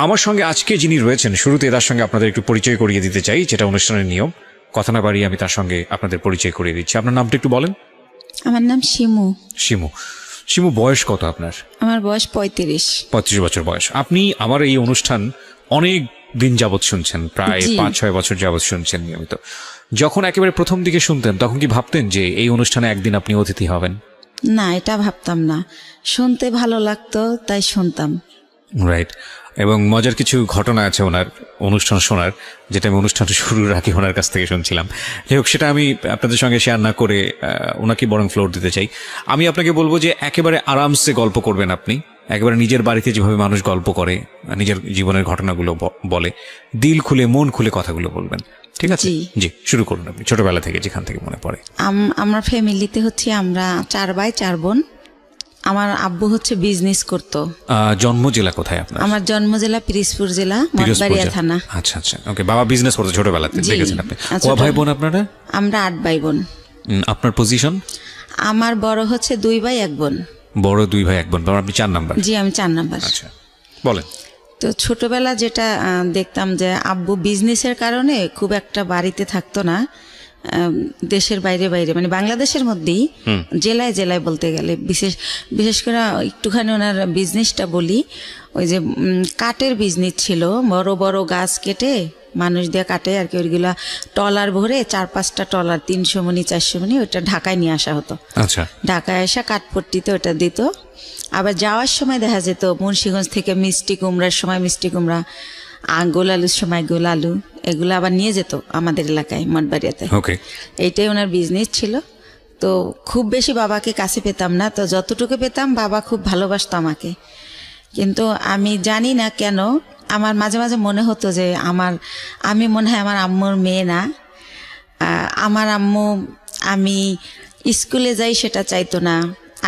আমার সঙ্গে আজকে যিনি রয়েছেন শুরুতে তার সঙ্গে আপনাদের একটু পরিচয় করিয়ে দিতে চাই, যেটা অনুষ্ঠানের নিয়ম। কথা না বাড়িয়ে আমি তার সঙ্গে আপনাদের পরিচয় করিয়ে দিচ্ছি। আপনার নামটা একটু বলেন। আমার নাম শিমু। শিমু। শিমু, বয়স কত আপনার? আমার বয়স 35। 35 বছর বয়স। আপনি আমার এই অনুষ্ঠান অনেক দিন যাবৎ শুনছেন, প্রায় 5-6 বছর যাবৎ শুনছেন নিয়মিত। যখন একেবারে প্রথম দিকে শুনতেন তখন কি ভাবতেন যে এই অনুষ্ঠানে একদিন আপনি অতিথি হবেন? না, এটা ভাবতাম না, শুনতে ভালো লাগতো তাই শুনতাম। রাইট। এবং মজার কিছু ঘটনা আছে ওনার অনুষ্ঠান শোনার, যেটা আমি অনুষ্ঠান শুরুর আগে ওনার কাছ থেকে শুনছিলাম। যাই হোক, সেটা আমি আপনাদের সঙ্গে শেয়ার না করে ওনাকে বরং ফ্লোর দিতে চাই। আমি আপনাকে বলবো যে একেবারে আরামসে গল্প করবেন আপনি, একেবারে নিজের বাড়িতে যেভাবে মানুষ গল্প করে, নিজের জীবনের ঘটনাগুলো বলে, দিল খুলে মন খুলে কথাগুলো বলবেন, ঠিক আছে? জি, শুরু করুন আপনি, ছোটবেলা থেকে যেখান থেকে মনে পড়ে। আমার ফ্যামিলিতে হচ্ছে আমরা 4 ভাই 4 বোন। আমার আব্বু হচ্ছে বিজনেস করতো। জন্ম জেলা কোথায় আপনার? আমার জন্ম জেলা পিরোজপুর জেলা, মঠবাড়িয়া থানা। আচ্ছা আচ্ছা, ওকে। বাবা বিজনেস করতো ছোটবেলাতে, দেখেছেন আপনি। কয় ভাই বোন আপনারা? আমরা 8 ভাই বোন। আপনার পজিশন? আমার বড় হচ্ছে 2 ভাই 1 বোন। বড় 2 ভাই 1 বোন, আপনি 4 নাম্বার? জি, আমি 4 নাম্বার। আচ্ছা, বলেন। তো ছোটবেলা যেটা দেখতাম যে আব্বু বিজনেসের কারণে খুব একটা বাড়িতে থাকতো না, দেশের বাইরে বাইরে, মানে বাংলাদেশের মধ্যেই জেলায় জেলায় বলতে গেলে, বিশেষ করে একটুখানি ওনার বিজনেসটা বলি। ওই যে কাঠের বিজনেস ছিল, বড় বড় গাছ কেটে মানুষ দিয়ে কাটে আর কি, ওইগুলা টলার ভরে 4-5টা টলার 300 মণি 400 মণি ওইটা ঢাকায় নিয়ে আসা হতো। আচ্ছা। ঢাকায় আসা কাঠপট্টিতে ওটা দিত। আবার যাওয়ার সময় দেখা যেত মুন্সিগঞ্জ থেকে মিষ্টি কুমড়ার সময় মিষ্টি কুমড়া, গোল আলুর সময় গোল আলু, এগুলো আবার নিয়ে যেত আমাদের এলাকায় মঠবাড়িয়াতে। ওকে। এইটাই ওনার বিজনেস ছিল। তো খুব বেশি বাবাকে কাছে পেতাম না, তো যতটুকু পেতাম বাবা খুব ভালোবাসতো আমাকে। কিন্তু আমি জানি না কেন আমার মাঝে মাঝে মনে হতো যে আমি মনে হয় আমার আম্মুর মেয়ে না। আমার আম্মু আমি স্কুলে যাই সেটা চাইতো না।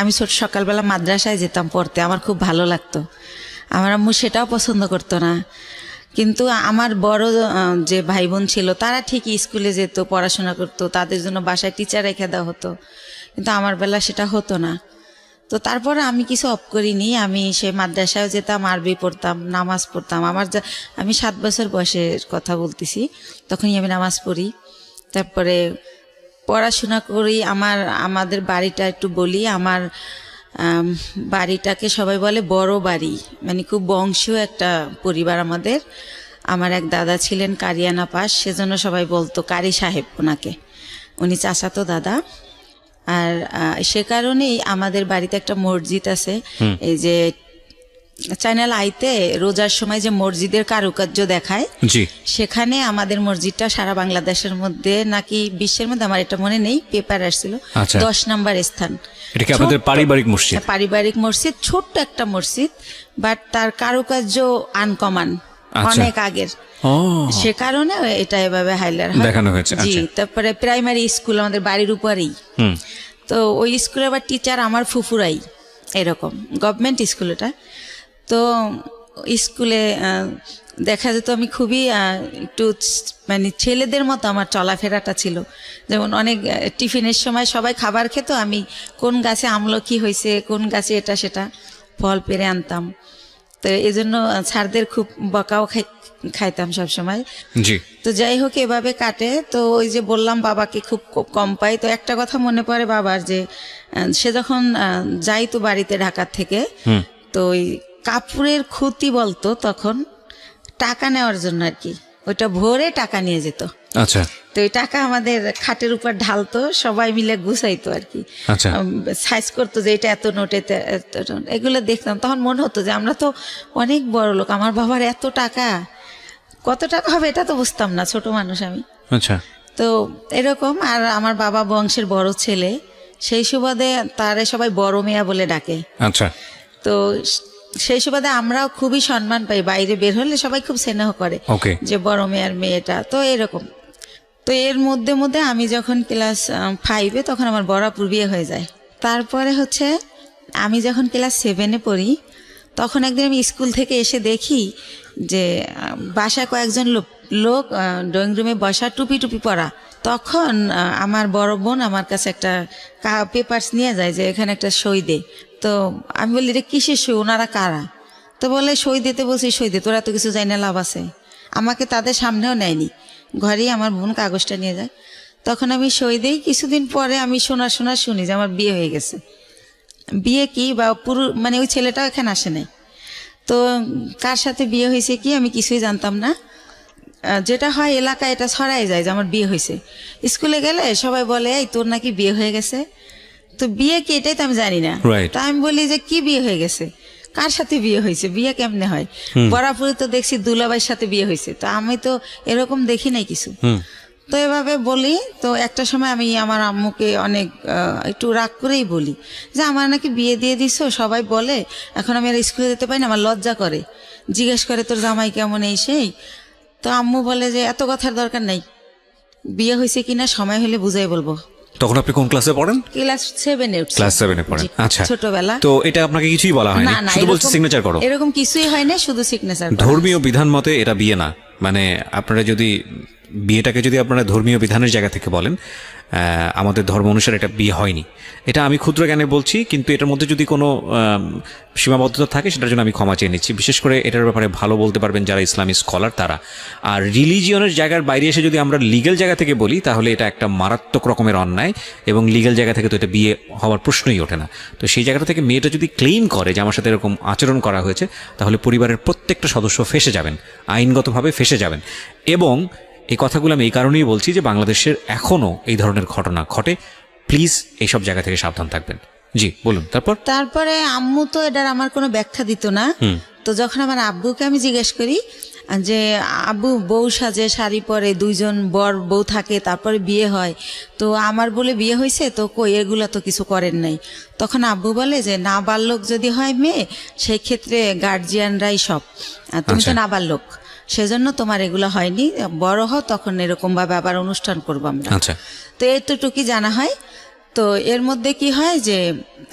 আমি সকালবেলা মাদ্রাসায় যেতাম পড়তে, আমার খুব ভালো লাগতো। আমার আম্মু সেটাও পছন্দ করতো না। কিন্তু আমার বড় যে ভাই বোন ছিল তারা ঠিকই স্কুলে যেত, পড়াশোনা করতো, তাদের জন্য বাসায় টিচার রেখে দেওয়া হতো। কিন্তু আমার বেলা সেটা হতো না। তো তারপরে আমি কিছু অফ করিনি, আমি সে মাদ্রাসায় যেতাম, আরবি পড়তাম, নামাজ পড়তাম। আমি 7 বছর বয়সের কথা বলতেছি, তখনই আমি নামাজ পড়ি। তারপরে পড়াশোনা করি। আমাদের বাড়িটা একটু বলি, আমার বাড়িটাকে সবাই বলে বড় বাড়ি, মানে খুব বংশীয় একটা পরিবার আমাদের। আমার এক দাদা ছিলেন কারিয়ানা পাস, সেজন্য সবাই বলতো কারি সাহেব ওনাকে, উনি চাচাতো দাদা। আর সে কারণেই আমাদের বাড়িতে একটা মসজিদ আছে। এই যে চ্যানেল আইতে রোজার সময় যে মসজিদের কারুকার্য দেখায়, সেখানে আমাদের মসজিদটা সারা বাংলাদেশের মধ্যে নাকি বিশ্বের মধ্যে, আমার এটা মনে নেই, পেপার আসছিল 10 নম্বর স্থান। এটা কি আপনাদের পারিবারিক মসজিদ? পারিবারিক মসজিদ, ছোট্ট একটা মসজিদ, বাট তার কারুকার্য আনকমন, অনেক আগের। সে কারণে এটা এভাবে হাইলাইট দেখানো হয়েছে। জি। তারপরে প্রাইমারি স্কুল আমাদের বাড়ির উপরেই। তো ওই স্কুলে আবার টিচার আমার ফুফুরাই, এরকম গভর্নমেন্ট স্কুল এটা। তো স্কুলে দেখা যেত আমি খুবই একটু মানে ছেলেদের মতো আমার চলাফেরাটা ছিল। যেমন অনেক টিফিনের সময় সবাই খাবার খেত, আমি কোন গাছে আমলকি হয়েছে, কোন গাছে এটা সেটা ফল পেরে আনতাম। তো এই জন্য স্যারদের খুব বকাও খাইতাম সব সময়। জি। তো যাই হোক, এভাবে কাটে। তো ওই যে বললাম বাবাকে খুব কম পাই। তো একটা কথা মনে পড়ে বাবার, যে সে যখন যাইতো বাড়িতে ঢাকার থেকে, তো ওই কাপড়ের খুঁতি বলতো তখন, টাকা নেওয়ার জন্য আর কি, ওইটা ভরে টাকা নিয়ে যেত। আচ্ছা। তো ওই টাকা আমাদের খাটের উপর ঢালতো, সবাই মিলে গুছাইতো আর কি। আচ্ছা। সাইজ করতো যে এটা এত নোট, এগুলো দেখতাম। তখন মনে হতো যে আমরা তো অনেক বড় লোক, আমার বাবার এত টাকা, কত টাকা হবে এটা তো বুঝতাম না, ছোট মানুষ আমি। আচ্ছা। তো এরকম। আর আমার বাবা বংশের বড় ছেলে, সেই সুবাদে তারে সবাই বড় মেয়া বলে ডাকে। আচ্ছা। তো সেই সুবাদে আমরাও খুবই সম্মান পাই, বাইরে বের হলে সবাই খুব স্নেহ করে যে বড় মেয়ের মেয়েটা। তো এরকম। তো এর মধ্যে মধ্যে আমি যখন ক্লাস 5-এ, তখন আমার বরাপুর বিয়ে হয়ে যায়। তারপরে হচ্ছে আমি যখন ক্লাস 7-এ পড়ি, তখন একদিন আমি স্কুল থেকে এসে দেখি যে বাসায় কয়েকজন লোক ড্রয়িং রুমে বসা, টুপি টুপি পরা। তখন আমার বড় বোন আমার কাছে একটা পেপারস নিয়ে যায় যে এখানে একটা সই দে। তো আমি বলি, এটা কিসের সই, ওনারা কারা? তো বলে সই দিতে বলছি, সই দে, তোরা তো কিছু জানি না, লাভ আছে। আমাকে তাদের সামনেও নেয়নি, ঘরেই আমার বোন কাগজটা নিয়ে যায়। তখন আমি সই দিই। কিছুদিন পরে আমি শুনি যে আমার বিয়ে হয়ে গেছে। বিয়ে কি বা পুরো মানে ওই ছেলেটাও এখানে আসে নাই। তো কার সাথে বিয়ে হয়েছে কি আমি কিছুই জানতাম না। যেটা হয় এলাকায় এটা ছড়াই যায় যে আমার বিয়ে হয়েছে। স্কুলে গেলে সবাই বলে এই তোর নাকি বিয়ে হয়ে গেছে। তো বিয়ে কি এটাই তো আমি জানি না। তা আমি বলি যে কি বিয়ে হয়ে গেছে, কার সাথে বিয়ে হয়েছে, বিয়ে কেমনে হয়? বরাবরই তো দেখছি দুলাভাইয়ের সাথে বিয়ে হয়েছে, তো আমি তো এরকম দেখি নাই কিছু। তো এভাবে বলি। তো একটা সময় আমি আমার আম্মুকে অনেক একটু রাগ করেই বলি যে আমার নাকি বিয়ে দিয়ে দিছো, সবাই বলে, এখন আমি আর স্কুলে যেতে পারি না, আমার লজ্জা করে, জিজ্ঞেস করে তোর জামাই কেমন এই সেই। তো আম্মু বলে যে এত কথার দরকার নাই, বিয়ে হয়েছে কিনা সময় হলে বুঝাই বলবো। তখন আপনি কোন ক্লাসে পড়েন? ক্লাস 7-এ। ক্লাস 7-এ পড়েন। আচ্ছা, ছোটবেলা। তো এটা আপনাকে কিছুই বলা হয়নি, শুধু বলছে সিগনেচার করো? এরকম কিছুই হয় না, শুধু সিগনেচার। ধর্মীয় বিধান মতে এটা বিয়ে না। মানে আপনারা যদি বিয়েটাকে যদি আপনারা ধর্মীয় বিধানের জায়গা থেকে বলেন, আমাদের ধর্ম অনুসারে এটা বিয়ে হয়নি। এটা আমি ক্ষুদ্র জ্ঞানে বলছি, কিন্তু এটার মধ্যে যদি কোনো সীমাবদ্ধতা থাকে সেটার জন্য আমি ক্ষমা চেয়ে নিচ্ছি। বিশেষ করে এটার ব্যাপারে ভালো বলতে পারবেন যারা ইসলামী স্কলার তারা। আর রিলিজিয়নের জায়গার বাইরে এসে যদি আমরা লিগ্যাল জায়গা থেকে বলি তাহলে এটা একটা মারাত্মক রকমের অন্যায়, এবং লিগ্যাল জায়গা থেকে তো এটা বিয়ে হওয়ার প্রশ্নই ওঠে না। তো সেই জায়গাটা থেকে মেয়েটা যদি ক্লেইম করে যে আমার সাথে এরকম আচরণ করা হয়েছে, তাহলে পরিবারের প্রত্যেকটা সদস্য ফেঁসে যাবেন, আইনগতভাবে ফেঁসে যাবেন। এবং এই কথাগুলো আমি এই কারণেই বলছি যে বাংলাদেশের এখনও এই ধরনের ঘটনা ঘটে। প্লিজ এইসব জায়গা থেকে সাবধান থাকবেন। জি বলুন। তারপরে আম্মু তো এটার আমার কোনো ব্যাখ্যা দিত না। তো যখন আমার আব্বুকে আমি জিজ্ঞেস করি যে আব্বু বউ সাজে, শাড়ি পরে, 2জন বর বউ থাকে, তারপরে বিয়ে হয়, তো আমার বলে বিয়ে হয়েছে, তো কই এগুলা তো কিছু করেন নাই। তখন আব্বু বলে যে নাবালক যদি হয় মেয়ে, সেই ক্ষেত্রে গার্জিয়ানরাই সব, তুমি তো নাবালক, সেজন্য তোমার এগুলো হয়নি, বড় হও তখন এরকম ভাবে আবার অনুষ্ঠান করবো আমরা। তো এতটুকুই জানা হয়। তো এর মধ্যে কি হয় যে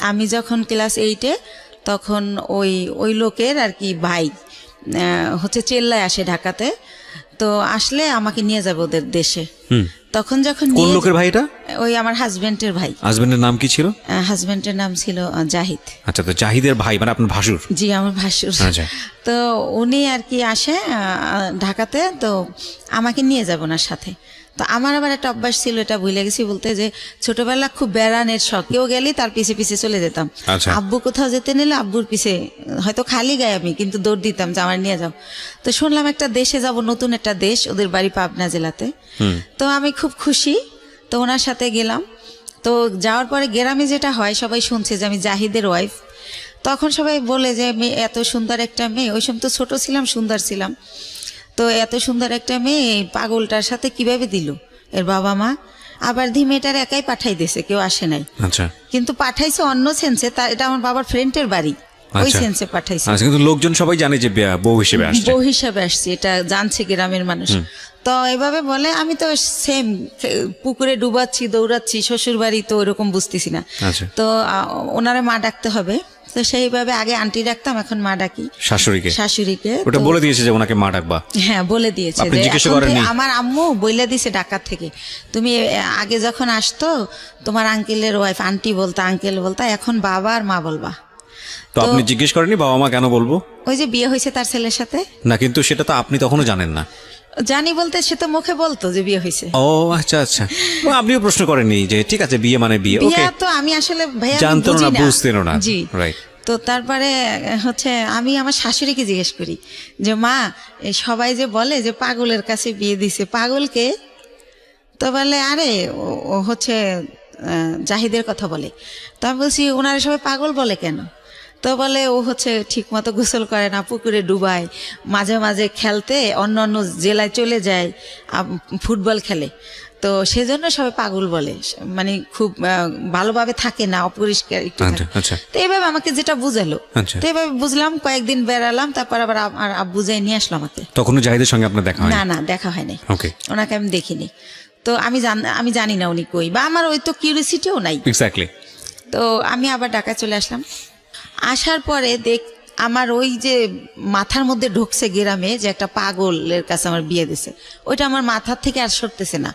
আমি যখন ক্লাস 8-এ, তখন ওই লোকের আর কি ভাই হচ্ছে চেল্লায় আসে ঢাকাতে। তো আসলে আমাকে নিয়ে যাবে ওদের দেশে। তখন যখন কোন লোকের ভাই এটা? ওই আমার হাজবেন্ডের ভাই। হাজবেন্ডের নাম কি ছিল? হাজবেন্ডের নাম ছিল জাহিদ। আচ্ছা, তো জাহিদের ভাই মানে আপনার ভাসুর? জি, আমার ভাসুর। তো উনি আর কি আসে ঢাকাতে, তো আমাকে নিয়ে যাব ওনার সাথে। তো আমার আবার একটা অভ্যাস ছিল, এটা ভুলে গেছি বলতে, যে ছোটবেলা খুব বেড়ানের শখ, কেউ গেলে তার পিছে পিছে চলে যেতাম। আব্বু কোথাও যেতে নিলে আব্বুর পিছে, হয়তো খালি গায়ে আমি, কিন্তু দৌড় দিতাম যে আমার নিয়ে যাও। তো শুনলাম একটা দেশে যাব, নতুন একটা দেশ, ওদের বাড়ি পাবনা জেলাতে। তো আমি খুব খুশি, তো ওনার সাথে গেলাম। তো যাওয়ার পরে গ্রামে যেটা হয়, সবাই শুনছে যে আমি জাহিদের ওয়াইফ। তখন সবাই বলে যে মেয়ে, এত সুন্দর একটা মেয়ে, ওই সময় তো ছোট ছিলাম, সুন্দর ছিলাম, তো এত সুন্দর একটা মেয়ে পাগলটার সাথে কিভাবে দিল এর বাবা মা। আবার মেয়েটার একাই পাঠাই দিয়েছে, কেউ আসে নাই। কিন্তু পাঠাইছে অন্য সেন্সে, এটা আমার বাবার ফ্রেন্ডের বাড়ি, ওই সেন্সে পাঠাইছে। কিন্তু লোকজন সবাই জানে যে বউ হিসেবে আসছে, এটা জানছে গ্রামের মানুষ। তো এভাবে বলে, আমি তো সেম পুকুরে ডুবাচ্ছি, দৌড়াচ্ছি, শ্বশুর বাড়ি, তো ওরকম বুঝতেছি না। তো ওনারা মা ডাকতে হবে, তো সেইভাবে আগে আন্টি ডাকতাম, এখন মা ডাকি শাশুড়িকে। ওটা বলে দিয়েছে যে ওনাকে মা ডাকবা? হ্যাঁ, বলে দিয়েছে। আমার আম্মু বইলা দিয়েছে ঢাকা থেকে, তুমি আগে যখন আসতো তোমার আঙ্কেলের ওয়াইফ আন্টি বলতা, আঙ্কেল বলতা, এখন বাবা আর মা বলবা। তো আপনি জিজ্ঞেস করেননি বাবা মা কেন বলবো? ওই যে বিয়ে হয়েছে তার ছেলের সাথে। না, কিন্তু সেটা তো আপনি তখনও জানেন না। জানি বলতে সে তো মুখে বলতো যে বিয়ে হয়েছে। ও আচ্ছা আচ্ছা, আপনিও প্রশ্ন করেননি যে ঠিক আছে বিয়ে মানে বিয়ে? ওকে, তো আমি আসলে ভাইয়া জানতেন না, বুঝতেন না। জি, রাইট। তো তারপরে হচ্ছে আমি আমার শাশুড়িকে জিজ্ঞেস করি যে মা, সবাই যে বলে যে পাগলের কাছে বিয়ে দিছে, পাগলকে? তো বলে আরে ও হচ্ছে জাহিদের কথা বলে। তো আমি বলছি ওনারা সবাই পাগল বলে কেন? তো বলে ও হচ্ছে ঠিক মতো গোসল করে না, পুকুরে ডুবায়, মাঝে মাঝে খেলতে অন্য অন্য জেলায় চলে যায়, ফুটবল খেলে, তো সেজন্য সবাই পাগল বলে, মানে খুব ভালোভাবে থাকে না, অপরিষ্কার একটু। তো এইভাবে আমাকে যেটা বুঝালো, তো এইভাবে বুঝলাম, কয়েকদিন বেড়ালাম, তারপর আবার আমার আব্বু যাই নিয়ে আসলো আমাকে। তখন জাহিদের সঙ্গে আপনার দেখা হয়? না, দেখা হয়নি, ওনাকে আমি দেখিনি। তো আমি জানি না উনি কই, বা আমার ওই তো কিউরিসিটিও নাই। তো আমি আবার ঢাকায় চলে আসলাম। আসার পরে আমার ওই যে মাথার মধ্যে ঢুকছে গ্রামে যে একটা পাগলের কাছে আমার বিয়ে দিছে, ওইটা আমার মাথার থেকে আর সরতেছে না।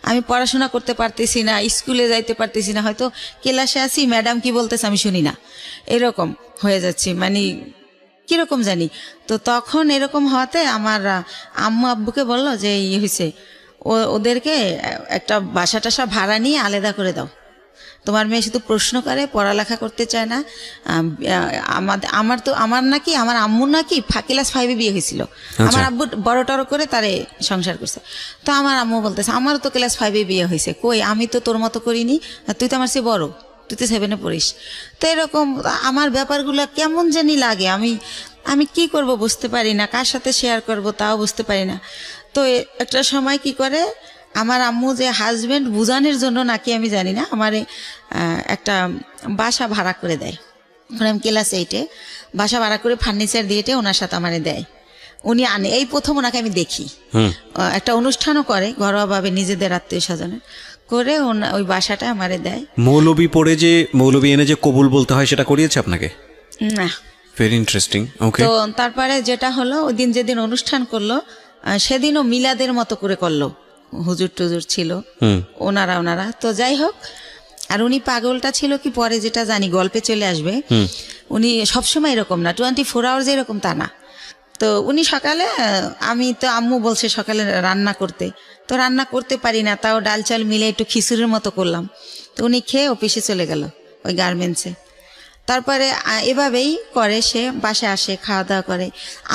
আমি পড়াশোনা করতে পারতেছি না, স্কুলে যাইতে পারতেছি না, হয়তো ক্লাসে আসি ম্যাডাম কি বলতেছে আমি শুনি না, এরকম হয়ে যাচ্ছি। মানে কিরকম জানি। তো তখন এরকম হওয়াতে আমার আম্মু আব্বুকে বললো যে ইয়ে হয়েছে, ওদেরকে একটা বাসা টাসা ভাড়া নিয়ে আলাদা করে দাও, তোমার মেয়ে শুধু প্রশ্ন করে, পড়ালেখা করতে চায় না। আমার নাকি আমার আম্মুর নাকি ক্লাস 5-এ বিয়ে হয়েছিল, আমার আব্বু বড় টড়ো করে তারে সংসার করছে। তো আমার আম্মু বলতেছে আমারও তো ক্লাস 5-এ বিয়ে হয়েছে, কই আমি তো তোর মতো করিনি, তুই তো আমার চেয়ে বড়, তুই তো 7-এ পড়িস। তো এরকম আমার ব্যাপারগুলো কেমন জানি লাগে, আমি কি করব বুঝতে পারি না, কার সাথে শেয়ার করব তাও বুঝতে পারি না। তো একটা সময় কি করে আমার আম্মু যে হাজবেন্ড বুঝানোর জন্য নাকি আমি জানি না, আমার একটা বাসা ভাড়া করে দেয়। এখন আমি ক্লাস 8-এ বাসা ভাড়া করে ফার্নিচার দিয়ে ওনার সাথে আমারে দেয়, উনি আনে। এই প্রথম ওনাকে আমি দেখি, একটা অনুষ্ঠানও করে ঘরোয়াভাবে নিজেদের আত্মীয় স্বজনের করে, ওই বাসাটা আমারে দেয়। মৌলবী পড়ে যে মৌলবী এনে যে কবুল বলতে হয় সেটা করিয়েছে আপনাকে? না। Very interesting. ওকে। তো তারপরে যেটা হলো, ওই দিন যেদিন অনুষ্ঠান করলো সেদিনও মিলাদের মতো করে করলো, হুজুর টুজুর ছিল ওনারা। তো যাই হোক, আর উনি পাগলটা ছিল কি পরে যেটা জানি গল্পে চলে আসবে, উনি সবসময় এরকম না, 24 আওয়ার্স এরকম তা না। তো উনি সকালে, আমি তো আম্মু বলছে সকালে রান্না করতে, তো রান্না করতে পারি না, তাও ডাল চাল মিলে একটু খিচুড়ির মতো করলাম। তো উনি খেয়ে অফিসে চলে গেল ওই গার্মেন্টসে। তারপরে এভাবেই করে, সে বাসায় আসে, খাওয়া দাওয়া করে,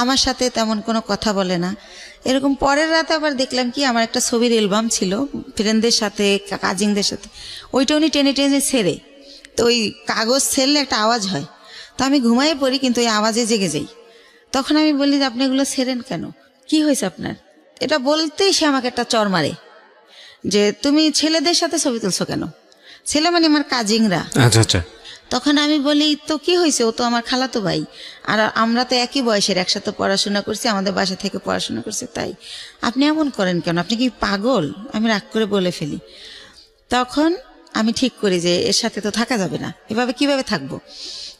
আমার সাথে তেমন কোনো কথা বলে না। এরকম পরের রাতে আবার দেখলাম কি, আমার একটা ছবির অ্যালবাম ছিল ফ্রেন্ডদের সাথে, কাজিনদের সাথে, ওইটা উনি টেনে টেনে ছেড়ে, তো ওই কাগজ ছেড়লে একটা আওয়াজ হয়, তো আমি ঘুমাই পড়ি কিন্তু ওই আওয়াজে জেগে যাই। তখন আমি বলি যে আপনি এগুলো ছেড়েন কেন, কি হয়েছে আপনার? এটা বলতেই সে আমাকে একটা চর মারে যে তুমি ছেলেদের সাথে ছবি তুলছো কেন, ছেলে মানে আমার কাজিনরা। আচ্ছা আচ্ছা। তখন আমি বলি তো কি হয়েছে, ও তো আমার খালাতো ভাই, আর আমরা তো একই বয়সের, একসাথে পড়াশোনা করছি, আমাদের বাসা থেকে পড়াশোনা করছে, তাই আপনি এমন করেন কেন, আপনি কি পাগল? আমি রাগ করে বলে ফেলি। তখন আমি ঠিক করি যে এর সাথে তো থাকা যাবে না, এভাবে কিভাবে থাকবো।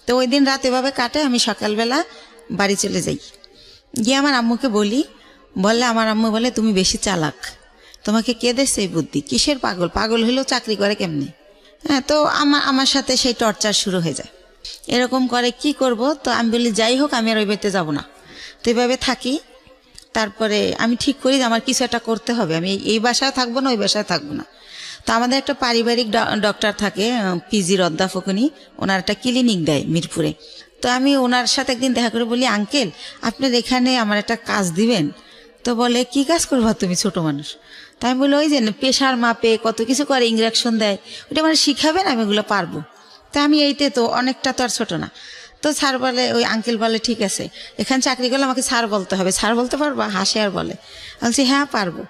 তো ওই দিন রাত এভাবে কাটে, আমি সকালবেলা বাড়ি চলে যাই, গিয়ে আমার আম্মুকে বললে আমার আম্মু বলে তুমি বেশি চালাক, তোমাকে কে দিচ্ছে এই বুদ্ধি, কিসের পাগল, পাগল হলেও চাকরি করে কেমনে? হ্যাঁ, তো আমার সাথে সেই টর্চার শুরু হয়ে যায়, এরকম করে কি করব। তো আমি বলি যাই হোক আমি আর ওই বাড়িতে যাবো না, তো এইভাবে থাকি। তারপরে আমি ঠিক করি যে আমার কিছু একটা করতে হবে, আমি এই বাসায় থাকবো না, ওই বাসায় থাকবো না। তো আমাদের একটা পারিবারিক ডক্টর থাকে, পিজির অধ্যাপক, উনি ওনার একটা ক্লিনিক দেয় মিরপুরে। তো আমি ওনার সাথে একদিন দেখা করে বলি আঙ্কেল আপনার এখানে আমার একটা কাজ দিবেন? তো বলে কি কাজ করবা তুমি, ছোট মানুষ? তাই আমি বলি ওই যে প্রেশার মাপে কত কিছু করে, ইঞ্জেকশন দেয়, ওটা মানে শিখাবেন, আমি এগুলো পারবো। তা আমি এইতে তো অনেকটা তো আর ছোটো না। তো স্যার বলে, ওই আঙ্কেল বলে ঠিক আছে, এখানে চাকরি করলে আমাকে স্যার বলতে হবে, স্যার বলতে পারবা? হাসে আর বলে। আমি বলছি হ্যাঁ পারবো।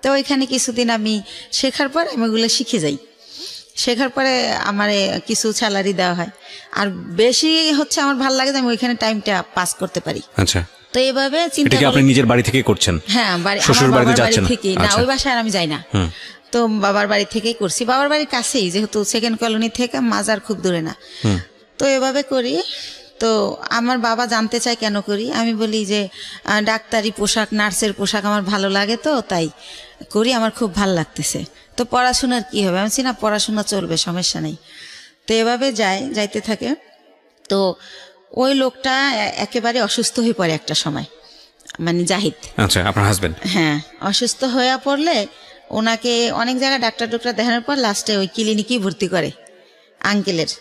তো ওইখানে কিছুদিন আমি শেখার পর আমি ওগুলো শিখে যাই, শেখার পরে আমার কিছু স্যালারি দেওয়া হয়, আর বেশি হচ্ছে আমার ভালো লাগে যে আমি ওইখানে টাইমটা পাস করতে পারি। আচ্ছা। তো এইভাবে চিন্তা আপনি নিজের বাড়ি থেকে করছেন? হ্যাঁ, শ্বশুর বাড়িতে যাচ্ছেন না, ওই বাসায় আর আমি যাই না, তো বাবার বাড়ি থেকেই করছি, বাবার বাড়ির কাছেই, যেহেতু সেকেন্ড কলোনি থেকে মাজার খুব দূরে না। তো এভাবে করি। তো আমার বাবা জানতে চায় কেন করি, আমি বলি যে ডাক্তারি পোশাক, নার্সের পোশাক আমার ভালো লাগে, তো তাই করি, আমার খুব ভালো লাগতেছে। তো পড়াশোনার কি হবে? আমি না পড়াশোনা চলবে, সমস্যা নেই। তো এভাবে যাইতে থাকে। তো ওই লোকটা একেবারে অসুস্থ হয়ে পড়ে একটা সময়, মানে জাহিদ। আচ্ছা, আপনার হাজবেন্ড? হ্যাঁ, অসুস্থ হয়ে পড়লে ওনাকে অনেক জায়গায় ডাক্তার দেখানোর পর লাস্টে ওই ক্লিনিকেই ভর্তি করে। আঙ্কেলের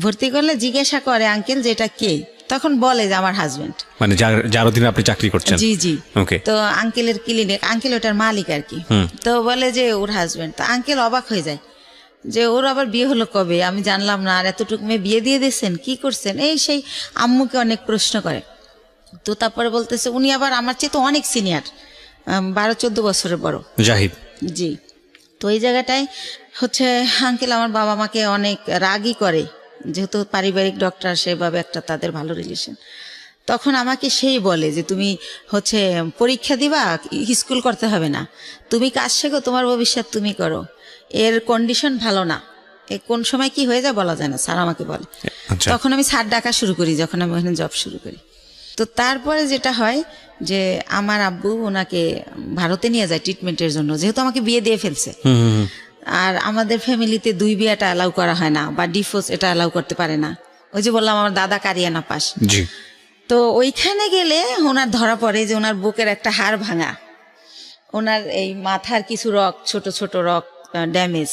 ভর্তি করলে জিজ্ঞাসা করে আঙ্কেল যেটা কে, তখন বলে যে আমার হাজবেন্ড, মানে যার অধীনে আপনি চাকরি করছেন? জি জি। ওকে। তো আঙ্কেলের ক্লিনিক, আঙ্কেল ওটার মালিক আর কি। তো বলে যে ওর হাজবেন্ড। তো আঙ্কেল অবাক হয়ে যায় যে ওর আবার বিয়ে হলো কবে, আমি জানলাম না, আর এতটুকু মেয়ে বিয়ে দিয়ে দিয়েছেন, কি করছেন, এই সেই আম্মুকে অনেক প্রশ্ন করে। তো তারপরে বলতেছে উনি আবার আমার চেয়ে তো অনেক সিনিয়র, 12-14 বছরের বড়, জাহিদ। জি। তো এই জায়গাটায় হচ্ছে আঙ্কেল আমার বাবা মাকে অনেক রাগই করে, যেহেতু পারিবারিক ডক্টর, সেভাবে একটা তাদের ভালো রিলেশন। তখন আমাকে সেই বলে যে তুমি হচ্ছে পরীক্ষা দিবা, স্কুল করতে হবে না, তুমি কাজ শেখো, তোমার ভবিষ্যৎ তুমি করো, এর কন্ডিশন ভালো না, কোন সময় কি হয়ে যায় বলা যায় না, স্যার আমাকে বলে। তখন আমি স্যার ডাকা শুরু করি যখন আমি ওখানে জব শুরু করি। তো তারপরে যেটা হয় যে আমার আব্বু ওনাকে ভারতে নিয়ে যায় ট্রিটমেন্টের জন্য, যেহেতু আমাকে বিয়ে দিয়ে ফেলছে। আর আমাদের ফ্যামিলিতে 2 বিয়েটা অ্যালাউ করা হয় না, বা ডিভোর্স এটা অ্যালাউ করতে পারে না। ওই যে বললাম আমার দাদা কারিয়ানা পাস। তো ওইখানে গেলে ওনার ধরা পড়ে যে ওনার বুকের একটা হাড় ভাঙা, ওনার এই মাথার কিছু রক, ছোট ছোট রক ড্যামেজ।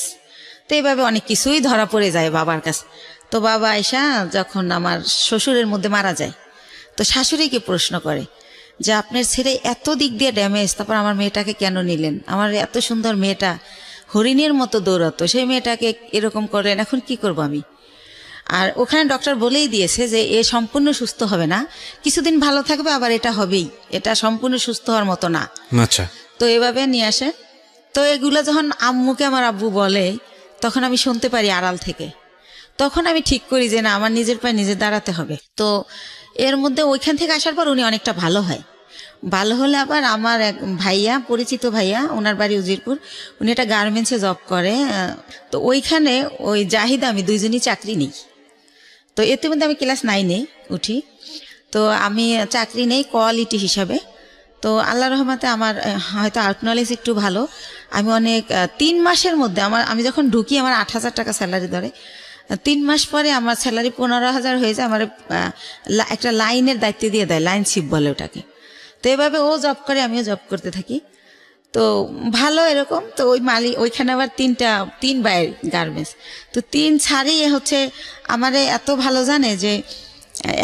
তো এইভাবে অনেক কিছুই ধরা পড়ে যায় বাবার কাছে। তো বাবা আয়সা যখন আমার শ্বশুরের মধ্যে মারা যায়, তো শাশুড়িকে প্রশ্ন করে যে আপনার ছেলে এত দিক দিয়ে ড্যামেজ, তারপর আমার মেয়েটাকে কেন নিলেন? আমার এত সুন্দর মেয়েটা হরিণের মতো দৌড়াতো, সেই মেয়েটাকে এরকম করলেন, এখন কি করব আমি? আর ওখানে ডক্টর বলেই দিয়েছে যে এ সম্পূর্ণ সুস্থ হবে না, কিছুদিন ভালো থাকবে, আবার এটা হবেই, এটা সম্পূর্ণ সুস্থ হওয়ার মতো না। আচ্ছা। তো এভাবে নিয়ে আসে। তো এগুলো যখন আম্মুকে আমার আব্বু বলে, তখন আমি শুনতে পারি আড়াল থেকে। তখন আমি ঠিক করি যে না, আমার নিজের পায়ে নিজে দাঁড়াতে হবে। তো এর মধ্যে ওইখান থেকে আসার পর উনি অনেকটা ভালো হয়। ভালো হলে আবার আমার এক ভাইয়া, পরিচিত ভাইয়া, ওনার বাড়ি উজিরপুর, উনি একটা গার্মেন্টসে জব করে। তো ওইখানে ওই জাহিদা আমি দুইজনই চাকরি নেই। তো এতে মধ্যে আমি ক্লাস 9-এ উঠি। তো আমি চাকরি নেই কোয়ালিটি হিসাবে। তো আল্লাহ রহমতে আমার হয়তো আর্ট নলেজ একটু ভালো। আমি অনেক 3 মাসের মধ্যে আমি যখন ঢুকি আমার 8,000 টাকা স্যালারি ধরে। 3 মাস পরে আমার স্যালারি 15,000 হয়ে যায়। আমার একটা লাইনের দায়িত্ব দিয়ে দেয়, লাইন শিপ বলে ওটাকে। তো এভাবে ও জব করে, আমিও জব করতে থাকি। তো ভালো এরকম। তো ওই মালিক ওইখানে আবার 3 বাইরের গার্মেন্টস। তো 3 ছাড়ই হচ্ছে আমারে এত ভালো জানে যে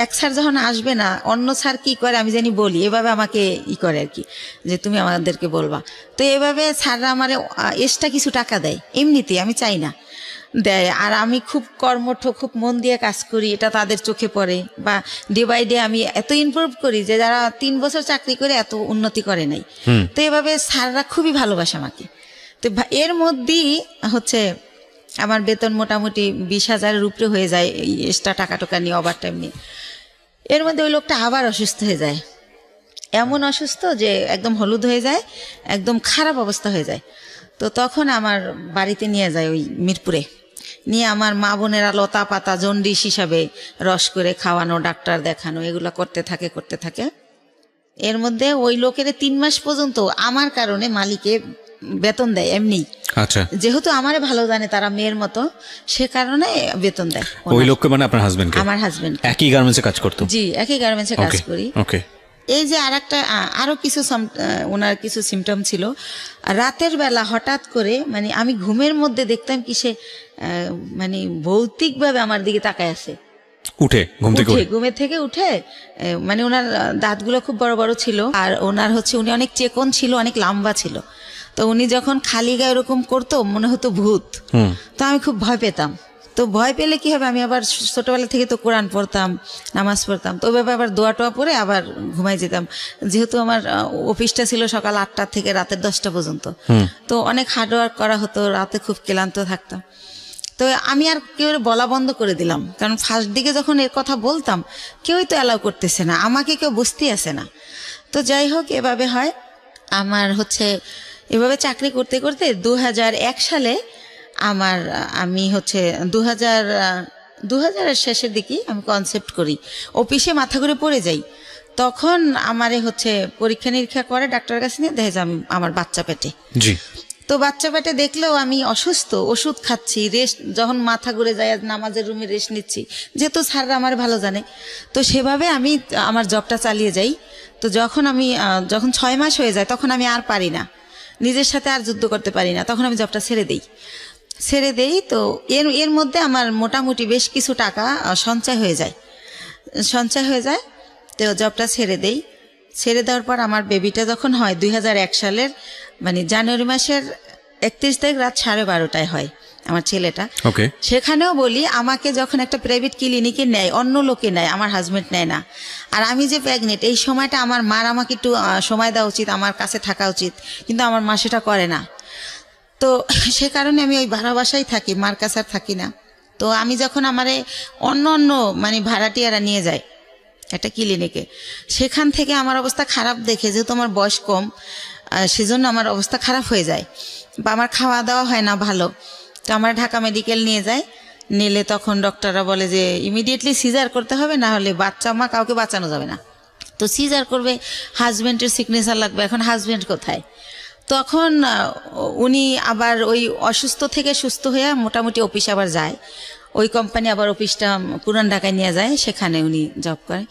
এক স্যার যখন আসবে না, অন্য স্যার কি করে আমি জানি বলি, এভাবে আমাকে করে আর কি, যে তুমি আমাদেরকে বলবা। তো এভাবে স্যাররা আমারে এক্সট্রা কিছু টাকা দেয়, এমনিতে আমি চাই না, দেয়। আর আমি খুব কর্মঠ, খুব মন দিয়ে কাজ করি, এটা তাদের চোখে পড়ে। বা ডে বাই ডে আমি এত ইমপ্রুভ করি যে যারা 3 বছর চাকরি করে এত উন্নতি করে নাই। তো এভাবে স্যাররা খুবই ভালোবাসে আমাকে। তো এর মধ্যেই হচ্ছে আমার বেতন মোটামুটি 20,000-এর উপরে হয়ে যায়, এই এক্সট্রা টাকা টোকা নিয়ে, ওভার টাইম নিয়ে। এর মধ্যে ওই লোকটা আবার অসুস্থ হয়ে যায়, এমন অসুস্থ যে একদম হলুদ হয়ে যায়, একদম খারাপ অবস্থা হয়ে যায়। তো তখন আমার বাড়িতে নিয়ে যায়, ওই মিরপুরে নিয়ে আমার মা বোনেরা লতা পাতা জন্ডিস হিসাবে রস করে খাওয়ানো, ডাক্তার দেখানো, এগুলো করতে থাকে। এর মধ্যে ওই লোকের 3 মাস পর্যন্ত আমার কারণে মালিকে বেতন দেয় এমনি। আচ্ছা। যেহেতু আমারে ভালো জানে তারা মেয়ের মতো, সে কারণে বেতন দেয়। ওই লোককে মানে আপনার হাজবেন্ডকে? আমার হাজবেন্ড। একই গার্মেন্টসে কাজ করতো? জি, একই গার্মেন্টসে কাজ করি। ওকে। এই যে আরো কিছু ওনার কিছু সিমটম ছিল। রাতের বেলা হঠাৎ করে মানে আমি ঘুমের মধ্যে দেখতাম কি সে মানে ভৌতিকভাবে আমার দিকে তাকায় আছে। ঘুমের থেকে উঠে মানে ওনার দাঁতগুলো খুব বড় বড় ছিল, আর ওনার হচ্ছে উনি অনেক চেকন ছিল, অনেক লম্বা ছিল। তো উনি যখন খালি গায়ে এরকম করতো মনে হতো ভূত। তো আমি খুব ভয় পেতাম। তো ভয় পেলে কি হবে, আমি আবার ছোটবেলা থেকে তো কোরআন পড়তাম, নামাজ পড়তাম। তো ওইভাবে আবার দোয়া টোয়া পরে আবার ঘুমাই যেতাম। যেহেতু আমার অফিসটা ছিল সকাল 8টা থেকে রাতের 10টা পর্যন্ত, তো অনেক হার্ডওয়ার্ক করা হতো, রাতে খুব ক্লান্ত থাকতাম। তো আমি আর কেউ বলা বন্ধ করে দিলাম, কারণ ফার্স্ট দিকে যখন এর কথা বলতাম কেউই তো অ্যালাউ করতেছে না, আমাকে কেউ বুঝতেই আসে না। তো যাই হোক, এভাবে হয় আমার হচ্ছে। এভাবে চাকরি করতে করতে 2001 সালে আমি হচ্ছে 2000-এর শেষের দিকে আমি কনসেপ্ট করি, অফিসে মাথা ঘুরে পড়ে যাই। তখন আমারে হচ্ছে পরীক্ষা নিরীক্ষা করে ডাক্তারের কাছে নিয়ে দেখে যে আমার বাচ্চা পেটে। জি। তো বাচ্চা পেটে দেখলেও আমি অসুস্থ, ওষুধ খাচ্ছি, রেস্ট, যখন মাথা ঘুরে যায় নামাজের রুমে রেস্ট নিচ্ছি, যেহেতু স্যাররা আমার ভালো জানে। তো সেভাবে আমি আমার জবটা চালিয়ে যাই। তো যখন 6 মাস হয়ে যায় তখন আমি আর পারি না, নিজের সাথে আর যুদ্ধ করতে পারি না, তখন আমি জবটা ছেড়ে দেই। তো এর মধ্যে আমার মোটামুটি বেশ কিছু টাকা সঞ্চয় হয়ে যায়। তো জবটা ছেড়ে দেওয়ার পর আমার বেবিটা যখন হয় 2001 সালের মানে জানুয়ারি মাসের 31 তারিখ রাত 12:30টায় হয় আমার ছেলেটা। ওকে। সেখানেও বলি, আমাকে যখন একটা প্রাইভেট ক্লিনিকে নেয়, অন্য লোকে নেয়, আমার হাজবেন্ড নেয় না। আর আমি যে প্রেগনেন্ট, এই সময়টা আমার মার আমাকে একটু সময় দেওয়া উচিত, আমার কাছে থাকা উচিত, কিন্তু আমার মা সেটা করে না। তো সে কারণে আমি ওই ভাড়া বাসায় থাকি, মার কাছে আর থাকি না। তো আমি যখন আমারে অন্য মানে ভাড়াটিয়ারা নিয়ে যায় একটা ক্লিনিকে, সেখান থেকে আমার অবস্থা খারাপ দেখে, যেহেতু আমার বয়স কম, সেজন্য আমার অবস্থা খারাপ হয়ে যায়, বা আমার খাওয়া দাওয়া হয় না ভালো। তো আমার ঢাকা মেডিকেল নিলে তখন ডক্টররা বলে যে ইমিডিয়েটলি সিজার করতে হবে, না হলে বাচ্চা মা কাউকে বাঁচানো যাবে না। তো সিজার করবে, হাজব্যান্ডের সিগনেচার লাগবে। এখন হাজব্যান্ড কোথায়? তখন উনি আবার ওই অসুস্থ থেকে সুস্থ হয়ে মোটামুটি অফিসে আবার যায়। ওই কোম্পানি আবার অফিসটা পুরান ঢাকায় নিয়ে যায়, সেখানে উনি জব করে।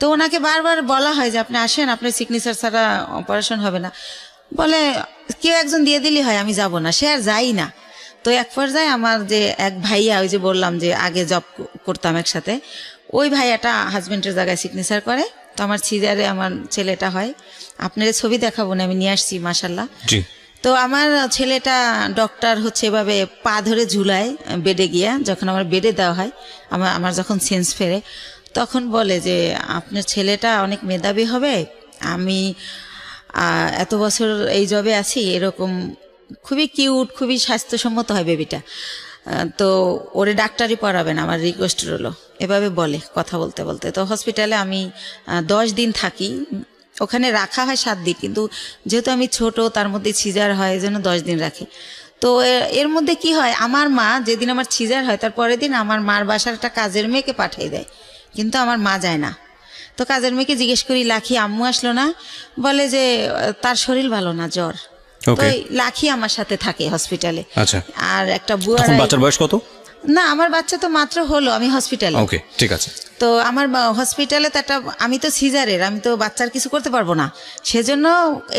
তো ওনাকে বারবার বলা হয় যে আপনি আসেন, আপনার সিগনেচার ছাড়া অপারেশন হবে না। বলে কেউ একজন দিয়ে দিলেই হয়, আমি যাব না। সে আর যাই না। তো এক পর্যায়ে আমার যে এক ভাইয়া, ওই যে বললাম যে আগে জব করতাম একসাথে, ওই ভাইয়াটা হাজবেন্ডের জায়গায় সিগনেচার করে। তো আমার সিজারে আমার ছেলেটা হয়। আপনার ছবি দেখাবো না, আমি নিয়ে আসছি মাশাল্লাহ। জি। তো আমার ছেলেটা ডক্টর হচ্ছে এভাবে পা ধরে ঝুলায় বেডে গিয়া, যখন আমার বেডে দেওয়া হয়, আমার যখন সেন্স ফেরে, তখন বলে যে আপনার ছেলেটা অনেক মেধাবী হবে, আমি এত বছর এই জবে আছি, এরকম খুবই কিউট, খুবই স্বাস্থ্যসম্মত হয় বেবিটা, তো ওরে ডাক্তারি পড়াবেন, আমার রিকোয়েস্ট রইল, এভাবে বলে কথা বলতে বলতে। তো হসপিটালে আমি 10 দিন থাকি। ওখানে রাখা হয় 7 দিন, কিন্তু যেহেতু আমি ছোট, তার মধ্যে সিজার হয়, এই জন্য 10 দিন রাখি। তো এর মধ্যে কি হয়, আমার মা যেদিন আমার সিজার হয় তার পরের দিন আমার মার বাসার একটা কাজের মেয়েকে পাঠিয়ে দেয়, কিন্তু আমার মা যায় না। তো কাজের মেয়েকে জিজ্ঞেস করি, লাখি আম্মু আসলো না? বলে যে তার শরীর ভালো না, জ্বর। তো লাখি আমার সাথে থাকে হসপিটালে। আচ্ছা। আর একটা বুয়া, বাচ্চার বয়স কত? না, আমার বাচ্চা তো মাত্র হলো, আমি হসপিটালে। ওকে, ঠিক আছে। তো আমার হসপিটালে তো একটা, আমি তো সিজারের, আমি তো বাচ্চার কিছু করতে পারবো না, সেজন্য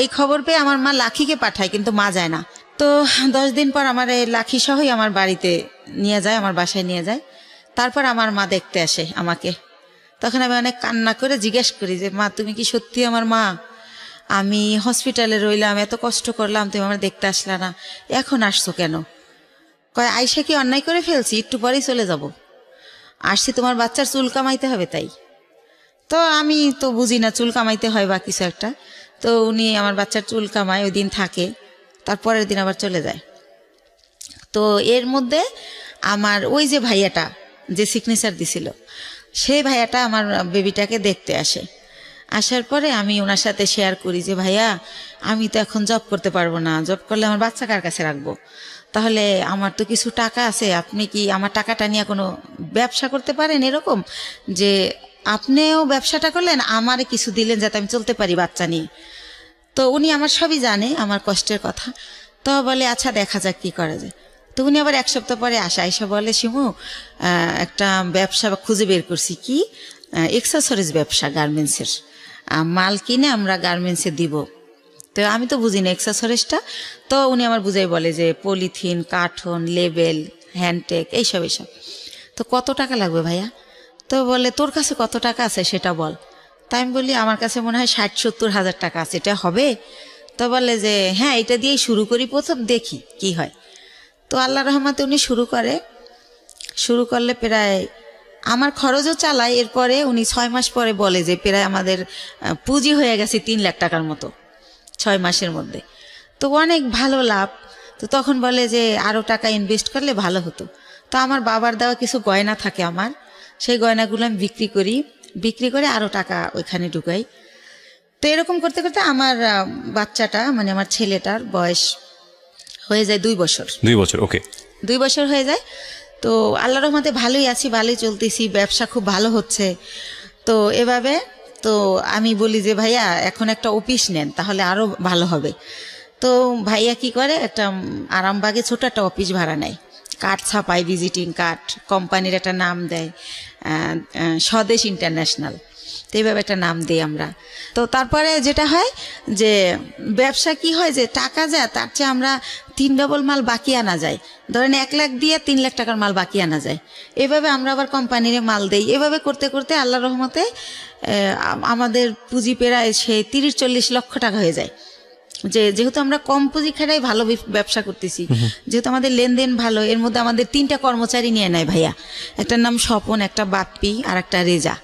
এই খবর পেয়ে আমার মা লাখিকে পাঠায়, কিন্তু মা যায় না। তো 10 দিন পর আমার এই লাখি সহই আমার বাড়িতে নিয়ে যায়, আমার বাসায় নিয়ে যায়। তারপর আমার মা দেখতে আসে আমাকে। তখন আমি অনেক কান্না করে জিজ্ঞেস করি যে মা, তুমি কি সত্যি আমার মা? আমি হসপিটালে রইলাম, এত কষ্ট করলাম, তুমি আমার দেখতে আসলা না, এখন আসছো কেন? কয় আয়সা কি অন্যায় করে ফেলছি, একটু পরেই চলে যাব, আসছি তোমার বাচ্চার চুল কামাইতে হবে তাই। তো আমি তো বুঝি না চুল কামাইতে হয় বা কিছু একটা। তো উনি আমার বাচ্চার চুল কামায়, ওই দিন থাকে, তারপরের দিন আবার চলে যায়। তো এর মধ্যে আমার ওই যে ভাইয়াটা যে সিগনেচার দিছিল, সেই ভাইয়াটা আমার বেবিটাকে দেখতে আসে। আসার পরে আমি ওনার সাথে শেয়ার করি যে ভাইয়া, আমি তো এখন জব করতে পারবো না, জব করলে আমার বাচ্চা কার কাছে রাখবো? তাহলে আমার তো কিছু টাকা আছে, আপনি কি আমার টাকাটা নিয়ে কোনো ব্যবসা করতে পারেন, এরকম যে আপনিও ব্যবসাটা করলেন, আমারে কিছু দিলেন যাতে আমি চলতে পারি বাচ্চা নিয়ে। তো উনি আমার সবই জানে, আমার কষ্টের কথা। তো বলে আচ্ছা দেখা যাক কি করা যায়। তো উনি আবার 1 সপ্তাহ পরে এসে বলে, শিমু একটা ব্যবসা খুঁজে বের করছি। কি? এক্সেসরিজ ব্যবসা, গার্মেন্টসের মাল কিনে আমরা গার্মেন্টসে দিব। তো আমি তো বুঝি না এক্সেসরিজটা। তো উনি আমার বুঝাই বলে যে পলিথিন, কার্টন, লেবেল, হ্যান্ডটেক, এইসব। তো কত টাকা লাগবে ভাইয়া? তো বলে তোর কাছে কত টাকা আছে সেটা বল। তাই আমি বলি আমার কাছে মনে হয় 60-70 হাজার টাকা আছে, এটা হবে? তো বলে যে হ্যাঁ, এটা দিয়েই শুরু করি, প্রথম দেখি কি হয়। তো আল্লাহ রহমতে উনি শুরু করলে প্রায় আমার খরচও চালায়। এরপরে উনি 6 মাস পরে বলে যে প্রায় আমাদের পুঁজি হয়ে গেছে 3 লাখ টাকার মতো 6 মাসের মধ্যে। তো অনেক ভালো লাভ। তো তখন বলে যে আরও টাকা ইনভেস্ট করলে ভালো হতো। তো আমার বাবার দেওয়া কিছু গয়না থাকে আমার, সেই গয়নাগুলো আমি বিক্রি করে আরও টাকা ওইখানে ঢুকাই। তো এরকম করতে করতে আমার বাচ্চাটা, মানে আমার ছেলেটার বয়স হয়ে যায় 2 বছর। 2 বছর, ওকে। 2 বছর হয়ে যায়। তো আল্লাহর রহমতে ভালোই আছি, ভালোই চলতেছি, ব্যবসা খুব ভালো হচ্ছে। তো এভাবে তো আমি বলি যে ভাইয়া এখন একটা অফিস নেন, তাহলে আরও ভালো হবে। তো ভাইয়া কি করে, একটা আরামবাগে ছোট একটা অফিস ভাড়া নেয়, কার্ড ছাপায়, ভিজিটিং কার্ড, কোম্পানির একটা নাম দেয়, স্বদেশ ইন্টারন্যাশনাল। তো এইভাবে একটা নাম দিই আমরা। তো তারপরে যেটা হয় যে ব্যবসা কি হয়, যে টাকা যায় তার চেয়ে আমরা 3 ডবল মাল বাকি আনা যায়। ধরেন 1 লাখ দিয়ে 3 লাখ টাকার মাল বাকি আনা যায়। এভাবে আমরা আবার কোম্পানির মাল দেই। এভাবে করতে করতে আল্লাহর রহমতে আমাদের পুঁজি প্রায় সে 30-40 লক্ষ টাকা হয়ে যায়। যেহেতু আমরা কম পুঁজি খাটাই ভালো ব্যবসা করতেছি, যেহেতু আমাদের লেনদেন ভালো। এর মধ্যে আমাদের 3টা কর্মচারী নিয়ে নেয় ভাইয়া, একটার নাম স্বপন, একটা বাপ্পি, আর একটা রেজা।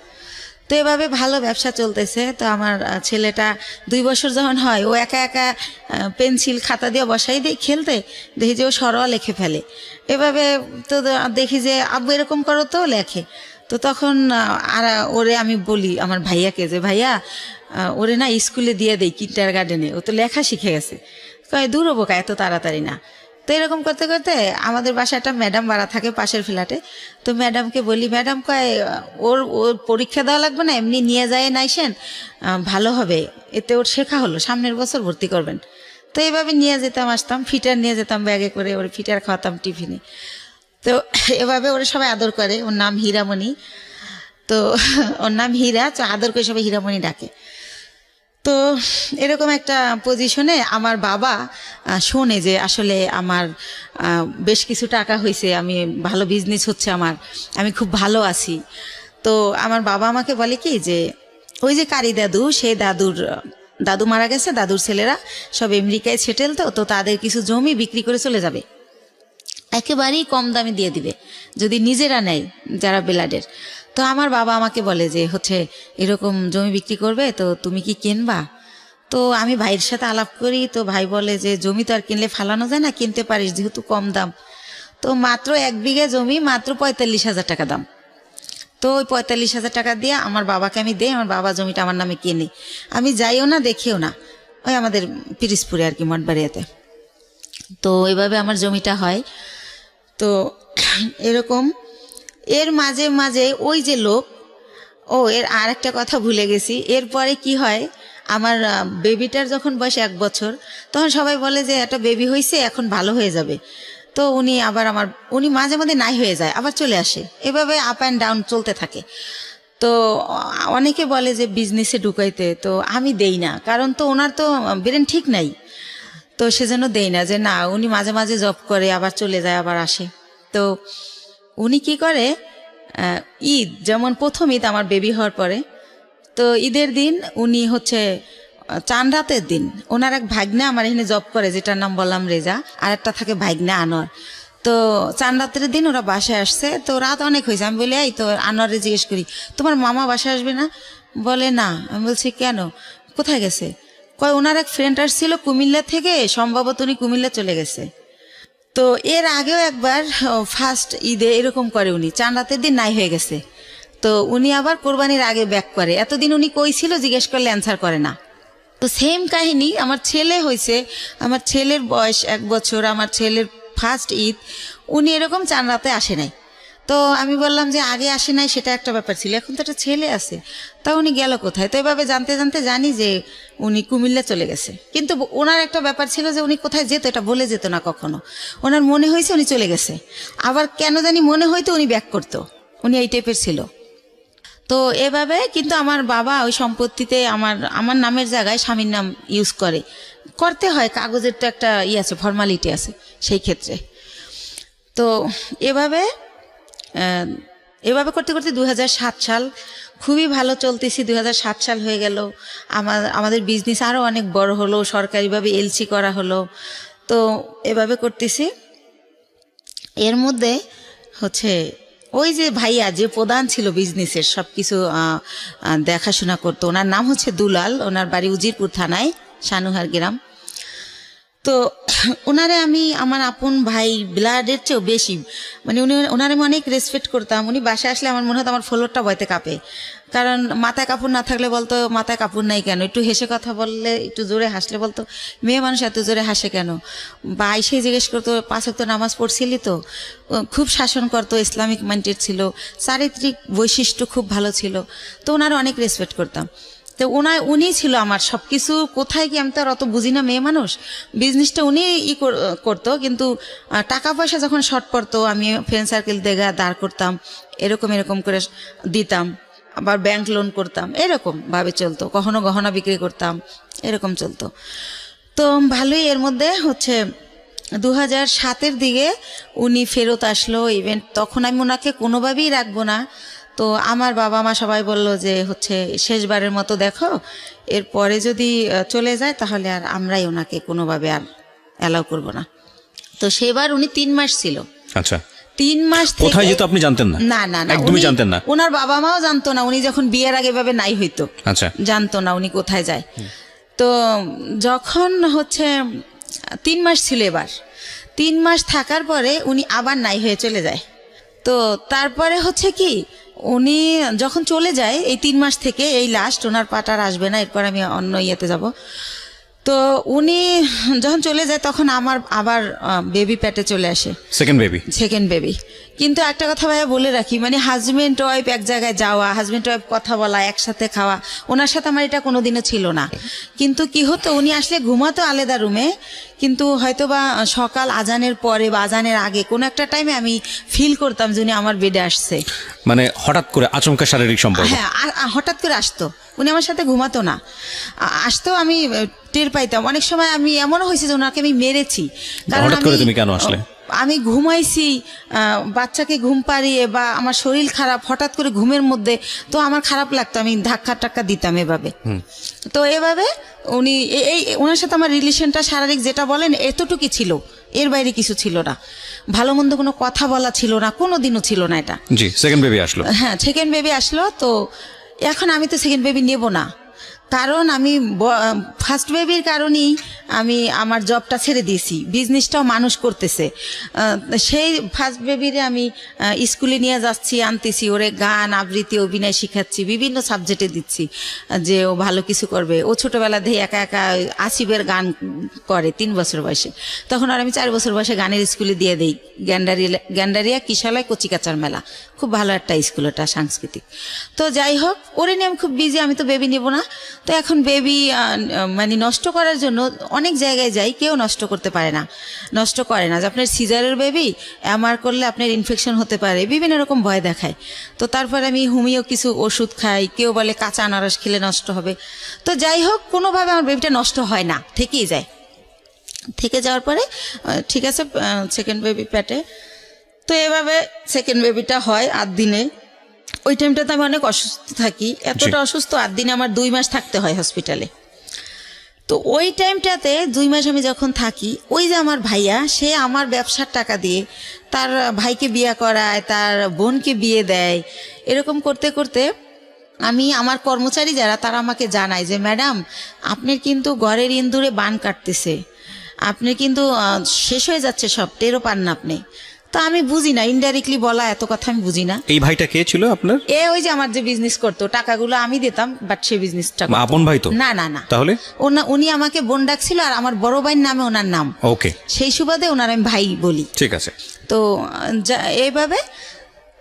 তো এভাবে ভালো ব্যবসা চলতেছে। তো আমার ছেলেটা 2 বছর যখন হয়, ও একা একা পেন্সিল খাতা দিয়ে বসাই দেয় খেলতে, দেখি যে ও সরোয়া লিখে ফেলে। এভাবে তো দেখি যে আব্বু এরকম করো, তো লেখে। তো তখন আর ওরে আমি বলি আমার ভাইয়াকে যে ভাইয়া ওরে না স্কুলে দিয়ে দেই, কিন্ডারগার্টেনে, ও তো লেখা শিখে গেছে। কয় দূর হবো কা, এত তাড়াতাড়ি না। তো এরকম করতে করতে আমাদের বাসায় একটা ম্যাডাম ভাড়া থাকে পাশের ফ্ল্যাটে। তো ম্যাডামকে বলি, ম্যাডাম কয় ওর পরীক্ষা দেওয়া লাগবে না, এমনি নিয়ে যায় নাইসেন, ভালো হবে, এতে ওর শেখা হলো, সামনের বছর ভর্তি করবেন। তো এইভাবে নিয়ে যেতাম, আসতাম, ফিটার নিয়ে যেতাম ব্যাগে করে, ওর ফিটার খাওয়াতাম টিফিনে। তো এভাবে ওরা সবাই আদর করে। ওর নাম হীরামণি। তো তো ওর নাম হীরা, তো আদর করে সবাই হীরামণি ডাকে। তো এরকম একটা পজিশনে আমার বাবা শোনে যে আসলে আমার বেশ কিছু টাকা হয়েছে, আমি ভালো বিজনেস হচ্ছে আমার, আমি খুব ভালো আছি। তো আমার বাবা আমাকে বলে কি যে ওই যে কারি দাদু, সেই দাদু মারা গেছে, দাদুর ছেলেরা সব আমেরিকায় সেটেল, তো তাদের কিছু জমি বিক্রি করে চলে যাবে, একেবারেই কম দামে দিয়ে দিবে যদি নিজেরা নেয় যারা বেলাডের। তো আমার বাবা আমাকে বলে যে হচ্ছে এরকম জমি বিক্রি করবে, তো তুমি কি কিনবা? তো আমি ভাইয়ের সাথে আলাপ করি, তো ভাই বলে যে জমি তো আর কিনলে ফালানো যায় না, কিনতে পারিস যেহেতু কম দাম। তো মাত্র 1 বিঘা জমি মাত্র 45,000 টাকা দাম। তো ওই 45,000 টাকা দিয়ে আমার বাবাকে আমি দেই, আমার বাবা জমিটা আমার নামে কিনে, আমি যাইও না দেখিও না, ওই আমাদের পিরিজপুরে আর কি মঠবাড়িয়াতে। তো এইভাবে আমার জমিটা হয়। তো এরকম এর মাঝে মাঝে ওই যে লোক, এর আর একটা কথা ভুলে গেছি, এরপরে কি হয়, আমার বেবিটার যখন বয়স 1 বছর, তখন সবাই বলে যে একটা বেবি হয়েছে, এখন ভালো হয়ে যাবে। তো উনি মাঝে মাঝে নাই হয়ে যায়, আবার চলে আসে, এভাবে আপ অ্যান্ড ডাউন চলতে থাকে। তো অনেকে বলে যে বিজনেসে ঢুকাইতে, তো আমি দেই না, কারণ তো ওনার তো ব্রেন ঠিক নাই, তো সেজন্য দেই না, যে না উনি মাঝে মাঝে জব করে আবার চলে যায় আবার আসে। তো উনি কি করে, ঈদ যেমন প্রথম ঈদ আমার বেবি হওয়ার পরে, তো ঈদের দিন উনি হচ্ছে চান রাতের দিন ওনার এক ভাগ্নে আমার এখানে জব করে, যেটার নাম বললাম রেজা, আর একটা থাকে ভাগ্নে আনোয়ার। তো চান রাতের দিন ওরা বাসায় আসছে, তো রাত অনেক হয়েছে, আমি বলি এই তো আনোয়ারে জিজ্ঞেস করি তোমার মামা বাসায় আসবে না? বলে না। আমি বলছি কেন, কোথায় গেছে? কয় ওনার এক ফ্রেন্ড আসছিল কুমিল্লা থেকে, সম্ভবত উনি কুমিল্লা চলে গেছে। তো এর আগেও একবার ফার্স্ট ঈদে এরকম করে, উনি চান রাতের দিন নাই হয়ে গেছে, তো উনি আবার কোরবানির আগে ব্যাক করে। এতদিন উনি কই ছিল জিজ্ঞেস করলে অ্যান্সার করে না। তো সেম কাহিনী আমার ছেলে হয়েছে, আমার ছেলের বয়স 1 বছর, আমার ছেলের ফার্স্ট ঈদ উনি এরকম চান রাতে আসে নাই। তো আমি বললাম যে আগে আসে নাই সেটা একটা ব্যাপার ছিল, এখন তো একটা ছেলে আছে, তা উনি গেল কোথায়? তো এভাবে জানতে জানতে জানি যে উনি কুমিল্লা চলে গেছে। কিন্তু ওনার একটা ব্যাপার ছিল যে উনি কোথায় যেত এটা বলে যেত না কখনো, ওনার মনে হয়েছে উনি চলে গেছে, আবার কেন জানি মনে হয়তো উনি ব্যাক করতো, উনি এই টাইপের ছিল। তো এভাবে কিন্তু আমার বাবা ওই সম্পত্তিতে আমার নামের জায়গায় স্বামীর নাম ইউজ করতে হয়, কাগজের তো একটা আছে, ফর্মালিটি আছে সেই ক্ষেত্রে। তো এভাবে করতে করতে 2007 সাল খুবই ভালো চলতেছি। 2007 সাল হয়ে গেল, আমাদের বিজনেস আরও অনেক বড় হলো, সরকারিভাবে এলসি করা হলো। তো এভাবে করতেছি। এর মধ্যে হচ্ছে ওই যে ভাইয়া যে প্রধান ছিল বিজনেসের সব কিছু দেখাশোনা করতো, ওনার নাম হচ্ছে দুলাল, ওনার বাড়ি উজিরপুর থানায়, সানুহার গ্রাম। তো ওনারে আমি আমার আপন ভাই, ব্লাডের চেয়েও বেশি, মানে ওনারে আমি অনেক রেসপেক্ট করতাম। উনি বাসায় আসলে আমার মনে হতো আমার ফ্লোরটা বইতে কাঁপে, কারণ মাথায় কাপড় না থাকলে বলতো মাথায় কাপড় নাই কেন, একটু হেসে কথা বললে, একটু জোরে হাসলে বলতো মেয়ে মানুষ এত জোরে হাসে কেন, বা এসে জিজ্ঞেস করতো 5 ওয়াক্ত নামাজ পড়ছিলি তো। খুব শাসন করতো, ইসলামিক মাইন্ডেড ছিল, চারিত্রিক বৈশিষ্ট্য খুব ভালো ছিল। তো ওনারা অনেক রেসপেক্ট করতাম। তো উনি ছিল আমার সব কিছু। কোথায় কি আমি তো আর অত বুঝি না, মেয়ে মানুষ, বিজনেসটা উনি করতো, কিন্তু টাকা পয়সা যখন শর্ট পড়তো আমি ফ্রেন্ড সার্কেল দেখা দাঁড় করতাম, এরকম করে দিতাম, আবার ব্যাংক লোন করতাম, এরকম ভাবে চলতো। কখনো গহনা বিক্রি করতাম, এরকম চলতো। তো ভালোই। এর মধ্যে হচ্ছে 2007-এর দিকে উনি ফেরত আসলো ইভেন্ট, তখন আমি ওনাকে কোনোভাবেই রাখবো না। তো আমার বাবা মা সবাই বলল যে হচ্ছে শেষবারের মতো দেখো, এরপরে যদি চলে যায় তাহলে আর আমরাই ওনাকে কোনোভাবে আর অ্যালাউ করবো না। তো সেবার উনি 3 মাস ছিল। আচ্ছা, 3 মাস কোথায় যেত আপনি জানতেন না? না না, একদমই জানতেন না। ওনার বাবা মাও জানতো না, উনি যখন বিয়ের আগে ভাবে নাই হইতো, আচ্ছা, জানতো না উনি কোথায় যায়। তো যখন হচ্ছে 3 মাস ছিল, এবার 3 মাস থাকার পরে উনি আবার নাই হয়ে চলে যায়। তো তারপরে হচ্ছে কি, উনি যখন চলে যায় এই 3 মাস থেকে, এই লাস্ট, ওনার পাটার আসবে না, এরপর আমি অন্য ইয়েতে যাব। তো উনি যখন চলে যায় তখন আমার আবার বেবি পেটে চলে আসে, সেকেন্ড বেবি। কিন্তু একটা কথা ভাইয়া বলে রাখি, মানে হাজবেন্ড ওয়াইফ এক জায়গায় যাওয়া, হাজবেন্ড ওয়াইফ কথা বলা, একসাথে খাওয়া, ওনার সাথে আমার এটা কোনোদিনও ছিল না। কিন্তু কি হতো, উনি আসলে ঘুমাতো আলাদা রুমে, কিন্তু হয়তো বা সকাল আজানের পরে বা আজানের আগে কোনো একটা টাইমে আমি ফিল করতাম যে উনি আমার বেডে আসছে। মানে হঠাৎ করে আচমকা শারীরিক সম্পর্ক? হ্যাঁ, হঠাৎ করে আসতো, উনি আমার সাথে ঘুমাতো না, আসতো, আমি টের পাইতাম। অনেক সময় আমি এমনও হয়েছে যে ওনাকে আমি মেরেছি। হঠাৎ করে তুমি কেন আসলে? আমি ঘুমাইছি, বাচ্চাকে ঘুম পাড়িয়ে, বা আমার শরীর খারাপ, হঠাৎ করে ঘুমের মধ্যে, তো আমার খারাপ লাগতো, আমি ধাক্কা টাক্কা দিতাম এভাবে। তো এভাবে উনি ওনার সাথে আমার রিলেশনটা শারীরিক যেটা বলেন এতটুকুই ছিল, এর বাইরে কিছু ছিল না। ভালো মন্দ কোনো কথা বলা ছিল না, কোনো দিনও ছিল না এটা। জি, সেকেন্ড বেবি আসলো। হ্যাঁ, সেকেন্ড বেবি আসলো। তো এখন আমি তো সেকেন্ড বেবি নেব না, কারণ আমি ফার্স্ট বেবির কারণেই আমি আমার জবটা ছেড়ে দিয়েছি, বিজনেসটাও মানুষ করতেছে। সেই ফার্স্ট বেবিরে আমি স্কুলে নিয়ে যাচ্ছি, আনতেছি, ওরে গান আবৃত্তি অভিনয় শিখাচ্ছি, বিভিন্ন সাবজেক্টে দিচ্ছি যে ও ভালো কিছু করবে। ও ছোটোবেলা দিয়ে একা একা আসিফের গান করে 3 বছর বয়সে, তখন আর আমি 4 বছর বয়সে গানের স্কুলে দিয়ে দিই, গ্যান্ডারিয়া কিশালয় কচিকাচার মেলা, খুব ভালো একটা স্কুল, ওটা সাংস্কৃতিক। তো যাই হোক, ওরে নিয়ে আমি খুব বিজি, আমি তো বেবি নেব না। তো এখন বেবি মানে নষ্ট করার জন্য অনেক জায়গায় যাই, কেউ নষ্ট করতে পারে না, নষ্ট করে না, যে আপনার সিজারের বেবি এমআর করলে আপনার ইনফেকশন হতে পারে, বিভিন্ন রকম ভয় দেখায়। তো তারপরে আমি হোমিও কিছু ওষুধ খাই, কেউ বলে কাঁচা আনারস খেলে নষ্ট হবে। তো যাই হোক, কোনোভাবে আমার বেবিটা নষ্ট হয় না, থেকেই যায়। থেকে যাওয়ার পরে ঠিক আছে, সেকেন্ড বেবি পেটে। তো এভাবে সেকেন্ড বেবিটা হয় 8 দিনে। ওই টাইমটাতে আমি অনেক অসুস্থ থাকি, এতটা অসুস্থ, 8 দিনে আমার 2 মাস থাকতে হয় হসপিটালে। তো ওই টাইমটাতে 2 মাস আমি যখন থাকি, ওই যে আমার ভাইয়া, সে আমার ব্যবসার টাকা দিয়ে তার ভাইকে বিয়ে করায়, তার বোনকে বিয়ে দেয়। এরকম করতে করতে আমি, আমার কর্মচারী যারা, তারা আমাকে জানায় যে ম্যাডাম, আপনার কিন্তু ঘরের ইন্দুরে বান কাটতেছে, আপনি কিন্তু শেষ হয়ে যাচ্ছে সব, টেরও পান না আপনি। তো আমি বুঝি না, ইনডাইরেক্টলি বলা এত কথা আমি বুঝি না। এই ভাইটা কে ছিল আপনার? ওই যে আমার যে বিজনেস করতো, টাকাগুলো আমি দিতাম, বাট সে বিজনেসটা আপন ভাই তো না? না না। তাহলে উনি আমাকে বোন ডাকছিল, আর আমার বড় ভাইয়ের নামে ওনার নাম। ওকে, সেই সুবাদে ওনার আমি ভাই বলি। ঠিক আছে। তো এইভাবে,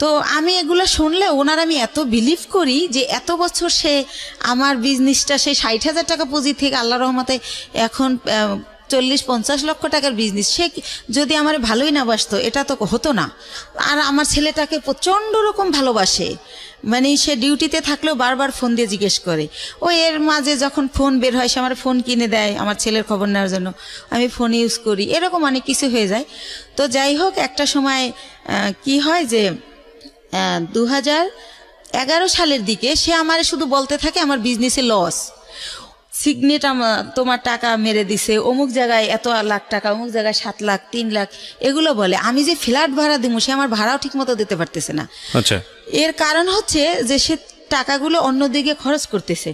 তো আমি এগুলো শুনলে ওনার আমি এত বিলিভ করি যে এত বছর সে আমার বিজনেসটা, সেই 60,000 টাকা পুঁজি থেকে আল্লাহ রহমতে এখন 40-50 লক্ষ টাকার বিজনেস, সে যদি আমার ভালোই না বাসতো, এটা তো হতো না। আর আমার ছেলেটাকে প্রচণ্ড রকম ভালোবাসে, মানে সে ডিউটিতে থাকলেও বারবার ফোন দিয়ে জিজ্ঞেস করে। ও এর মাঝে যখন ফোন বের হয়, সে আমার ফোন কিনে দেয় আমার ছেলের খবর নেওয়ার জন্য, আমি ফোন ইউজ করি, এরকম অনেক কিছু হয়ে যায়। তো যাই হোক, একটা সময় কি হয় যে 2011 সালের দিকে সে আমার শুধু বলতে থাকে আমার বিজনেসে লস, সিগনেট তোমার টাকা মেরে দিছে, অমুক জায়গায় এত লাখ টাকা, অমুক জায়গায় 7 লাখ, 3 লাখ, এগুলো বলে। আমি যে ফ্ল্যাট ভাড়া দিব, সে আমার ভাড়াও ঠিক মতো দিতে পারতেছে না। আচ্ছা, এর কারণ হচ্ছে যে সে টাকাগুলো অন্যদিকে খরচ করতেছে।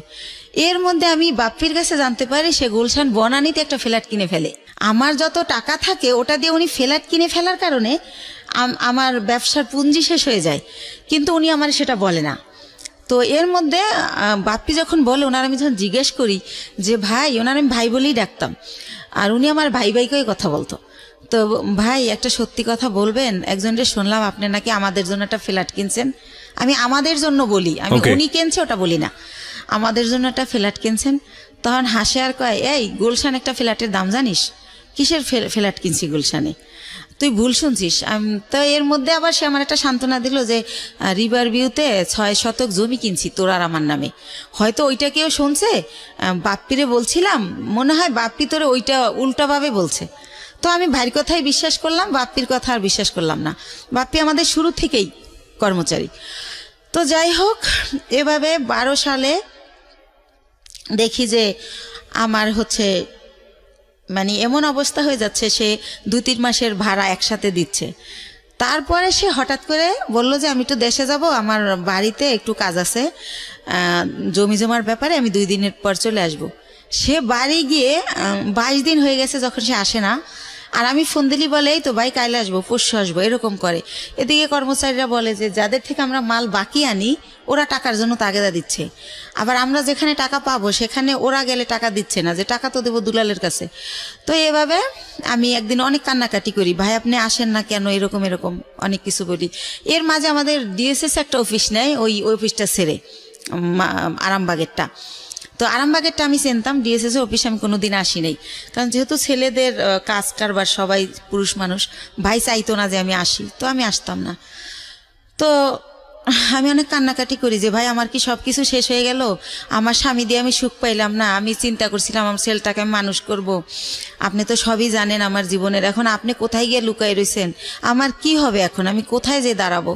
এর মধ্যে আমি বাপ্পির কাছে জানতে পারি সে গুলশান বনানীতে একটা ফ্ল্যাট কিনে ফেলে। আমার যত টাকা থাকে ওটা দিয়ে উনি ফ্ল্যাট কিনে ফেলার কারণে আমার ব্যবসার পুঁজি শেষ হয়ে যায়, কিন্তু উনি আমার সেটা বলে না। তো এর মধ্যে বাপ্পি যখন বলে, ওনার আমি যখন জিজ্ঞেস করি যে ভাই, ওনার আমি ভাই বলেই ডাকতাম, আর উনি আমার ভাই ভাইকেই কথা বলতো। তো ভাই, একটা সত্যি কথা বলবেন, একজনকে শুনলাম আপনি নাকি আমাদের জন্য একটা ফ্ল্যাট কিনছেন। আমি আমাদের জন্য বলি, আমি উনি কিনছে ওটা বলি না, আমাদের জন্য একটা ফ্ল্যাট কিনছেন। তখন হাসে আর কয়, এই গুলশান একটা ফ্ল্যাটের দাম জানিস? কিসের ফ্ল্যাট কিনছি গুলশানে? তুই ভুল শুনছিস। তো এর মধ্যে আবার সে আমার একটা সান্ত্বনা দিল যে রিভার ভিউতে 6 শতক জমি কিনছি তোর আর আমার নামে। হয়তো ওইটা কেউ শুনছে, বাপ্পিরে বলছিলাম, মনে হয় বাপ্পি তোরে ওইটা উল্টাভাবে বলছে। তো আমি ভাইয়ের কথাই বিশ্বাস করলাম, বাপ্পির কথা আর বিশ্বাস করলাম না। বাপ্পি আমাদের শুরু থেকেই কর্মচারী। তো যাই হোক, এভাবে 12 সালে দেখি যে আমার হচ্ছে মানে এমন অবস্থা হয়ে যাচ্ছে, সে 2-3 মাসের ভাড়া একসাথে দিচ্ছে। তারপরে সে হঠাৎ করে বলল যে আমি একটু দেশে যাব, আমার বাড়িতে একটু কাজ আছে, জমি জমার ব্যাপারে, আমি 2 দিনের পর চলে আসব। সে বাড়ি গিয়ে 22 দিন হয়ে গেছে যখন সে আসে না। আর আমি ফোন দিলি বলে এই তো ভাই কাইলে আসবো, পরশু আসবো, এরকম করে। এদিকে কর্মচারীরা বলে যে যাদের থেকে আমরা মাল বাকি আনি ওরা টাকার জন্য তাগেদা দিচ্ছে, আবার আমরা যেখানে টাকা পাবো সেখানে ওরা গেলে টাকা দিচ্ছে না, যে টাকা তো দেবো দুলালের কাছে। তো এভাবে আমি একদিন অনেক কান্নাকাটি করি, ভাই আপনি আসেন না কেন, এরকম এরকম অনেক কিছু বলি। এর মাঝে আমাদের ডিএসএস একটা অফিস নেয়, ওই অফিসটা ছেড়ে আরামবাগেরটা। তো আরামবাগেরটা আমি চিনতাম, ডিএসএস অফিসে আমি কোনোদিন আসি নাই, কারণ যেহেতু ছেলেদের কাজ কারবার সবাই পুরুষ মানুষ, ভাই চাইতো না যে আমি আসি, তো আমি আসতাম না। তো আমি অনেক কান্নাকাটি করি যে ভাই আমার কি সব কিছু শেষ হয়ে গেল, আমার স্বামী দিয়ে আমি সুখ পাইলাম না, আমি চিন্তা করছিলাম আমার ছেলেটাকে আমি মানুষ করব, আপনি তো সবই জানেন আমার জীবনের, এখন আপনি কোথায় গিয়ে লুকাই রয়েছেন, আমার কি হবে এখন, আমি কোথায় যে দাঁড়াবো।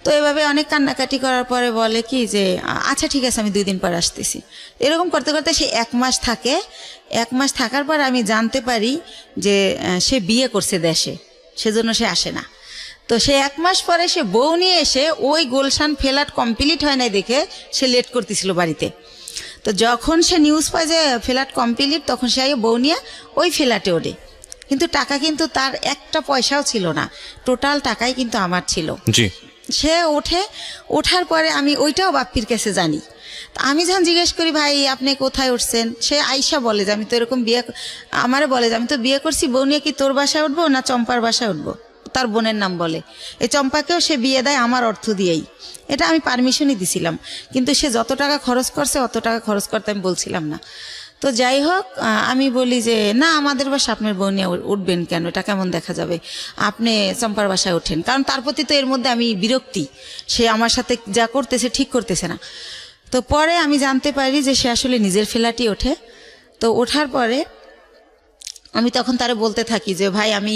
তো এভাবে অনেক কান্নাকাটি করার পরে বলে কি যে আচ্ছা ঠিক আছে আমি 2 দিন পর আসতেছি। এরকম করতে করতে সে 1 মাস থাকে। 1 মাস থাকার পর আমি জানতে পারি যে সে বিয়ে করছে দেশে, সেজন্য সে আসে না। তো সে 1 মাস পরে সে বউ নিয়ে এসে ওই গুলশান ফ্ল্যাট কমপ্লিট হয় নাই দেখে সে লেট করতেছিল বাড়িতে। তো যখন সে নিউজ পায় যে ফ্ল্যাট কমপ্লিট, তখন সে বউ নিয়ে ওই ফ্ল্যাটে ওঠে, কিন্তু টাকা কিন্তু তার একটা পয়সাও ছিল না, টোটাল টাকাই কিন্তু আমার ছিল। সে ওঠার পরে আমি ওইটাও বাপ্পির কাছে জানি। আমি যখন জিজ্ঞেস করি ভাই আপনি কোথায় উঠছেন, সে আইসা বলে যে আমি তো এরকম আমারে বলে যে আমি তো বিয়ে করছি, বউ নিয়ে কি তোর বাসায় উঠবো না চম্পার বাসায় উঠবো, তার বোনের নাম বলে। এই চম্পাকেও সে বিয়ে দেয় আমার অর্থ দিয়েই, এটা আমি পারমিশনই দিছিলাম, কিন্তু সে যত টাকা খরচ করছে অত টাকা খরচ করতে আমি বলছিলাম না। তো যাই হোক, আমি বলি যে না আমাদের বাসা আপনার বউ নিয়ে উঠবেন কেন, এটা কেমন দেখা যাবে, আপনি চম্পার বাসায় ওঠেন। কারণ তার প্রতি তো এর মধ্যে আমি বিরক্তি, সে আমার সাথে যা করতেছে ঠিক করতেছে না। তো পরে আমি জানতে পারি যে সে আসলে নিজের ফ্ল্যাটই ওঠে। তো ওঠার পরে আমি তখন তারে বলতে থাকি যে ভাই আমি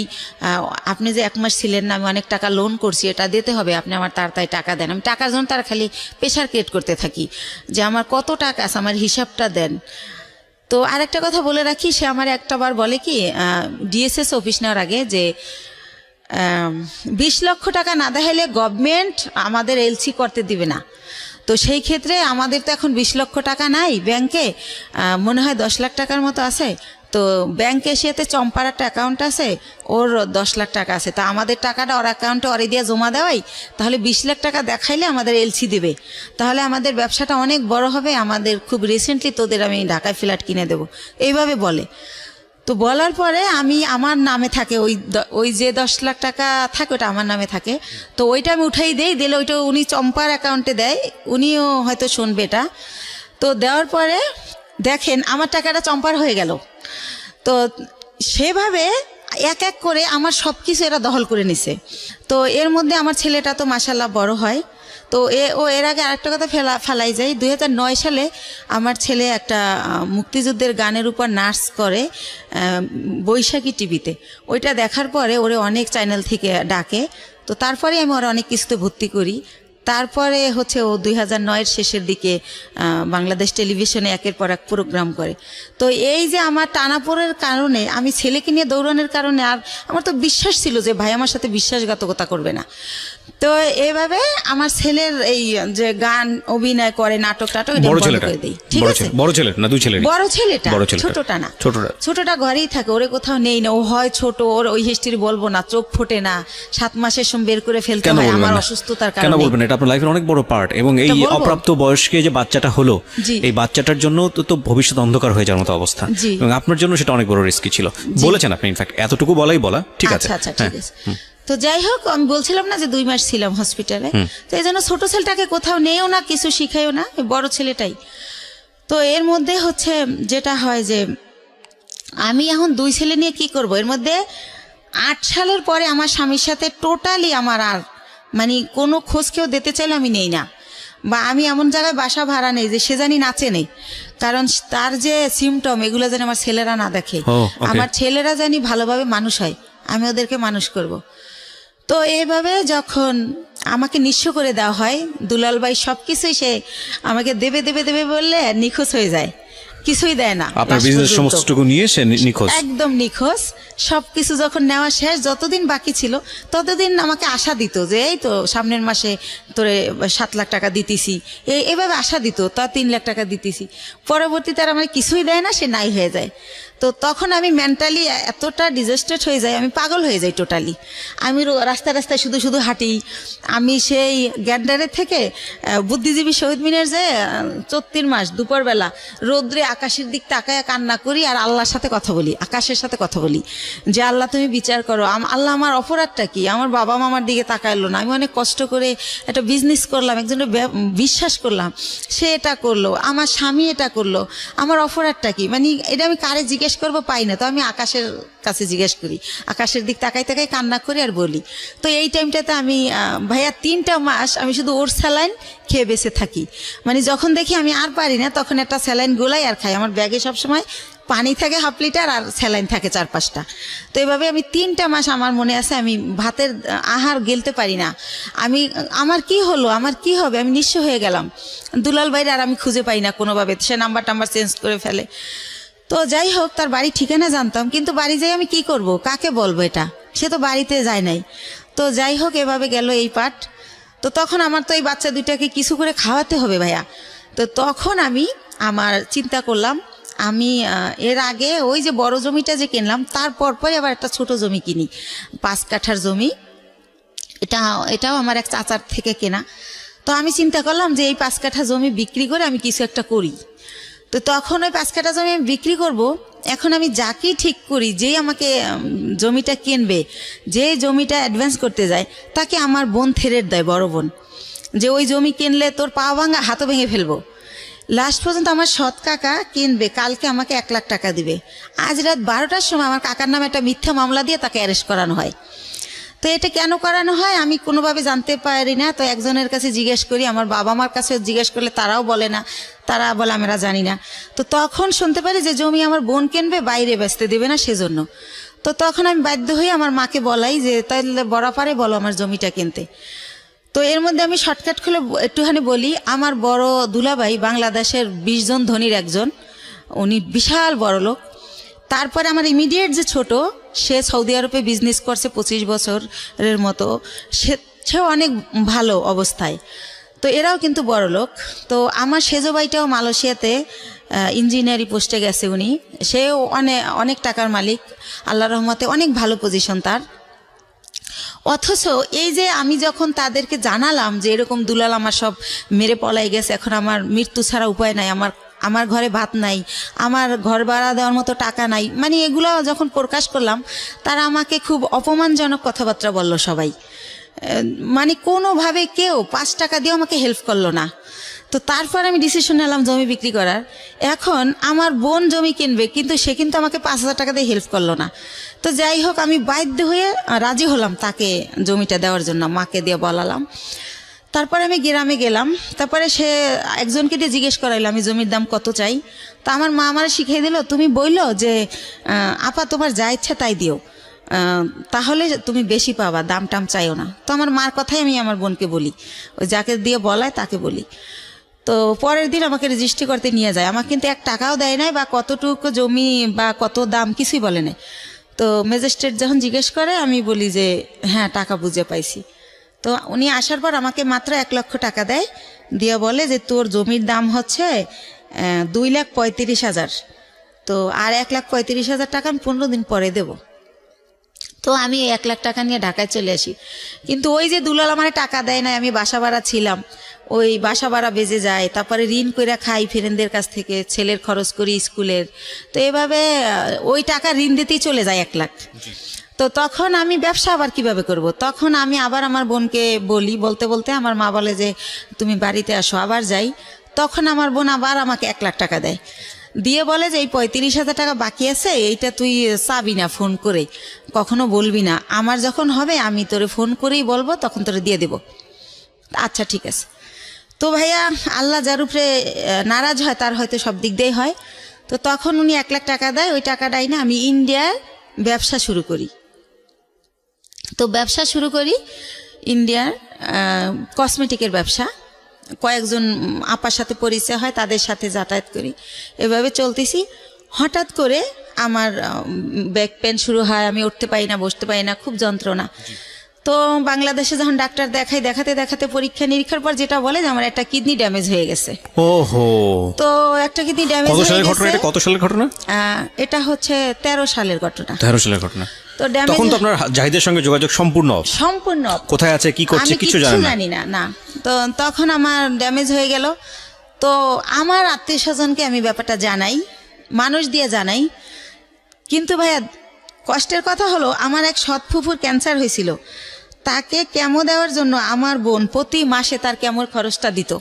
আপনি যে 1 মাস ছিলেন না, আমি অনেক টাকা লোন করছি, এটা দিতে হবে, আপনি আমার তাড়াতাড়ি টাকা দেন। আমি টাকার জন্য তার খালি প্রেশার ক্রিয়েট করতে থাকি যে আমার কত টাকা আছে, আমার হিসাবটা দেন। তো আরেকটা কথা বলে রাখি, সে আমার একটাবার বলে কি ডিএসএস অফিস নেওয়ার আগে যে 20 লক্ষ টাকা না দেখাইলে গভর্নমেন্ট আমাদের এলসি করতে দিবে না। তো সেই ক্ষেত্রে আমাদের তো এখন 20 লক্ষ টাকা নাই ব্যাংকে, মনে হয় 10 লাখ টাকার মতো আছে। তো ব্যাংকে এসেতে চম্পার একটা অ্যাকাউন্ট আছে, ওর 10 লাখ টাকা আছে, তা আমাদের টাকাটা ওর অ্যাকাউন্টে ওরে দিয়ে জমা দেওয়াই, তাহলে 20 লাখ টাকা দেখাইলে আমাদের এলসি দিবে, তাহলে আমাদের ব্যবসাটা অনেক বড় হবে, আমাদের খুব রিসেন্টলি তোদের আমি ঢাকায় ফ্ল্যাট কিনে দেবো, এইভাবে বলে। তো বলার পরে আমি আমার নামে থাকে ওই যে 10 লাখ টাকা থাকে ওটা আমার নামে থাকে। তো ওইটা আমি উঠাই দিলে ওইটা উনি চম্পার অ্যাকাউন্টে দেয়, উনিও হয়তো শুনবে এটা। তো দেওয়ার পরে দেখেন আমার টাকাটা চম্পার হয়ে গেল। তো সেভাবে এক এক করে আমার সব কিছু এরা দখল করে নিছে। তো এর মধ্যে আমার ছেলেটা তো মাশাআল্লাহ বড় হয়। তো এর আগে আরেকটা কথা ফেলাই যায়, 2009 সালে আমার ছেলে একটা মুক্তিযুদ্ধের গানের উপর নাচ করে বৈশাখী টিভিতে, ওইটা দেখার পরে ওরে অনেক চ্যানেল থেকে ডাকে। তো তারপরে আমি ওরা অনেক কিছুতে ভর্তি করি। তারপরে হচ্ছে ও 2009-এর শেষের দিকে বাংলাদেশ টেলিভিশনে একের পর এক প্রোগ্রাম করে। তো এই যে আমার টানাপোড়ের কারণে, আমি ছেলেকে নিয়ে দৌড়ানোর কারণে, আর আমার তো বিশ্বাস ছিল যে ভাই আমার সাথে বিশ্বাসঘাতকতা করবে না। তো এইভাবে আমার ছেলের এই যে গান অভিনয় করে, নাটক টাটক এটা বন্ধ করে দেই। ঠিক আছে, বড় ছেলে না দুই ছেলে? বড় ছেলেটা, ছোটটা না, ছোটটা ঘরেই থাকে, ওরে কোথাও নেই না। ও হয় ছোট, ওর ওই হিস্ট্রি বলবো না, চোখ ফোটে না, 7 মাসের সময় বের করে ফেলতে হয় আমার অসুস্থতার কারণে। কেন বলবেন, এটা আপনার লাইফের অনেক বড় পার্ট। এবং এই অপ্রাপ্ত বয়স্কে যে বাচ্চাটা হলো, এই বাচ্চাটার জন্য তো ভবিষ্যৎ অন্ধকার হয়ে যাওয়ার মতো অবস্থা, এবং আপনার জন্য সেটা অনেক বড় রিস্কি ছিল, বলেছেন আপনি। ইনফ্যাক্ট এতটুকু বলা ঠিক আছে। আচ্ছা ঠিক আছে। তো যাই হোক, আমি বলছিলাম না যে 2 মাস ছিলাম হসপিটালে, তো এই জন্য ছোট ছেলেটাকে কোথাও নেও না, কিছু শিখাইও না, বড় ছেলেটাই। তো এর মধ্যে হচ্ছে যেটা হয় যে আমি এখন 2 ছেলে নিয়ে কি করব। এর মধ্যে 8 সালের পরে আমার স্বামীর সাথে টোটালি আমার আর মানে কোনো খোঁজ কেউ দিতে চাইলে আমি নেই না, বা আমি এমন জায়গায় বাসা ভাড়া নেই যে সে জানি নাচে নেই, কারণ তার যে সিমটম এগুলো যেন আমার ছেলেরা না দেখে। আমার ছেলেরা জানি ভালোভাবে মানুষ হয়, আমি ওদেরকে মানুষ করব। তো এইভাবে যখন আমাকে নিঃস্ব করে দেওয়া হয়, দুলাল ভাই সবকিছুই সে আমাকে দেবে বললে নিখোঁজ হয়ে যায়, কিছুই দেয় না, আপনার বিজনেস সমস্তটুকু নিয়ে সে নিখোঁজ, একদম নিখোঁজ। সব কিছু যখন নেওয়া শেষ, যতদিন বাকি ছিল ততদিন আমাকে আশা দিত যে এই তো সামনের মাসে তোরে 7 লাখ টাকা দিতেছি, এভাবে আশা দিত, তা 3 লাখ টাকা দিতেছি। পরবর্তীতে আর আমার কিছুই দেয় না, সে নাই হয়ে যায়। তো তখন আমি মেন্টালি এতটা ডিজাস্টেড হয়ে যাই, আমি পাগল হয়ে যাই টোটালি। আমি রাস্তায় রাস্তায় শুধু শুধু হাঁটি। আমি সেই গ্যান্ডারের থেকে বুদ্ধিজীবী শহীদ মিনার যে 34 মাস দুপুরবেলা রৌদ্রে আকাশের দিক তাকায় কান্না করি আর আল্লাহর সাথে কথা বলি, আকাশের সাথে কথা বলি যে আল্লাহ তুমি বিচার করো, আল্লাহ আমার অপরাধটা কি, আমার বাবা মামার দিকে তাকাইলো না, আমি অনেক কষ্ট করে একটা বিজনেস করলাম, একজনের বিশ্বাস করলাম, সে এটা করলো, আমার স্বামী এটা করলো, আমার অপরাধটা কি, মানে এটা আমি কারে জিজ্ঞেস করবো পাই না। তো আমি আকাশের কাছে জিজ্ঞেস করি, আকাশের দিক তাকাই তাকাই কান্না করি আর বলি। তো এই টাইমটাতে আমি ভাইয়া 3টা মাস আমি শুধু ওর স্যালাইন খেয়ে বেঁচে থাকি। মানে যখন দেখি আমি আর পারি না তখন একটা স্যালাইন গোলাই আর খাই। আমার ব্যাগে সবসময় পানি থাকে 1/2 লিটার আর স্যালাইন থাকে 4-5টা। তো এভাবে আমি 3টা মাস আমার মনে আছে আমি ভাতের আহার গেলতে পারি না। আমার কি হলো, আমার কি হবে, আমি নিঃস্ব হয়ে গেলাম। দুলাল ভাইরে আর আমি খুঁজে পাই না কোনোভাবে, সে নাম্বার চেঞ্জ করে ফেলে। তো যাই হোক, তার বাড়ি ঠিকানা জানতাম, কিন্তু বাড়ি যাই আমি কি করব, কাকে বলবো, এটা সে তো বাড়িতে যায় নাই। তো যাই হোক, এভাবে গেল এই পাঠ। তো তখন আমার তো এই বাচ্চা দুইটাকে কিছু করে খাওয়াতে হবে ভাইয়া। তো তখন আমি চিন্তা করলাম, আমি এর আগে ওই যে বড় জমিটা যে কিনলাম তার পরপরই আবার একটা ছোট জমি কিনি, 5 কাঠার জমি। এটাও আমার এক চাচার থেকে কেনা। তো আমি চিন্তা করলাম যে এই 5 কাঠা জমি বিক্রি করে আমি কিছু একটা করি। তো তখন ওই 5 কাঠা জমি আমি বিক্রি করব। এখন আমি যাকেই ঠিক করি, যেই আমাকে জমিটা কিনবে, যে জমিটা অ্যাডভান্স করতে যায়, তাকে আমার বোন থেরেট দেয়, বড় বোন, যে ওই জমি কিনলে তোর পা ভাঙা হাতও ভেঙে ফেলবো। লাস্ট পর্যন্ত আমার সৎ কাকা কিনবে, কালকে আমাকে 1 লাখ টাকা দিবে। আজ রাত 12টার সময় আমার কাকার নামে একটা মিথ্যা মামলা দিয়ে তাকে অ্যারেস্ট করানো হয়। তো এটা কেন করানো হয় আমি কোনোভাবে জানতে পারি না। তো একজনের কাছে জিজ্ঞেস করি, আমার বাবা মার কাছে জিজ্ঞেস করলে তারাও বলে না, তারা বলে আমরা জানি না। তো তখন শুনতে পারি যে জমি আমার বোন কিনবে, বাইরে বেচতে দেবে না সেজন্য। তো তখন আমি বাধ্য হয়ে আমার মাকে বলাই যে তাহলে বরাপারে বলো আমার জমিটা কিনতে। তো এর মধ্যে আমি শর্টকাট খুলে একটুখানি বলি, আমার বড় দুলাভাই বাংলাদেশের 20 জন ধনীর একজন, উনি বিশাল বড় লোক। তারপরে আমার ইমিডিয়েট যে ছোট, সে সৌদি আরবে বিজনেস করছে 25 বছরের মতো, সেও অনেক ভালো অবস্থায়। তো এরাও কিন্তু বড় লোক। তো আমার সেজো ভাইটাও মালয়েশিয়াতে ইঞ্জিনিয়ারিং পোস্টে গেছে, উনি সেও অনেক টাকার মালিক, আল্লাহর রহমতে অনেক ভালো পজিশন তার। অথচ এই যে আমি যখন তাদেরকে জানালাম যে এরকম দুলাল আমার সব মেরে পলাই গেছে, এখন আমার মৃত্যু ছাড়া উপায় নাই, আমার ঘরে ভাত নাই, আমার ঘর ভাড়া দেওয়ার মতো টাকা নাই, মানে এগুলো যখন প্রকাশ করলাম, তারা আমাকে খুব অপমানজনক কথাবার্তা বলল সবাই। মানে কোনোভাবে কেউ 5 টাকা দিয়েও আমাকে হেল্প করলো না। তো তারপর আমি ডিসিশন নিলাম জমি বিক্রি করার। এখন আমার বোন জমি কিনবে, কিন্তু সে কিন্তু আমাকে 5,000 টাকা দিয়ে হেল্প করলো না। তো যাই হোক, আমি বাধ্য হয়ে রাজি হলাম তাকে জমিটা দেওয়ার জন্য, মাকে দিয়ে বলালাম। তারপরে আমি গ্রামে গেলাম, তারপরে সে একজনকে দিয়ে জিজ্ঞেস করাইলো আমি জমির দাম কত চাই। তা আমার মা আমার শিখিয়ে দিল, তুমি বললো যে আপা তোমার যা ইচ্ছা তাই দিও, তাহলে তুমি বেশি পাবা, দাম টাম চাইও না। তো আমার মার কথাই আমি আমার বোনকে বলি, ওই যাকে দিয়ে বলায় তাকে বলি। তো পরের দিন আমাকে রেজিস্ট্রি করতে নিয়ে যায়, আমাকে কিন্তু 1 টাকাও দেয় নাই, বা কতটুকু জমি বা কত দাম কিছুই বলে নাই। তো ম্যাজিস্ট্রেট যখন জিজ্ঞেস করে আমি বলি যে হ্যাঁ টাকা বুঝে পাইছি। তো উনি আসার পর আমাকে মাত্র 1 লক্ষ টাকা দেয়, দিয়ে বলে যে তোর জমির দাম হচ্ছে 2,35,000, তো আর 1,35,000 টাকা আমি 15 দিন পরে দেব। তো আমি 1 লাখ টাকা নিয়ে ঢাকায় চলে আসি। কিন্তু ওই যে দুলাল আমার টাকা দেয় না, আমি বাসা ভাড়া ছিলাম, ওই বাসা ভাড়া বেজে যায়, তারপরে ঋণ করে খাই ফ্রেন্ডদের কাছ থেকে, ছেলের খরচ করি স্কুলের। তো এভাবে ওই টাকা ঋণ দিতেই চলে যায় 1 লাখ। তো তখন আমি ব্যবসা আবার কিভাবে করব? তখন আমি আবার আমার বোনকে বলি, বলতে বলতে আমার মা বলে যে তুমি বাড়িতে আসো। আবার যাই, তখন আমার বোন আবার আমাকে 1 লাখ টাকা দেয়, দিয়ে বলে যে এই 35,000 টাকা বাকি আছে, এইটা তুই চাবি না, ফোন করে কখনো বলবি না, আমার যখন হবে আমি তোরে ফোন করেই বলবো, তখন তোরে দিয়ে দেব। আচ্ছা ঠিক আছে। তো ভাইয়া, আল্লাহ যার উপরে নারাজ হয় তার হয়তো সব দিক দিয়েই হয়। তো তখন উনি 1 লাখ টাকা দেয়, ওই টাকাটাই না আমি ইন্ডিয়ার ব্যবসা শুরু করি। তো ব্যবসা শুরু করি ইন্ডিয়ার কসমেটিকের ব্যবসা, কয়েকজন আপার সাথে পরিচয় হয়, তাদের সাথে যাতায়াত করি, এভাবে চলতেছি। হঠাৎ করে আমার ব্যাক পেন শুরু হয়, আমি উঠতে পারি না, বসতে পারি না, খুব যন্ত্রণা। তো বাংলাদেশে যখন ডাক্তার দেখাতে দেখাতে পরীক্ষা নিরীক্ষার পর যেটা বলে যে আমার একটা কিডনি ড্যামেজ হয়ে গেছে। ওহো। তো একটা কিডনি ড্যামেজ কত হয়ে সালের গেছে। ঘটনা এটা? কত সালের ঘটনা? এটা হচ্ছে 13 সালের ঘটনা। 13 সালের ঘটনা। তো ড্যামেজ, তখন তো আপনার জাহিদের সঙ্গে যোগাযোগ সম্পূর্ণ off। কোথায় আছে, কি করছে, কিছু জানি না। না, তো তখন আমার ড্যামেজ হয়ে গেল। তো আমার আত্মীয় স্বজনকে আমি ব্যাপারটা জানাই, মানুষ দিয়ে জানাই। কিন্তু ভাইয়া কষ্টের কথা হলো, আমার এক সৎ ফুফুর ক্যান্সার হয়েছিল, তাকে কেমো দেওয়ার জন্য আমার বোন প্রতি মাসে তার কেমোর খরচটা দিত।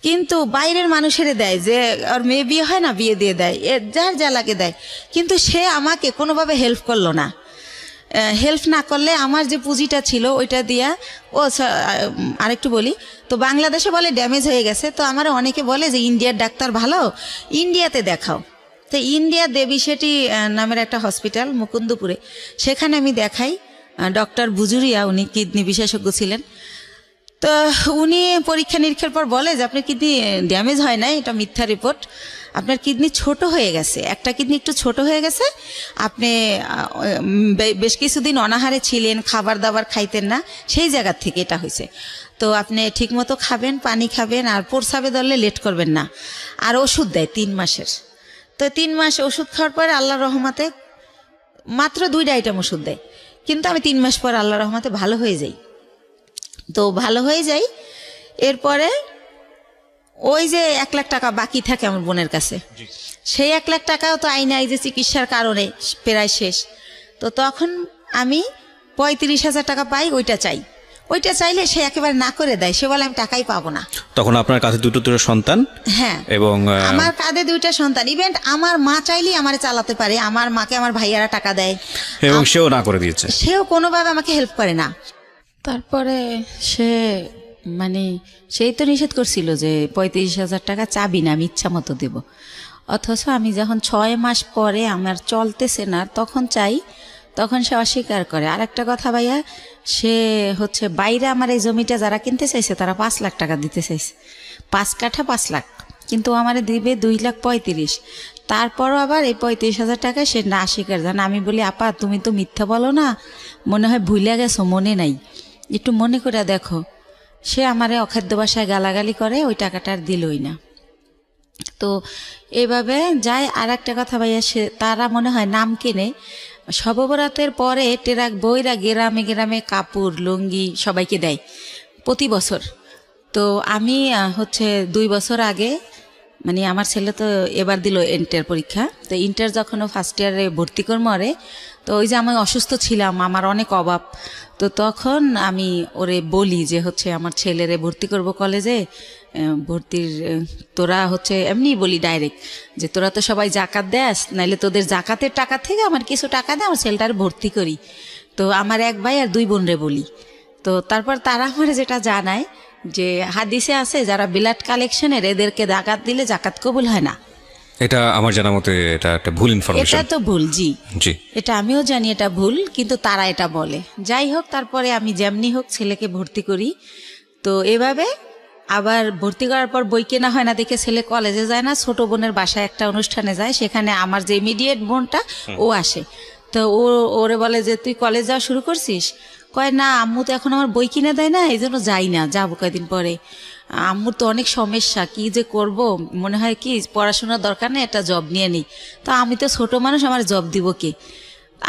কিন্তু বাইরের মানুষের দেয়, যে ওর মেয়ে বিয়ে হয় না, বিয়ে দিয়ে দেয়, যার যা লাগে দেয়। কিন্তু সে আমাকে কোনোভাবে হেল্প করলো না। হেল্প না করলে আমার যে পুঁজিটা ছিল ওইটা দিয়া, আরেকটু বলি, তো বাংলাদেশে বলে ড্যামেজ হয়ে গেছে। তো আমার অনেকে বলে যে ইন্ডিয়ার ডাক্তার ভালো, ইন্ডিয়াতে দেখাও। তো ইন্ডিয়া দেবী শেঠি নামের একটা হসপিটাল মুকুন্দপুরে, সেখানে আমি দেখাই। ডক্টর বুজুরিয়া, উনি কিডনি বিশেষজ্ঞ ছিলেন। তো উনি পরীক্ষা নিরীক্ষার পর বলে যে আপনার কিডনি ড্যামেজ হয় না, এটা মিথ্যা রিপোর্ট, আপনার কিডনি ছোট হয়ে গেছে, একটা কিডনি একটু ছোট হয়ে গেছে, আপনি বেশ কিছুদিন অনাহারে ছিলেন, খাবার দাবার খাইতেন না, সেই জায়গার থেকে এটা হয়েছে। তো আপনি ঠিকমতো খাবেন, পানি খাবেন, আর প্রস্রাবে ধরলে লেট করবেন না। আর ওষুধ দেয় 3 মাসের। তো 3 মাস ওষুধ খাওয়ার পরে আল্লাহর রহমতে মাত্র 2টা আইটেম ওষুধ দেয়, কিন্তু আমি 3 মাস পর আল্লাহর রহমতে ভালো হয়ে যাই। তো ভালো হয়ে যাই, এরপরে ওই যে 1 লাখ টাকা বাকি থাকে আমার বোনের কাছে, সেই 1 লাখ টাকাও তো আইনে এই যে চিকিৎসার কারণে প্রায় শেষ। তো তখন আমি 35,000 টাকা পাই, ওইটা চাই। ওইটা চাইলে সে একেবারে না করে দেয়, সে বলে আমি টাকাই পাবো না। তখন আপনার কাছে দুটো সন্তান। হ্যাঁ, এবং আমার কাঁধে 2টা সন্তান। ইভেন্ট আমার মা চাইলেই আমারে চালাতে পারে, আমার মাকে আমার ভাইয়ারা টাকা দেয়, এবং সেও না করে দিয়েছে, সেও কোনোভাবে আমাকে হেল্প করে না। তারপরে সে সেই তো নিষেধ করছিল যে 35,000 টাকা চাবি না, আমি ইচ্ছা মতো দেব। অথচ আমি যখন 6 মাস পরে আমার চলতেছে না তখন চাই, তখন সে অস্বীকার করে। আর একটা কথা ভাইয়া, সে হচ্ছে বাইরে আমার এই জমিটা যারা কিনতে চাইছে তারা 5 লাখ টাকা দিতে চাইছে, 5 কাঠা 5 লাখ, কিন্তু আমার দিবে 2,35,000। তারপরও আবার এই 35,000 টাকা সে না স্বীকার জান। আমি বলি, আপা তুমি তো মিথ্যা বলো না, মনে হয় ভুলে গেছো, মনে নাই, একটু মনে করে দেখো। সে আমারে অখাদ্য ভাষায় গালাগালি করে, ওই টাকাটা আর দিলই না। তো এইভাবে যায়। আর একটা কথা ভাইয়া, সে তারা মনে হয় নাম কেনে, শববরাতের পরে টেরাক বইরা গ্রামে গ্রামে কাপড় লুঙ্গি সবাইকে দেয় প্রতি বছর। তো আমি হচ্ছে 2 বছর আগে, আমার ছেলে তো এবার দিল ইন্টার পরীক্ষা, তো ইন্টার যখন ও ফার্স্ট ইয়ারে ভর্তি করবো ওরে, তো ওই যে আমি অসুস্থ ছিলাম, আমার অনেক অভাব, তো তখন আমি ওরে বলি যে হচ্ছে আমার ছেলেরে ভর্তি করব কলেজে, ভর্তির তোরা হচ্ছে এমনি বলি ডাইরেক্ট যে তোরা তো সবাই জাকাত দেস, নাইলে তোদের জাকাতের টাকা থেকে আমার কিছু টাকা দে, আমার ছেলেটারে ভর্তি করি। তো আমার 1 ভাই আর 2 বোনরে বলি। তো তারপর তারা আমার যেটা জানায় যে হাদিসে আছে যারা বিলাট কালেকশনের এদেরকে জাকাত দিলে জাকাত কবুল হয় না। এটা আমার জানা মতে এটা একটা ভুল ইনফরমেশন। এটা তো ভুল, জি জি, এটা আমিও জানি এটা ভুল, কিন্তু তারা এটা বলে। যাই হোক, তারপরে আমি যেমনি হোক ছেলেকে ভর্তি করি। তো এভাবে আবার ভর্তি করার পর বই কেনা হয় না দেখে ছেলে কলেজে যায় না, ছোট বোনের বাসায় একটা অনুষ্ঠানে যায়, সেখানে আমার যে ইমিডিয়েট বোনটা ও আসে। তো ওরে বলে যে তুই কলেজ যাওয়া শুরু করছিস? কয় না, আম্মু তো এখন আমার বই কিনে দেয় না, এই জন্য যাই না, যাবো কয়েকদিন পরে। আম্মুর তো অনেক সমস্যা, কি যে করব, মনে হয় কি পড়াশোনার দরকার নেই, একটা জব নিয়ে নিই। তো আমি তো ছোট মানুষ, আমার জব দিব কে?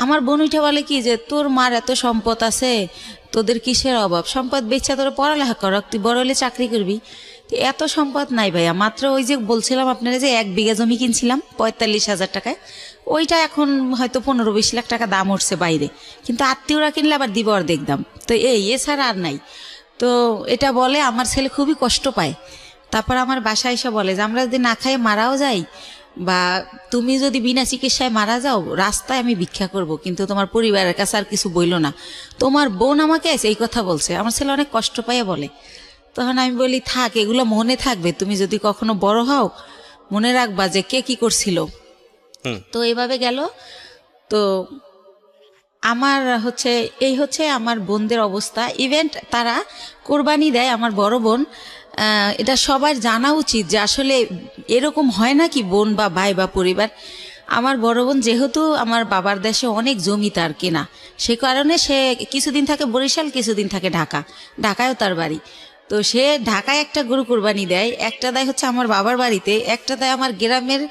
আমার বোন উঠে বলে কি যে তোর মার এত সম্পদ আছে, তোদের কিসের অভাব, সম্পদ বেচা তোর পড়ালেখা কর, তুই বড় হলে চাকরি করবি। এত সম্পদ নাই ভাইয়া, মাত্র ওই যে বলছিলাম আপনারা যে 1 বিঘা জমি কিনছিলাম 45,000 টাকায়, ওইটা এখন হয়তো 15-20 লাখ টাকা দাম উঠছে বাইরে, কিন্তু আত্মীয়রা কিনলে আবার দিব অর্ধেক দাম। তো এছাড়া আর নাই। তো এটা বলে আমার ছেলে খুবই কষ্ট পায়। তারপর আমার বাসায় এসে বলে যে আমরা যদি না খাই মারাও যাই, বা তুমি যদি বিনা চিকিৎসায় মারা যাও, রাস্তায় আমি ভিক্ষা করব, কিন্তু তোমার পরিবারের কাছে আর কিছু বইল না। তোমার বোন আমাকে এই কথা বলছে। আমার ছেলে অনেক কষ্ট পাইয়া বলে। তখন আমি বলি থাক, এগুলো মনে থাকবে, তুমি যদি কখনো বড় হও মনে রাখবা যে কে কি করছিল। তো এইভাবে গেল। তো আমার এই হচ্ছে আমার বোনদের অবস্থা। ইভেন্ট তারা কোরবানি দেয়, আমার বড় বোন। এটা সবার জানা উচিত যে আসলে এরকম হয় না কি বোন বা ভাই বা পরিবার। আমার বড় বোন যেহেতু আমার বাবার দেশে অনেক জমি তার কেনা, সে কারণে সে কিছুদিন থাকে বরিশাল, কিছুদিন থাকে ঢাকা, ঢাকায়ও তার বাড়ি। তো সে ঢাকায় একটা গরু কোরবানি দেয়, একটা দেয় হচ্ছে আমার বাবার বাড়িতে, একটা দেয় আমার গ্রামের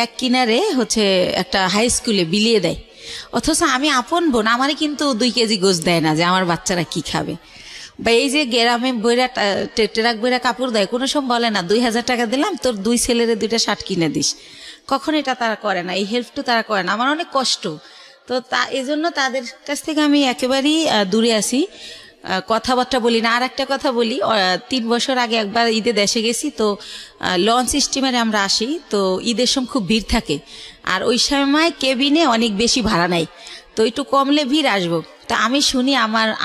এক কিনারে হচ্ছে একটা হাই স্কুলে বিলিয়ে দেয়। অথচ আমি আপন বোন, আমারই কিন্তু 2 কেজি গোশ দেয় না যে আমার বাচ্চারা কি খাবে। বা এই যে গ্রামে বইরা ট্রাক বইরা কাপড় দেয়, কোনো সময় বলে না 2000 টাকা দিলাম তোর 2 ছেলেরে 2টা শার্ট কিনে দিস, কখন এটা তারা করে না, এই হেল্পটু তারা করে না। আমার অনেক কষ্ট, তো এই জন্য তাদের কাছ থেকে আমি একেবারেই দূরে আছি, কথাবার্তা বলি না। আর একটা কথা বলি, 3 বছর আগে একবার ঈদে দেশে গেছি, তো লঞ্চ স্টিমারে আমরা আসি, তো ঈদের সময় খুব ভিড় থাকে, আর ওই সময় কেবিনে অনেক বেশি ভাড়া নেয়, তো একটু কমলে ভিড় আসবো। তা আমি শুনি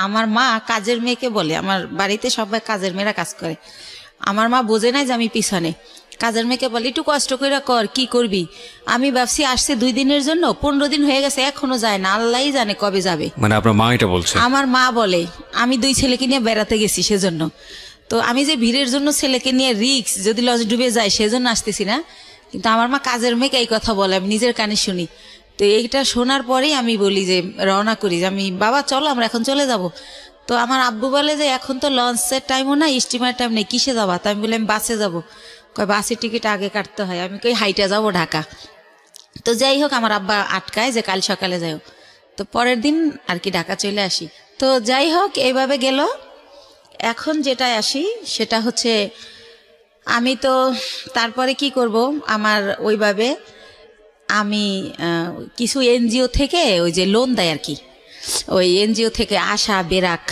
আমার মা কাজের মেয়েকে বলে, আমার বাড়িতে সবাই কাজের মেয়েরা কাজ করে, আমার মা বোঝে নাই যে আমি পিছনে, কাজের মেয়েকে বলে একটু কষ্ট করে কর, কি করবি। আমি ভাবছি আসছে 2 দিনের জন্য, 15 দিন হয়ে গেছে এখনো যায় না, আল্লাহই জানে কবে যাবে। মানে আপনার মা এটা বলছে? আমার মা বলে আমি 2 ছেলেকে নিয়ে বেড়াতে গেছি সেজন্য, তো আমি যে ভিড়ের জন্য ছেলেকে নিয়ে রিক্স যদি লঞ্চ ডুবে যায় সেজন্য আসতেছি না। কিন্তু আমার মা কাজের মেয়েকে এই কথা বলে, আমি নিজের কানে শুনি। তো এইটা শোনার পরেই আমি বলি যে রওনা করি, যে আমি বাবা চলো আমরা এখন চলে যাব। তো আমার আব্বু বলে যে এখন তো লঞ্চের টাইমও না, স্টিমার টাইম নেই, কিসে যাবা? তো আমি বলি আমি বাসে যাবো। কয় বাসের টিকিট আগে কাটতে হয়। আমি কই হাইটা যাবো ঢাকা। তো যাই হোক আমার আব্বা আটকায় যে কাল সকালে যাও, তো পরের দিন আর কি ঢাকা চলে আসি। তো যাই হোক এইভাবে গেল। এখন যেটা আসি সেটা হচ্ছে আমি তো তারপরে কি করব, আমার ওইভাবে আমি কিছু এনজিও থেকে ওই যে লোন দেয় আর কি, ওই এনজিও থেকে আশা বেরাক,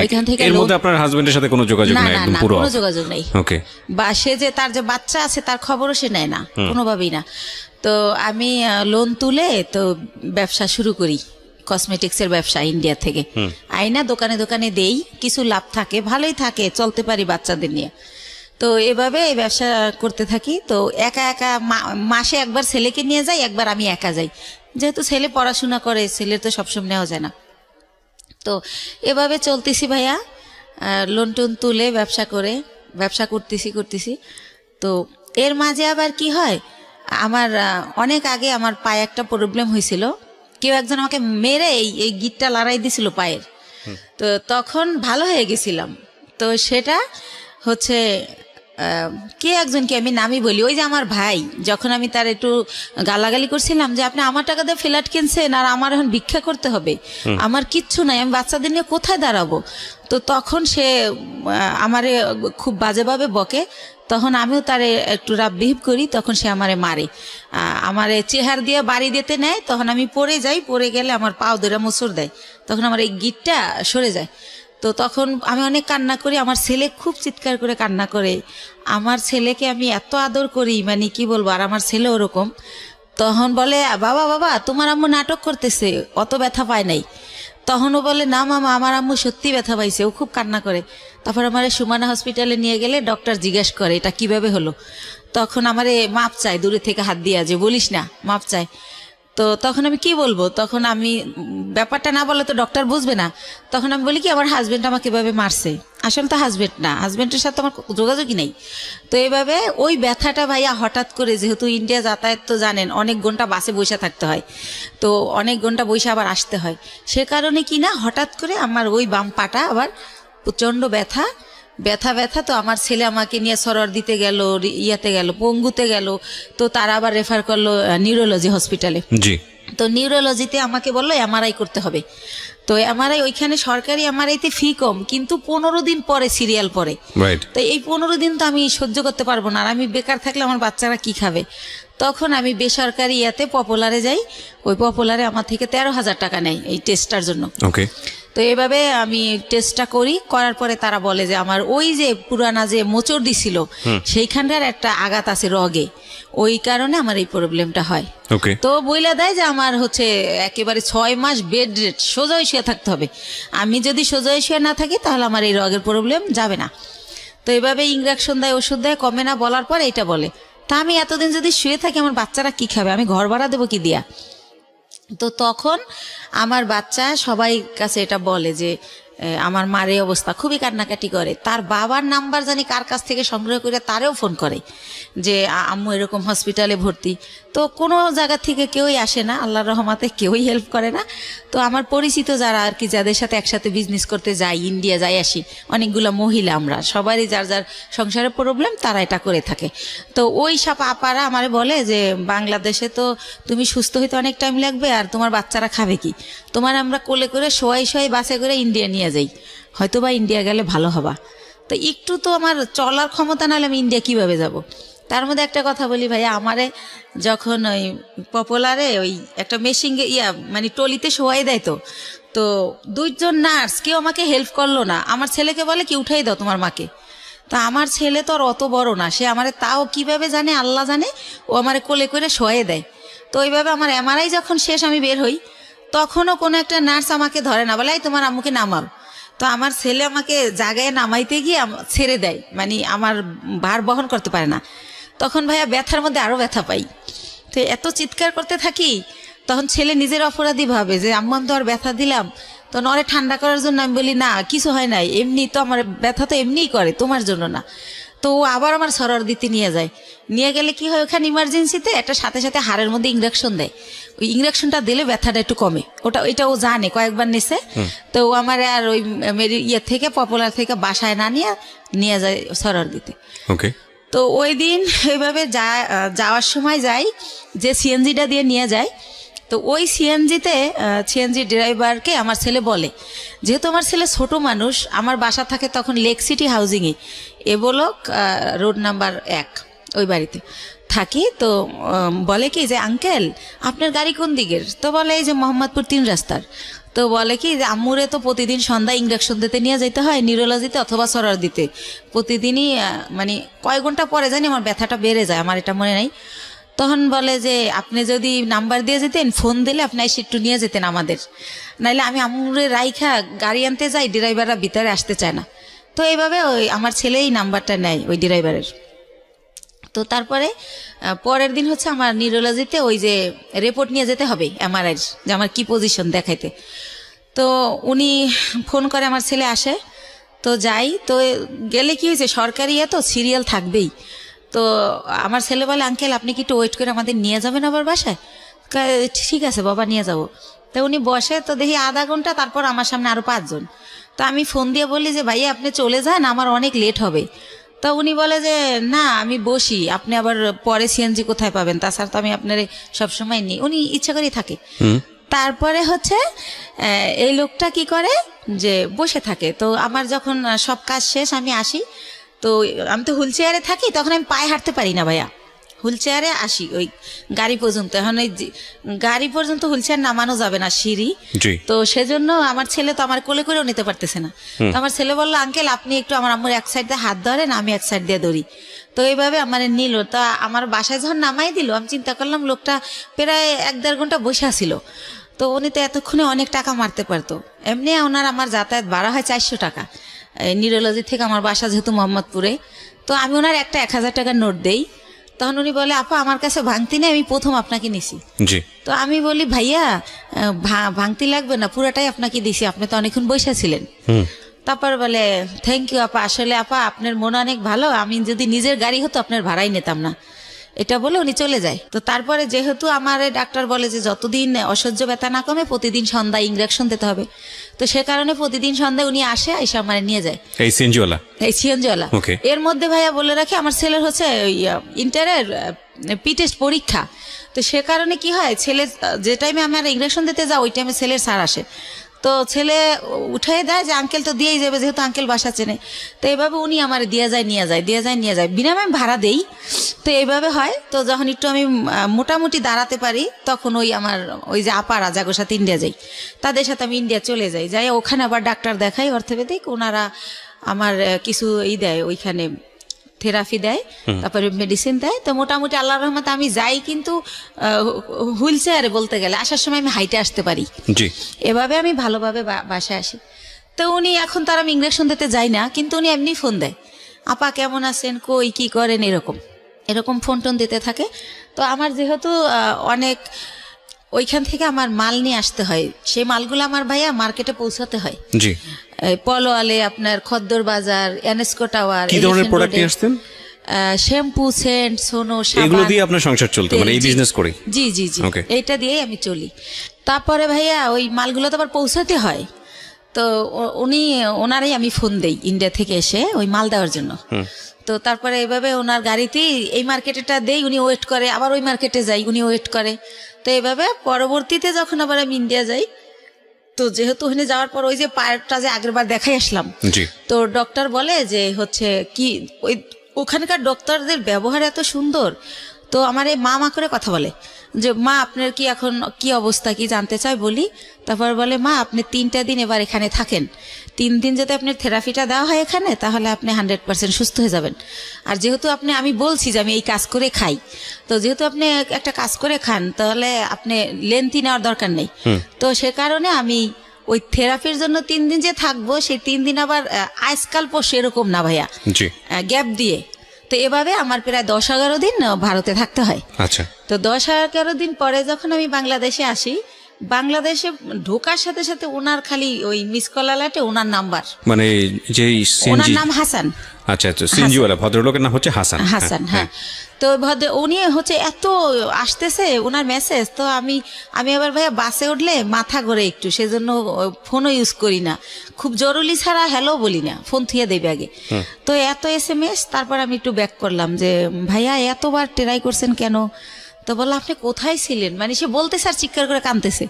ওইখান থেকে এর মধ্যে আপনার হাজবেন্ডের সাথে কোনো যোগাযোগ নাই? একদম পুরো কোনো যোগাযোগ নেই। ওকে। বা সে যে তার যে বাচ্চা আছে তার খবরও সে নেয় না, কোনোভাবেই না। তো আমি লোন তুলে তো ব্যবসা শুরু করি, কসমেটিক্সের ব্যবসা ইন্ডিয়া থেকে আইনা দোকানে দোকানে দেই, কিছু লাভ থাকে, ভালোই থাকে, চলতে পারি বাচ্চাদের নিয়ে। তো এভাবে এই ব্যবসা করতে থাকি। তো একা একা মাসে একবার ছেলেকে নিয়ে যাই, একবার আমি একা যাই, যেহেতু ছেলে পড়াশোনা করে, ছেলের তো সবসময় নেওয়া যায় না। তো এভাবে চলতেছি ভাইয়া, লোন টোন তুলে ব্যবসা করতেছি। তো এর মাঝে আবার কি হয়, আমার অনেক আগে আমার পায়ে একটা প্রবলেম হয়েছিল, কেউ একজন আমাকে মেরে এই গিটটা লড়াই দিছিল পায়ের। তো তখন ভালো হয়ে গেছিলাম। তো সেটা হচ্ছে কে একজনকে আমি নামই বলি, ওই যে আমার ভাই, যখন আমি তার একটু গালাগালি করছিলাম যে আপনি আমার টাকা দিয়ে ফ্ল্যাট কিনছেন আর আমার এখন ভিক্ষা করতে হবে, আমার কিচ্ছু নাই, আমি বাচ্চাদের নিয়ে কোথায় দাঁড়াবো। তো তখন সে আমারে খুব বাজেভাবে বকে, তখন আমিও তারে একটু রাব বিহেভ করি, তখন সে আমারে মারে, আমারে চেহার দিয়ে বাড়ি দিতে নেয়। তখন আমি পড়ে যাই, পড়ে গেলে আমার পাও ধরে মোচড় দেয়, তখন আমার এই গিটটা সরে যায়। তো তখন আমি অনেক কান্না করি, আমার ছেলে খুব চিৎকার করে কান্না করে। আমার ছেলেকে আমি এত আদর করি, মানে কি বলবো, আর আমার ছেলে ওরকম। তখন বলে বাবা তোমার আম্মু নাটক করতেছে, অত ব্যথা পায় নাই। তখনও বলে না মামা আমার আম্মু সত্যি ব্যথা পাইছে, ও খুব কান্না করে। তারপর আমার সুমানা হসপিটালে নিয়ে গেলে ডক্টর জিজ্ঞাসা করে এটা কিভাবে হলো। তখন আমারে মাপ চায়, দূরে থেকে হাত দিয়া, যে বলিস না, মাপ চায়। তো তখন আমি কি বলবো, তখন আমি ব্যাপারটা না বলে তো ডক্টর বুঝবে না। তখন আমি বলি কি আমার হাজবেন্ড আমাকে এভাবে মারছে, আসলে তো হাজবেন্ড না, হাজবেন্ডের সাথে আমার যোগাযোগই নেই। তো এইভাবে ওই ব্যথাটা ভাইয়া হঠাৎ করে, যেহেতু ইন্ডিয়া যাতায়াত তো জানেন, অনেক ঘন্টা বাসে বসে থাকতে হয়, তো অনেক ঘন্টা বসে আবার আসতে হয়, সে কারণে কি না হঠাৎ করে আমার ওই বাম পাটা আবার প্রচণ্ড ব্যথা। তো আমার ছেলে আমাকে নিয়ে সরর দিতে গেল, ইয়াতে গেল, পঙ্গুতে গেল, তো তারা আবার রেফার করলো নিউরোলজি হসপিটালে। জি। তো নিউরোলজিতে আমাকে বললো এমআরআই করতে হবে। তো এমআরআই ওইখানে সরকারি এমআরআইতে ফি কম, কিন্তু 15 দিন পরে সিরিয়াল পরে। তো এই 15 দিন তো আমি সহ্য করতে পারবো না, আর আমি বেকার থাকলে আমার বাচ্চারা কি খাবে। তখন আমি বেসরকারি ইয়াতে পপুলারে যাই, ওই পপুলারে আমার থেকে 13,000 টাকা নেয় এই টেস্টটার জন্য। ওকে। তো এইভাবে আমি টেস্টটা করার পরে তারা বলে যে আমার ওই যে পুরানা যে মোচড় দিছিল সেইখানটার একটা আঘাত আছে রগে, ওই কারণে আমার এই প্রবলেমটা হয়। তো বইলা দেয় যে আমার হচ্ছে একেবারে 6 মাস বেড রেট, সোজা শুয়ে থাকতে হবে। আমি যদি সোজা শুয়ে না থাকি তাহলে আমার এই রগের প্রবলেম যাবে না। তো এইভাবে ইঞ্জেকশন দেয়, ওষুধ দেয়, কমে না, বলার পর এইটা বলে। তা আমি এতদিন যদি শুয়ে থাকি আমার বাচ্চারা কি খাবে, আমি ঘর ভাড়া দেবো কি দিয়া। তো তখন আমার বাচ্চা সবাই কাছে এটা বলে যে আমার মার এই অবস্থা, খুবই কান্নাকাটি করে। তার বাবার নাম্বার জানি কার কাছ থেকে সংগ্রহ করে তারেও ফোন করে যে আম্মু এরকম হসপিটালে ভর্তি। তো কোনো জায়গা থেকে কেউই আসে না, আল্লাহর রহমতে কেউই হেল্প করে না। তো আমার পরিচিত যারা আর কি, যাদের সাথে একসাথে বিজনেস করতে যাই, ইন্ডিয়া যাই আসি, অনেকগুলো মহিলা, আমরা সবারই যার যার সংসারের প্রবলেম, তারা এটা করে থাকে। তো ওই সব আপারা আমার বলে যে বাংলাদেশে তো তুমি সুস্থ হইতে অনেক টাইম লাগবে, আর তোমার বাচ্চারা খাবে কি, তোমার আমরা কোলে করে শোয়াই শোয়াই বাসে করে ইন্ডিয়া নিয়ে যাই, হয়তো বা ইন্ডিয়া গেলে ভালো হবা। তো একটু তো আমার চলার ক্ষমতা নাহলে আমি ইন্ডিয়া কিভাবে যাব। তার মধ্যে একটা কথা বলি ভাইয়া, আমারে যখন ওই পপুলারে ওই একটা মেশিন মানে টলিতে শোয়াই দেয়, তো 2 জন নার্স কেউ আমাকে হেল্প করলো না। আমার ছেলেকে বলে কি উঠাই দাও তোমার মাকে। তা আমার ছেলে তো আর অত বড় না, সে আমারে তাও কিভাবে জানে আল্লাহ জানে, ও আমারে কোলে করে শোয়াই দেয়। তো ওইভাবে আমার এমআরআই যখন শেষ, আমি বের হই, তখনও কোনো একটা নার্স আমাকে ধরে না, বলে এই তোমার আম্মুকে নামাও। তো আমার ছেলে আমাকে জায়গায় নামাইতে গিয়ে ছেড়ে দেয়, মানে আমার ভার বহন করতে পারে না। তখন ভাইয়া ব্যথার মধ্যে আরও ব্যথা পাই। তো এত চিৎকার করতে থাকি, তখন ছেলে নিজের অপরাধী ভাবে যে আম্মু আমি তো আর ব্যথা দিলাম। তো নরে ঠান্ডা করার জন্য আমি বলি না কিছু হয় নাই, এমনি তো আমার ব্যথা তো এমনিই করে, তোমার জন্য না। তো ও আবার আমার সরার দিতে নিয়ে যায়। নিয়ে গেলে কি হয়, ওখানে ইমার্জেন্সিতে একটা সাথে সাথে হাড়ের মধ্যে ইঞ্জেকশন দেয়। ওই ইঞ্জেকশনটা দিলে ব্যথাটা একটু কমে, ওইটা ও জানে, কয়েকবার নিছে। তো ও আমার আর ওই ইয়ে থেকে পপুলার থেকে বাসায় না নিয়ে যায় সরার দিতে। ওকে। তো ওই দিন এইভাবে যাওয়ার সময় যাই, যে সিএনজিটা দিয়ে নিয়ে যায়, তো ওই সিএনজি ড্রাইভারকে আমার ছেলে বলে, যেহেতু আমার ছেলে ছোট মানুষ, আমার বাসা থাকে তখন লেক সিটি হাউজিংয়ে, এ ব্লক রোড নাম্বার 1, ওই বাড়িতে থাকি। তো বলে কি যে আঙ্কেল আপনার গাড়ি কোন দিকের? তো বলে এই যে মোহাম্মদপুর 3 রাস্তার। তো বলে কি যে আম্মুরে তো প্রতিদিন সন্ধ্যায় ইঞ্জেকশন দিতে নিয়ে যেতে হয়, নিউরোলজিতে অথবা সরার দিতে, প্রতিদিনই মানে কয়েক ঘন্টা পরে জানি আমার ব্যথাটা বেড়ে যায়, আমার এটা মনে নাই। তখন বলে যে আপনি যদি নাম্বার দিয়ে যেতেন, ফোন দিলে আপনি এসে একটু নিয়ে যেতেন আমাদের, নাইলে আমি আম্মুরে রাইখা গাড়ি আনতে যাই, ড্রাইভাররা ভিতরে আসতে চায় না। তো এইভাবে ওই আমার ছেলে এই নাম্বারটা নেয় ওই ড্রাইভারের। তো তারপরে পরের দিন হচ্ছে আমার নিউরোলজিতে ওই যে রিপোর্ট নিয়ে যেতে হবে এমআরআই, যে আমার কি পজিশন দেখাইতে। তো উনি ফোন করে, আমার ছেলে আসে, তো যাই। তো গেলে কি হয়েছে, সরকারি তো সিরিয়াল থাকবেই। তো আমার ছেলে বলে আঙ্কেল আপনি কি একটু ওয়েট করে আমাদের নিয়ে যাবেন আবার বাসায়? ঠিক আছে বাবা নিয়ে যাব। তো উনি বসে, তো দেখি আধা ঘন্টা, তারপর আমার সামনে আরো 5 জন। তো আমি ফোন দিয়ে বলি যে ভাইয়া আপনি চলে যান, আমার অনেক লেট হবে। তো উনি বলে যে না আমি বসি, আপনি আবার পরে সিএনজি কোথায় পাবেন, তাছাড়া তো আমি আপনার সবসময় নিই, উনি ইচ্ছা করেই থাকে। তারপরে হচ্ছে এই লোকটা কি করে যে বসে থাকে। তো আমার যখন সব কাজ শেষ আমি আসি, তো আমি তো হুইল চেয়ারে থাকি, তখন আমি পায়ে হাঁটতে পারি না ভাইয়া, হুইল চেয়ারে আসি ওই গাড়ি পর্যন্ত। এখন ওই গাড়ি পর্যন্ত হুইল চেয়ার নামানো যাবে না, সিঁড়ি। তো সেজন্য আমার ছেলে তো আমার কোলে করেও নিতে পারতেছে না। তো আমার ছেলে বললো আঙ্কেল আপনি একটু আমার আম্মুর এক সাইড দিয়ে হাত ধরেন, আমি এক সাইড দিয়ে ধরি। তো এইভাবে আমার নিল। তা আমার বাসায় যখন নামাই দিল, আমি চিন্তা করলাম লোকটা প্রায় 1-1.5 ঘন্টা বসে আসিল। তো উনি তো এতক্ষণে অনেক টাকা মারতে পারতো। এমনি ওনার আমার যাতায়াত ভাড়া হয় 400 টাকা নিউরোলজি থেকে আমার বাসা যেহেতু মোহাম্মদপুরে। তো আমি ওনার একটা 1000 টাকার নোট দেই। তখন উনি বলে আপা আমার কাছে ভাঙতি নেই, আমি প্রথম আপনাকে নিছি। তো আমি বলি ভাইয়া ভাঙতি লাগবে না, পুরাটাই আপনাকে দিছি, আপনি তো অনেকক্ষণ বসে ছিলেন। তারপর বলে থ্যাংক ইউ আপা, আসলে আপা আপনার মন অনেক ভালো, আমি যদি নিজের গাড়ি হতো আপনার ভাড়াই নিতাম না, এটা বলে উনি চলে যায়। তো তারপরে যেহেতু আমার ডাক্তার বলে যে যতদিন অসহ্য ব্যথা না কমে প্রতিদিন সন্ধ্যায় ইঞ্জেকশন দিতে হবে, তো সে কারণে প্রতিদিন সন্ধ্যায় উনি আসে, এসে আমার নিয়ে যায় এই সিএনজিওয়ালা। এর মধ্যে ভাইয়া বলে রাখি আমার ছেলের হচ্ছে ইন্টারের পি টেস্ট পরীক্ষা। তো সে কারণে কি হয়, ছেলে যে টাইমে আমার ইঞ্জেকশন দিতে যাও ওই টাইমে ছেলের স্যার আসে। তো ছেলে উঠাই দেয় যে আঙ্কেল তো দিয়েই যাবে, যেহেতু আঙ্কেল বাসা চেনে। তো এইভাবে উনি আমার দিয়ে যায় নিয়ে যায় বিনামে আমি ভাড়া দেই। তো এইভাবে হয়। তো যখন একটু আমি মোটামুটি দাঁড়াতে পারি, তখন ওই যে আপারা যাগোর সাথে ইন্ডিয়া যাই, তাদের সাথে আমি ইন্ডিয়া চলে যাই ওখানে আবার ডাক্তার দেখাই, অর্থোপেডিক। ওনারা আমার কিছু দেয়, ওইখানে থেরাপি দেয়, তারপরে মেডিসিন দেয়। তো মোটামুটি আল্লাহর রহমতে আমি যাই, কিন্তু হুইল চেয়ারে বলতে গেলে আসার সময় আমি হাইটে আসতে পারি। এভাবে আমি ভালোভাবে বাসায় আসি। তো উনি এখন তার আমি ইঞ্জেকশন দিতে যাই না, কিন্তু উনি এমনি ফোন দেয়, আপা কেমন আছেন, কই কি করেন, এরকম ফোন টোন দিতে থাকে। তো আমার যেহেতু অনেক ওইখান থেকে আমার মাল নিয়ে আসতে হয়, সেই মালগুলো আমার ভাইয়া মার্কেটে পৌঁছাতে হয়। পলোয়ালে আপনার খদ্দর বাজার, এনএসকো টাওয়ার। কি ধরনের প্রোডাক্ট নিয়ে আসতেন? শ্যাম্পু, সেন্ট, সোনো, এগুলো সাবান। দিয়ে আপনার সংসার চলতো, মানে এই বিজনেস করেই? জি জি জি, Okay. এইটা দিয়েই আমি চলি। তারপরে ভাইয়া ওই মালগুলো তো আবার পৌঁছাতে হয়, তো ওনারাই আমি ফোন দেই ইন্ডিয়া থেকে এসে ওই মাল দেওয়ার জন্য। তো তারপরে এইভাবে ওনার গাড়িতেই এই মার্কেটেটা দেই, উনি ওয়েট করে, আবার ওই মার্কেটে যাই, উনি ওয়েট করে। তো এইভাবে পরবর্তীতে যখন আবার আমি ইন্ডিয়া যাই, তো যেহেতু ওখানে যাওয়ার পর ওই যে পায়েরটা যে আগের বার দেখাই আসলাম, তো ডক্টর বলে যে হচ্ছে কি ওই ওখানকার ডক্টরদের ব্যবহার এত সুন্দর। তো আমার এই মা করে কথা বলে যে মা আপনার কি এখন কি অবস্থা, কি জানতে চাই বলি। তারপর বলে মা আপনি 3টা দিন এবার এখানে থাকেন, 3 দিন যদি আপনার থেরাপিটা দেওয়া হয় এখানে, তাহলে আপনি 100% সুস্থ হয়ে যাবেন। আর যেহেতু আমি বলছি যে আমি এই কাজ করে খাই, তো যেহেতু আপনি একটা কাজ করে খান, তাহলে আপনি লেন্থি নেওয়ার দরকার নেই। তো সে কারণে আমি ওই থেরাপির জন্য 3 দিন যে থাকবো, সেই 3 দিন আবার আজকাল পর এরকম না ভাইয়া, গ্যাপ দিয়ে। তো এভাবে আমার প্রায় 10-11 দিন ভারতে থাকতে হয়। আচ্ছা। তো 10-11 দিন পরে যখন আমি বাংলাদেশে আসি, বাংলাদেশে ঢোকার সাথে সাথে ওনার খালি ওই মিস কল অ্যালার্টে ওনার নাম্বার, মানে যে ওনার নাম হাসান। আচ্ছা আচ্ছা, সিনজিওয়ালা ভদ্রলোকের নাম হচ্ছে হাসান। হাসান, হ্যাঁ। তো উনি হচ্ছে এত আসতেছে ওনার মেসেজ, তো আমি আবার ভাইয়া বাসে উঠলে মাথা ঘোরে একটু, সেজন্য ফোনও ইউজ করি না, খুব জরুরি ছাড়া হ্যালো বলি না, ফোন থুয়ে দেবে আগে। তো এত SMS, তারপর আমি একটু ব্যাক করলাম যে ভাইয়া এতবার ট্রাই করছেন কেন? তো বললো আপনি কোথায় ছিলেন, মানে সে বলতেছে আর চিৎকার করে কাঁদতেছে,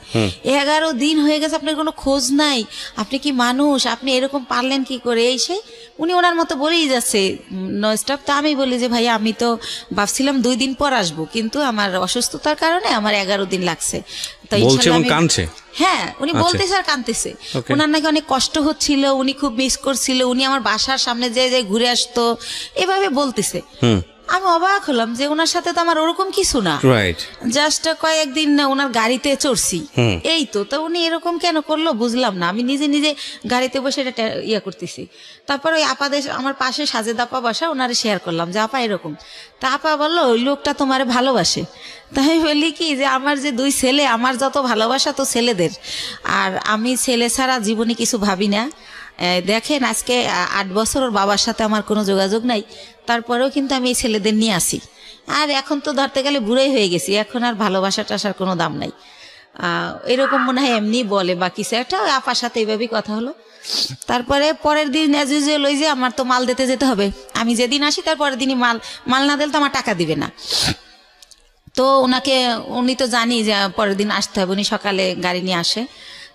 11 দিন হয়ে গেছে আপনার কোনো খোঁজ নাই, আপনি কি মানুষ, আপনি এরকম পারলেন কি করে? এই সে উনি ওনার মতো বলেই যাচ্ছে নো স্টপ। তো আমি বলি যে ভাইয়া আমি তো ভাবছিলাম 2 দিন পর আসবো, কিন্তু আমার অসুস্থতার কারণে আমার 11 দিন লাগছে। তো কাঁদছে, হ্যাঁ উনি বলতেছে আর কাঁদতেছে, ওনার নাকি অনেক কষ্ট হচ্ছিল, উনি খুব মিস করছিল, উনি আমার বাসার সামনে যে ঘুরে আসতো, এভাবে বলতেছে। আমি অবাক হলাম যে ওনার সাথে তো আমার ওরকম কিছু না, জাস্ট কয়েকদিন ওনার গাড়িতে চড়ছি, এই তো। তো উনি এরকম কেন করলো বুঝলাম না, আমি নিজে নিজে গাড়িতে বসে এটা ইয়ে করতেছি। তারপর ওই আপাদের আমার পাশে সাজেদ আপা বসা, ওনারে শেয়ার করলাম যে আপা এরকম। তা আপা বললো ওই লোকটা তোমারে ভালোবাসে। তাই আমি বলি কি যে আমার যে 2 ছেলে, আমার যত ভালোবাসা তো ছেলেদের, আর আমি ছেলে ছাড়া জীবনে কিছু ভাবি না। দেখেন আজকে 8 বছর ওর বাবার সাথে আমার কোনো যোগাযোগ নাই, তারপরেও কিন্তু আমি এই ছেলেদের নিয়ে আসি। আর এখন তো ধরতে গেলে বুড়োই হয়ে গেছি, এখন আর ভালোবাসা টাসার কোনো দাম নাই, এরকম মনে হয় এমনি বলে। বাকি একটা আপার সাথে এইভাবেই কথা হলো। তারপরে পরের দিন অ্যাজ ইউজুয়াল ওই যে আমার তো মাল দিতে যেতে হবে, আমি যেদিন আসি তার পরের দিনই মাল না দিলে তো আমার টাকা দিবে না। তো উনি তো জানি যে পরের দিন আসতে হবে, উনি সকালে গাড়ি নিয়ে আসে।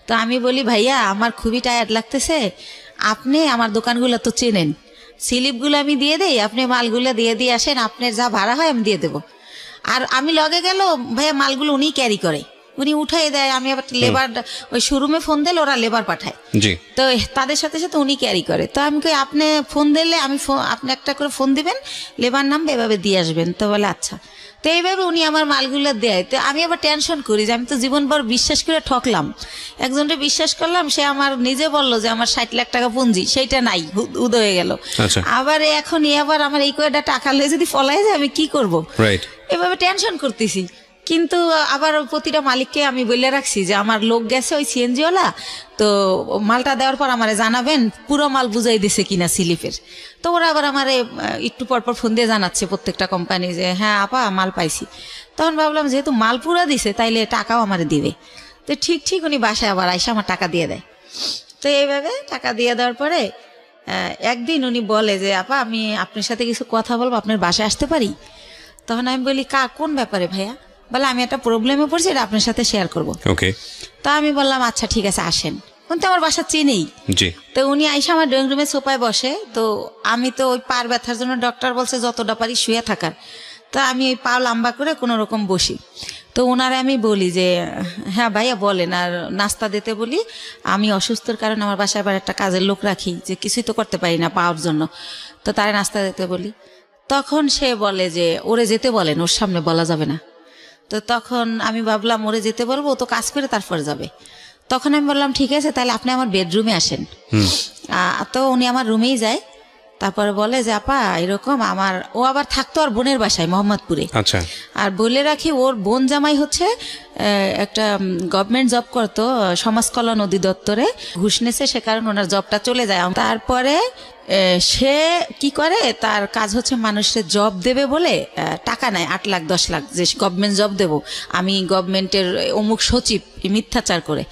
তো আমি বলি ভাইয়া আমার খুবই টায়ার্ড লাগতেছে, আপনি আমার দোকানগুলো তো চেনেন, স্লিপগুলো আমি দিয়ে দেই, আপনি মালগুলো দিয়ে আসেন, আপনার যা ভাড়া হয় আমি দিয়ে দেবো। আর আমি লগে গেল ভাইয়া মালগুলো উনি ক্যারি করে, উনি উঠাই দেয়, আমি আবার লেবার ওই শোরুমে ফোন দিলে ওরা লেবার পাঠায়, তো তাদের সাথে সাথে উনি ক্যারি করে। তো আমি কই আপনি ফোন দিলে আপনি একটা করে ফোন দিবেন, লেবার নামবে, এভাবে দিয়ে আসবেন। তো বলে আচ্ছা। তো এইভাবে উনি আমার মালগুলো দেয়। তো আমি আবার টেনশন করি যে আমি তো জীবনভর বিশ্বাস করে ঠকলাম, একজনকে বিশ্বাস করলাম, সে আমার নিজে বললো যে আমার 60 লাখ টাকা পুঁজি, সেইটা নাই, উদয় হয়ে গেল। আবার এখন আবার আমার এই কয়টা টাকা লয়ে যদি ফলাই যায় আমি কি করবো, এভাবে টেনশন করতেছি। কিন্তু আবার প্রতিটা মালিককে আমি বলে রাখছি যে আমার লোক গেছে ওই সিএনজিওয়ালা, তো মালটা দেওয়ার পর আমারে জানাবেন পুরো মাল বুঝাই দিছে কিনা স্লিপের। তো ওরা আবার আমারে একটু পরপর ফোন দিয়ে জানাচ্ছে প্রত্যেকটা কোম্পানি যে হ্যাঁ আপা মাল পাইছি। তখন ভাবলাম যেহেতু মাল পুরা দিছে তাইলে টাকাও আমারে দিবে। তো ঠিক উনি বাসায় আবার আইসা আমার টাকা দিয়ে দেয়। তো এইভাবে টাকা দিয়ে দেওয়ার পরে একদিন উনি বলে যে আপা আমি আপনার সাথে কিছু কথা বলবো, আপনার বাসায় আসতে পারি? তখন আমি বলি কোন ব্যাপারে ভাইয়া? বলে আমি একটা প্রবলেমে পড়ছি, এটা আপনার সাথে শেয়ার করবো। তা আমি বললাম আচ্ছা ঠিক আছে আসেন, কিন্তু আমার বাসা চিনেই। তো উনি আইসা আমার ড্রয়িং রুমে সোফায় বসে। তো আমি তো ওই পার ব্যথার জন্য ডক্টর বলছে যতটা পারি শুয়ে থাকার, তো আমি ওই পা লম্বা করে কোনো রকম বসি। তো ওনারে আমি বলি যে হ্যাঁ ভাইয়া বলেন, আর নাস্তা দিতে বলি, আমি অসুস্থর কারণে আমার বাসায় আবার একটা কাজের লোক রাখি, যে কিছুই তো করতে পারি না পাওয়ার জন্য, তো তারে নাস্তা দিতে বলি। তখন সে বলে যে ওরে যেতে বলেন, ওর সামনে বলা যাবে না। তো তখন আমি ভাবলাম ওরে যেতে বলবো, ও তো কাজ করে তারপর যাবে। তখন আমি বললাম ঠিক আছে তাহলে আপনি আমার বেডরুমে আসেন। তো উনি আমার রুমেই যায়। তারপরে বলে যে আপা এরকম আমার, ও আবার থাকতো আর বোনের বাসায় মোহাম্মদপুরে। আচ্ছা। আর বলে রাখি ওর বোন জামাই হচ্ছে একটা গভর্নমেন্ট জব করতো সমাজ কল্যাণ অধিদপ্তরে, ঘুষ নেছে, সে কারণে ওনার জবটা চলে যায়। তারপরে সে কি করে, তার কাজ হচ্ছে মানুষের জব দেবে বলে টাকা নেয় 8 লাখ 10 লাখ, যে গভর্নমেন্ট জব দেবো আমি, গভর্নমেন্টের অমুক সচিব, মিথ্যাচার করে।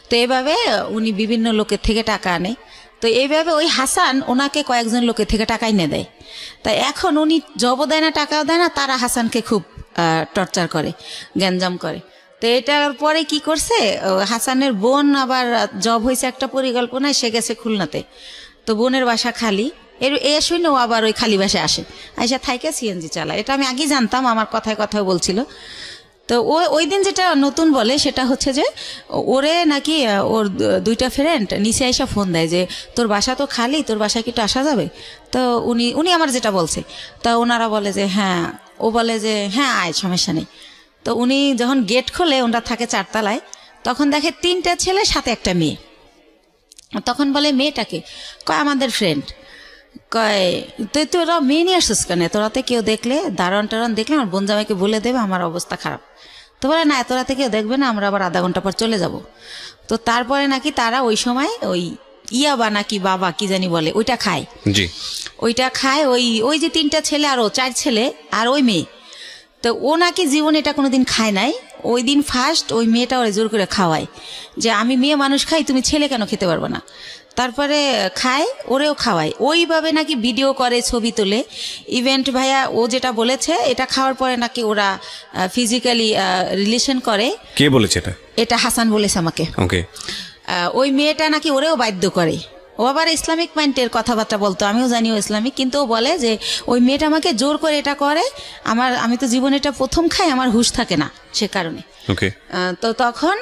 তো এভাবে উনি বিভিন্ন লোকের থেকে টাকা আনে। তো এইভাবে ওই হাসান ওনাকে কয়েকজন লোকের থেকে টাকা এনে দেয়। তাই এখন উনি জবও দেয় না, টাকাও দেয় না, তারা হাসানকে খুব টর্চার করে, গ্যাঞ্জাম করে। তো এটার পরে কি করছে, হাসানের বোন আবার জব হয়েছে একটা পরিকল্পনায়, সে গেছে খুলনাতে। তো বোনের বাসা খালি, এ শুনে ও আবার ওই খালি বাসায় আসে, আইসা থাইকে সিএনজি চালায়। এটা আমি আগে জানতাম, আমার কথায় কথায় বলছিল। তো ওই দিন যেটা নতুন বলে সেটা হচ্ছে যে ওরে নাকি ওর 2টা ফ্রেন্ড নিচে আইসা ফোন দেয় যে তোর বাসা তো খালি, তোর বাসায় কি একটু আসা যাবে? তো উনি আমার যেটা বলছে, তা ওনারা বলে যে হ্যাঁ, ও বলে যে হ্যাঁ আয়, সমস্যা নেই। তো উনি যখন গেট খোলে, ওনারা থাকে 4 তলায়, তখন দেখে 3টা ছেলে সাথে একটা মেয়ে। তখন বলে মেয়েটাকে, কয় আমাদের ফ্রেন্ড। কয় তুই তোরা মেয়ে নিয়ে আসছিস কেন? তোরাতে কেউ দেখলে, দারণ টারণ দেখলে আমার বোন জামাইকে বলে দেবে আমার অবস্থা খারাপ। তো বলে না, তোরাতে কেউ দেখবে না, আমরা আবার আধা ঘন্টা পর চলে যাব। তো তারপরে নাকি তারা ওই সময় ওই ইয়াবা নাকি বাবা কি জানি বলে, ওইটা খায়। জি। ওইটা খায় ওই যে 3টা ছেলে আর ও 4 ছেলে আর ওই মেয়ে। তো ও নাকি জীবনে এটা কোনোদিন খায় নাই। ওই দিন ফার্স্ট ওই মেয়েটা ওরে জোর করে খাওয়ায় যে আমি মেয়ে মানুষ খাই, তুমি ছেলে কেন খেতে পারবে না। তারপরে খায়, ওরেও খাওয়ায়। ওইভাবে নাকি ভিডিও করে, ছবি তোলে। ইভেন্ট ভাইয়া ও যেটা বলেছে, এটা খাওয়ার পরে নাকি ওরা ফিজিক্যালি রিলেশন করে। কে বলেছে এটা? এটা হাসান বলেছে আমাকে। ওকে। ওই মেয়েটা নাকি ওরেও বাধ্য করে। ও আবার ইসলামিক মাইন্ডের কথাবার্তা বলতো, আমিও জানিও ইসলামিক, কিন্তু ও বলে যে ওই মেয়েটা আমাকে জোর করে এটা করে, আমি তো জীবনে এটা প্রথম খাই, আমার হুঁশ থাকে না সে কারণে। ওকে। তো তখন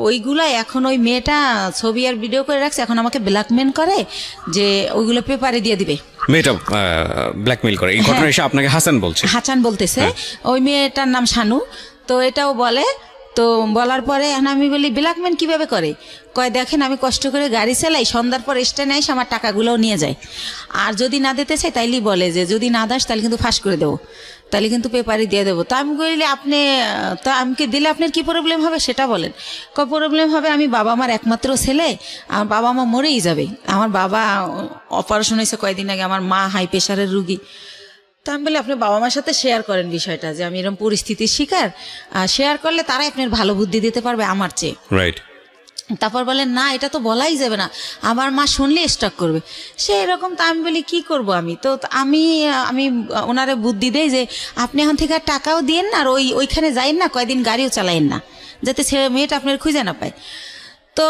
ওইগুলো এখন ওই মেয়েটা ছবি আর ভিডিও করে রাখছে, এখন আমাকে ব্ল্যাকমেল করে যে ওইগুলো পেপারে দিয়ে দিবে। মেয়েটা ব্ল্যাকমেল করে, এই ঘটনা এসে আপনাকে হাসান বলছে? হাসান বলতেছে। ওই মেয়েটার নাম শানু। তো এটাও বলে। তো বলার পরে আমি বলি ব্ল্যাকমেল কিভাবে করে? কয় দেখেন আমি কষ্ট করে গাড়ি চালাই, সন্ধ্যার পর স্ট্যান্ডে এসে আমার টাকাগুলোও নিয়ে যায়, আর যদি না দিতে চাই তাইলেই বলে যে যদি না দাস তাহলে কিন্তু ফাঁস করে দেবো, তাহলে কিন্তু পেপারে দিয়ে দেবো। তো আমি বলি আপনি, তো আমাকে দিলে আপনার কি প্রবলেম হবে সেটা বলেন। প্রবলেম হবে, আমি বাবা মার একমাত্র ছেলে, আমার বাবা মা মরেই যাবে। আমার বাবা অপারেশন হয়েছে কয়েকদিন আগে, আমার মা হাই প্রেশারের রুগী। তা আমি বলি আপনি বাবা মার সাথে শেয়ার করেন বিষয়টা, যে আমি এরকম পরিস্থিতির শিকার, শেয়ার করলে তারাই আপনার ভালো বুদ্ধি দিতে পারবে আমার চেয়ে। রাইট। তারপর বলেন না, এটা তো বলাই যাবে না, আমার মা শুনলে স্টক করবে, সে এরকম। তা আমি বলি কি করব আমি? তো আমি ওনারে বুদ্ধি দেই যে আপনি এখন থেকে আর টাকাও দিয়েন না, আর ওইখানে যাইন না, কয়েকদিন গাড়িও চালাইন না, যাতে ছেলে মেয়েটা আপনার খুঁজে না পায়। তো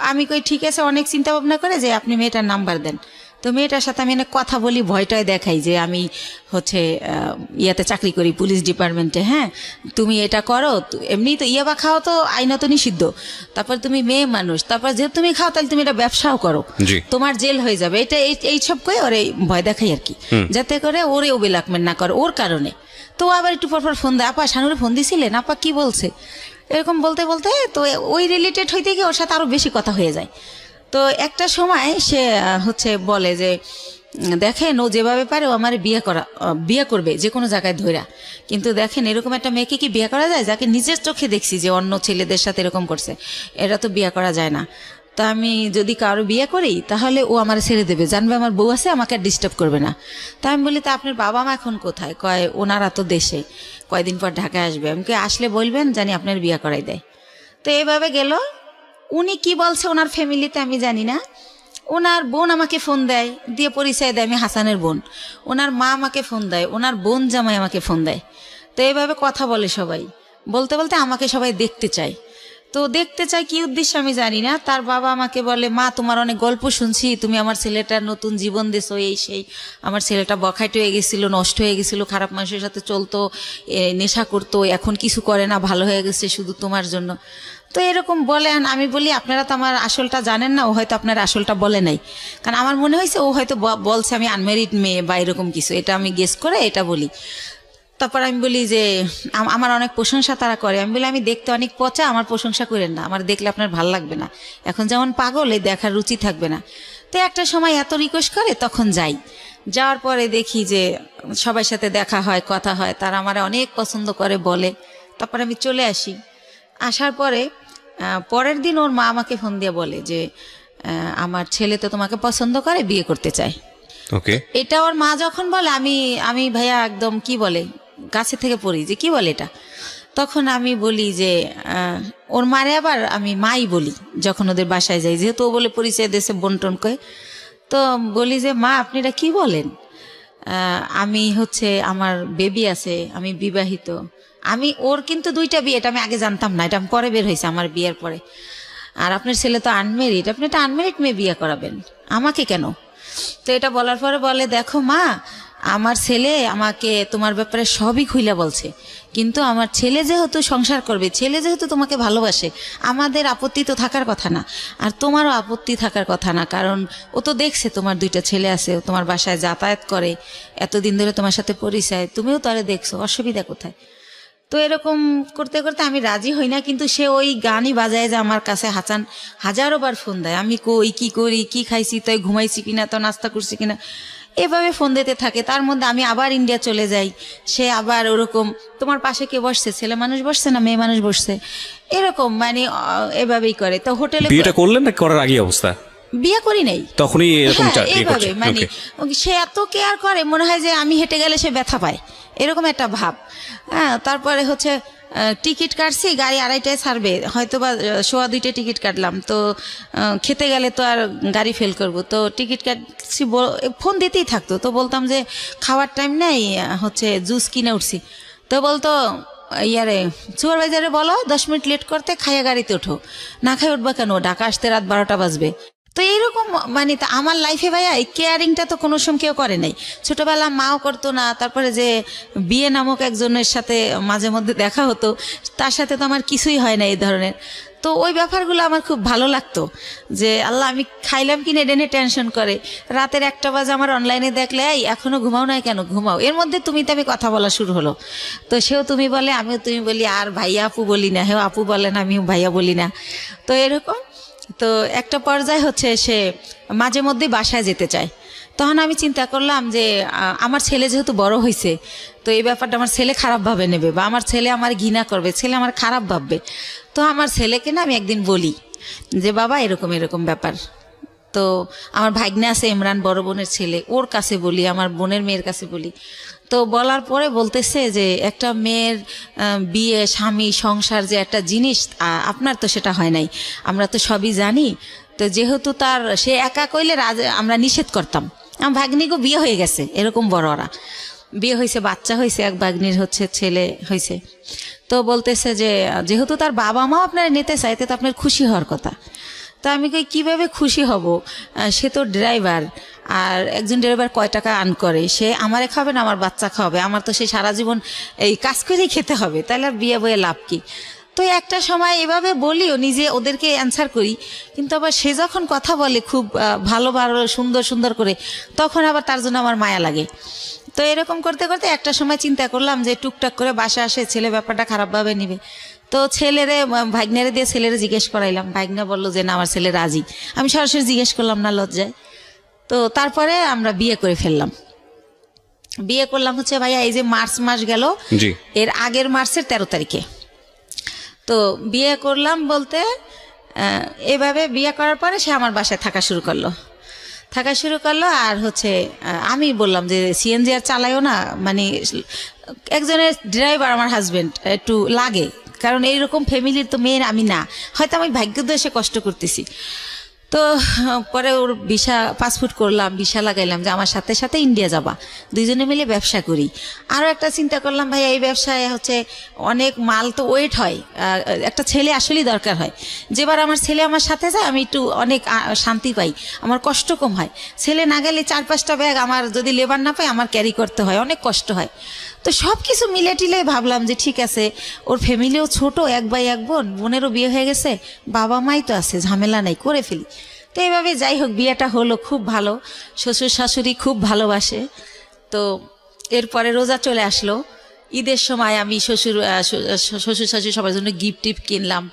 আমি কই ঠিক আছে, অনেক চিন্তা ভাবনা করে যে আপনি মেয়েটার নাম্বার দেন। তো মেয়েটার সাথে আমি কথা বলি, ভয়টায় দেখাই যে আমি হচ্ছে ইয়াতে চাকরি করি, পুলিশ ডিপার্টমেন্টে। হ্যাঁ, তুমি এটা করো, এমনি তো ইয়াবা খাও তো আইনত নিষিদ্ধ, তারপর তুমি মেয়ে মানুষ, তারপর যেহেতু তুমি খাও তাহলে তুমি এটা ব্যবসাও করো, তোমার জেল হয়ে যাবে। এটা এইসব করে ওরে ভয় দেখাই আর কি, যাতে করে ওরেও ব্ল্যাকমেল না করে ওর কারণে। তো আবার একটু পরপর ফোন দেয়, আপা শানুরে ফোন দিছিলেন, আপা কি বলছে, এরকম বলতে বলতে তো ওই রিলেটেড হইতে গিয়ে ওর সাথে আরো বেশি কথা হয়ে যায়। তো একটা সময় সে হচ্ছে বলে যে দেখেন ও যেভাবে পারে ও আমার বিয়ে করবে যে কোনো জায়গায় ধইরা, কিন্তু দেখেন এরকম একটা মেয়েকে কি বিয়ে করা যায়, যাকে নিজের চোখে দেখছি যে অন্য ছেলেদের সাথে এরকম করছে, এটা তো বিয়ে করা যায় না। তা আমি যদি কারো বিয়ে করি তাহলে ও আমার ছেড়ে দেবে, জানবে আমার বউ আছে, আমাকে আর ডিস্টার্ব করবে না। তা আমি বলি তা আপনার বাবা মা এখন কোথায়? কয় ওনারা তো দেশে, কয়দিন পর ঢাকায় আসবে, আমাকে আসলে বলবেন জানি আপনার বিয়ে করাই দেয়। তো এইভাবে গেল। উনি কি বলছে ওনার ফ্যামিলিতে আমি জানি না। ওনার বোন আমাকে ফোন দেয়, দিয়ে পরিচয় দেয় আমি হাসানের বোন। ওনার মা আমাকে ফোন দেয়, ওনার বোন জামাই আমাকে ফোন দেয়। তো এইভাবে কথা বলে সবাই, বলতে বলতে আমাকে সবাই দেখতে চায়। তো দেখতে চাই কি উদ্দেশ্যে আমি জানি না। তার বাবা আমাকে বলে মা তোমার অনেক গল্প শুনছি, তুমি আমার ছেলেটার নতুন জীবন দিছো, এই সেই, আমার ছেলেটা বখাইট হয়ে গেছিল, নষ্ট হয়ে গেছিল, খারাপ মানুষের সাথে চলতো, নেশা করতো, এখন কিছু করে না, ভালো হয়ে গেছে শুধু তোমার জন্য। তো এরকম বলেন। আমি বলি আপনারা তো আমার আসলটা জানেন না, ও হয়তো আপনার আসলটা বলে নাই, কারণ আমার মনে হয়েছে ও হয়তো বলছে আমি আনম্যারিড মেয়ে বা এরকম কিছু, এটা আমি গেস করে এটা বলি। তারপর আমি বলি যে আমার অনেক প্রশংসা তারা করে। আমি বলি আমি দেখতে অনেক পচা, আমার প্রশংসা করেন না, আমার দেখলে আপনার ভাল লাগবে না, এখন যেমন পাগল এই দেখার রুচি থাকবে না। তো একটা সময় এত রিকোয়েস্ট করে তখন যাই, যাওয়ার পরে দেখি যে সবার সাথে দেখা হয়, কথা হয়, তারা আমার অনেক পছন্দ করে বলে। তারপরে আমি চলে আসি। আসার পরে পরের দিন ওর মা আমাকে ফোন দিয়ে বলে যে আমার ছেলে তো তোমাকে পছন্দ করে, বিয়ে করতে চায়। ওকে, এটা ওর মা যখন বলে আমি ভাইয়া একদম কি বলে গাছে থেকে পড়ি যে কি বলে এটা। তখন আমি বলি যে ওর মারে আবার আমি মাই বলি যখন ওদের বাসায় যাই, যেহেতু ও বলে পরিচয় দেশে বন্টন করে। তো বলি যে মা আপনি এটা কী বলেন, আমি হচ্ছে আমার বেবি আছে, আমি বিবাহিত। ওর কিন্তু 2টা বিয়ে, এটা আমি আগে জানতাম না, এটা পরে বের হয়েছে আমার বিয়ের পরে। আর আপনার ছেলে তো আনমেরিড, আপনি একটা আনমেরিড মেয়ে বিয়ে করাবেন, আমাকে কেন? তো এটা বলার পরে বলে দেখো মা, আমার ছেলে আমাকে তোমার ব্যাপারে সবই খুইলা বলছে, কিন্তু আমার ছেলে যেহেতু সংসার করবে, ছেলে যেহেতু তোমাকে ভালোবাসে, আমাদের আপত্তি তো থাকার কথা না, আর তোমারও আপত্তি থাকার কথা না, কারণ ও তো দেখছে তোমার 2টা ছেলে আছে, ও তোমার বাসায় যাতায়াত করে, এতদিন ধরে তোমার সাথে পরিচয়, তুমিও তারে দেখছো, অসুবিধা কোথায়? তো এরকম করতে করতে আমি রাজি হই না, কিন্তু সে ওই গানই বাজায় যে আমার কাছে হাজারো বার ফোন দেয়, আমি কই কি করি, কি খাইছি, তাই ঘুমাইছি কিনা, তো নাস্তা করছি কিনা, এভাবে ফোন দিতে থাকে। তার মধ্যে আমি আবার ইন্ডিয়া চলে যাই, সে আবার ওরকম তোমার পাশে কে বসছে, ছেলে মানুষ বসছে না মেয়ে মানুষ বসছে, এরকম মানে এভাবেই করে। তো হোটেলে বিয়েটা করলেন না করার আগে অবস্থা? বিয়ে করি নাই, তখনই এরকম এইভাবে মানে সে এত কেয়ার করে, মনে হয় যে আমি হেঁটে গেলে সে ব্যথা পায়, এরকম একটা ভাব। হ্যাঁ, তারপরে হচ্ছে টিকিট কাটছি, গাড়ি 2:30টায় ছাড়বে, হয়তো বা 1:15 টিকিট কাটলাম, তো খেতে গেলে তো আর গাড়ি ফেল করব, তো টিকিট কাটছি, ফোন দিতেই থাকতো। তো বলতাম যে খাওয়ার টাইম নেই, হচ্ছে জুস কিনে উঠছি, তো বলতো ইয়ারে সুপারভাইজারে বলো 10 মিনিট লেট করতে, খাইয়া গাড়িতে ওঠো, না খাই উঠবা কেন, ঢাকা আসতে রাত 12টা বাজবে। তো এইরকম মানে আমার লাইফে ভাইয়া এই কেয়ারিংটা তো কোনো সময় কেউ করে নাই, ছোটবেলা মাও করতো না। তারপরে যে বিয়ে নামক একজনের সাথে মাঝে মধ্যে দেখা হতো, তার সাথে তো আমার কিছুই হয় না এই ধরনের। তো ওই ব্যাপারগুলো আমার খুব ভালো লাগতো, যে আল্লাহ আমি খাইলাম কিনে ডেনে টেনশন করে, রাতের 1টা বাজে আমার অনলাইনে দেখলে এই এখনো ঘুমাও না কেন, ঘুমাও, এর মধ্যে তুমি কথা বলা শুরু হলো। তো সেও তুমি বলে, আমিও তুমি বলি, আর ভাইয়া আপু বলি না, হেও আপু বলেন, আমিও ভাইয়া বলি না। তো এরকম, তো একটা পর্যায়ে হচ্ছে সে মাঝে মধ্যেই বাসায় যেতে চায়। তখন আমি চিন্তা করলাম যে আমার ছেলে যেহেতু বড় হয়েছে, তো এই ব্যাপারটা আমার ছেলে খারাপভাবে নেবে, বা আমার ছেলে আমার ঘৃণা করবে, ছেলে আমার খারাপ ভাববে। তো আমার ছেলেকে না আমি একদিন বলি যে বাবা এরকম এরকম ব্যাপার। তো আমার ভাগ্নে আছে ইমরান, বড় বোনের ছেলে, ওর কাছে বলি, আমার বোনের মেয়ের কাছে বলি। তো বলার পরে বলতেছে যে একটা মেয়ের বিয়ে, স্বামী, সংসার যে একটা জিনিস, আপনার তো সেটা হয় নাই, আমরা তো সবই জানি। তো যেহেতু সে একা কইলে আমরা নিষেধ করতাম। আমার ভাগ্নিকে বিয়ে হয়ে গেছে, এরকম বড়রা বিয়ে হয়েছে, বাচ্চা হয়েছে, এক ভাগ্নির হচ্ছে ছেলে হয়েছে। তো বলতেছে যে যেহেতু তার বাবা মাও আপনারা নিতে চাইতে, তো আপনার খুশি হওয়ার কথা। তো আমি কই কিভাবে খুশি হব, সে তো ড্রাইভার, আর একজন ড্রাইভার কয় টাকা আর্ন করে, সে আমারে খাবে না আমার বাচ্চা খাবে, আমার তো সে সারা জীবন এই কাজ করেই খেতে হবে, তাহলে আর বিয়ে বয়ে লাভ কি? তো একটা সময় এভাবে বলিও, নিজে ওদেরকে অ্যান্সার করি, কিন্তু আবার সে যখন কথা বলে খুব ভালো ভালো সুন্দর সুন্দর করে, তখন আবার তার জন্য আমার মায়া লাগে। তো এরকম করতে করতে একটা সময় চিন্তা করলাম যে টুকটাক করে বাসা আসে, ছেলে ব্যাপারটা খারাপভাবে নিবে। তো ভাগ্নেরে দিয়ে ছেলেরে জিজ্ঞেস করাইলাম, ভাগ্না বললো যে না আমার ছেলে রাজি। আমি সরাসরি জিজ্ঞেস করলাম না লজ্জায়। তো তারপরে আমরা বিয়ে করে ফেললাম। বিয়ে করলাম হচ্ছে ভাইয়া এই যে মার্চ মাস গেল, এর আগের মার্চের 13 তারিখে। তো বিয়ে করলাম বলতে এভাবে বিয়ে করার পরে সে আমার বাসায় থাকা শুরু করলো। আর হচ্ছে আমি বললাম যে সিএনজি আর চালাইও না, মানে একজনের ড্রাইভার আমার হাজবেন্ড একটু লাগে, কারণ এইরকম ফ্যামিলির তো মেয়ের আমি না, হয়তো আমি ভাগ্যোদশে কষ্ট করতেছি। তো পরে ওর পাসপোর্ট করলাম, ভিসা লাগাইলাম যে আমার সাথে সাথে ইন্ডিয়া যাবা, দুইজনে মিলে ব্যবসা করি। আরও একটা চিন্তা করলাম ভাই এই ব্যবসায় হচ্ছে অনেক মাল তো ওয়েট হয়, একটা ছেলে আসলেই দরকার হয়। যেবার আমার ছেলে আমার সাথে যায় আমি একটু অনেক শান্তি পাই, আমার কষ্ট কম হয়। ছেলে না গেলে 4-5টা ব্যাগ আমার যদি লেবার না পাই আমার ক্যারি করতে হয়, অনেক কষ্ট হয়। তো সব কিছু মিলে টিলে ভাবলাম যে ঠিক আছে, ওর ফ্যামিলিও ছোট, 1 ভাই 1 বোন, বোনেরও বিয়ে হয়ে গেছে, বাবা মাই তো আছে, ঝামেলা নাই, করে ফেলি। তো এইভাবে যাই হোক বিয়েটা হলো, খুব ভালো, শ্বশুর শাশুড়ি খুব ভালোবাসে। তো এরপরে রোজা চলে আসলো, ঈদের সময় আমি শ্বশুর শাশুড়ি সবার জন্য গিফট কিনলাম।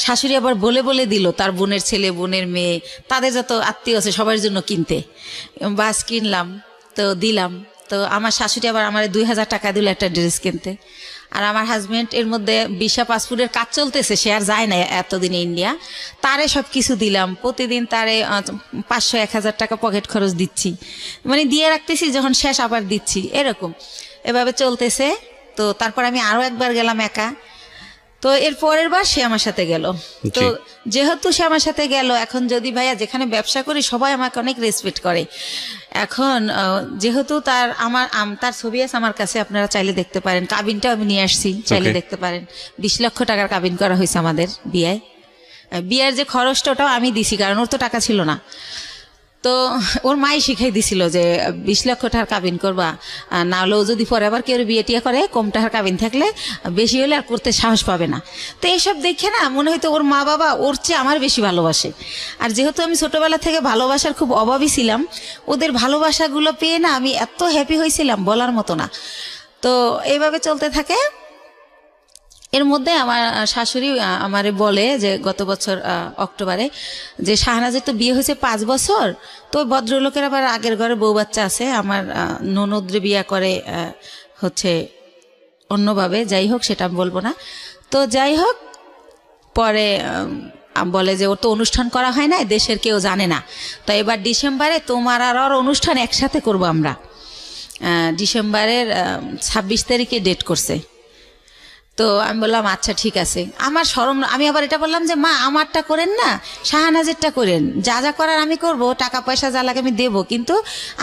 শাশুড়ি আবার বলে বলে দিল তার বোনের ছেলে, বোনের মেয়ে, তাদের যত আত্মীয় আছে সবার জন্য কিনতে, বাস কিনলাম। তো দিলাম। তো আমার শাশুড়ি আবার আমার 2000 টাকা দিল একটা ড্রেস কিনতে। আর আমার হাজব্যান্ড এর মধ্যে ভিসা পাসপোর্টের কাজ চলতেছে, সে আর যায় না এতদিনে ইন্ডিয়া, তারে সব কিছু দিলাম। প্রতিদিন তারে 500-1000 টাকা পকেট খরচ দিচ্ছি, মানে দিয়ে রাখতেছি, যখন শেষ আবার দিচ্ছি, এরকম এভাবে চলতেছে। তো তারপর আমি আরো একবার গেলাম একা। তো এর পরের বার সে আমার সাথে গেল। তো যেহেতু সে আমার সাথে গেল, এখন যদি ভাইয়া যেখানে ব্যবসা করি সবাই আমাকে অনেক রেসপেক্ট করে। এখন যেহেতু তার ছবি আছে আমার কাছে, আপনারা চাইলে দেখতে পারেন। কাবিনটাও আমি নিয়ে আসছি, চাইলে দেখতে পারেন। 20 লক্ষ টাকার কাবিন করা হয়েছে আমাদের বিয়ের যে খরচটা ওটাও আমি দিছি, কারণ ওর তো টাকা ছিল না। তো ওর মাই শিখাই দিছিল যে 20 লক্ষ টাকার কাবিন করবা, না হলেও যদি পরে আবার কেউ বিয়ে টিয়া করে, কম টাকার কাবিন থাকলে বেশি হলে আর করতে সাহস পাবে না। তো এইসব দেখে না মনে হয়তো ওর মা বাবা ওর চেয়ে আমার বেশি ভালোবাসে। আর যেহেতু আমি ছোটবেলা থেকে ভালোবাসার খুব অভাবী ছিলাম, ওদের ভালোবাসাগুলো পেয়ে না আমি এত হ্যাপি হয়েছিলাম বলার মতো না। তো এইভাবে চলতে থাকে। এর মধ্যে আমার শাশুড়ি আমারে বলে যে গত বছর অক্টোবরে, যে শাহনাজের তো বিয়ে হয়েছে 5 বছর, তো ভদ্রলোকের আবার আগের ঘরে বউ বাচ্চা আছে, আমার ননদরে বিয়ে করে হচ্ছে অন্যভাবে, যাই হোক সেটা আমি বলবো না। তো যাই হোক, পরে বলে যে ওর তো অনুষ্ঠান করা হয় না, দেশের কেউ জানে না, তো এবার ডিসেম্বরে তোমার আর ওর অনুষ্ঠান একসাথে করবো আমরা। ডিসেম্বরের 26 তারিখে ডেট করছে। তো আমি বললাম আচ্ছা ঠিক আছে। আমার শরম, আমি আবার এটা বললাম যে মা আমারটা করেন না, শাহনাজেরটা করেন, যা যা করার আমি করব, টাকা পয়সা যা লাগে আমি দেবো, কিন্তু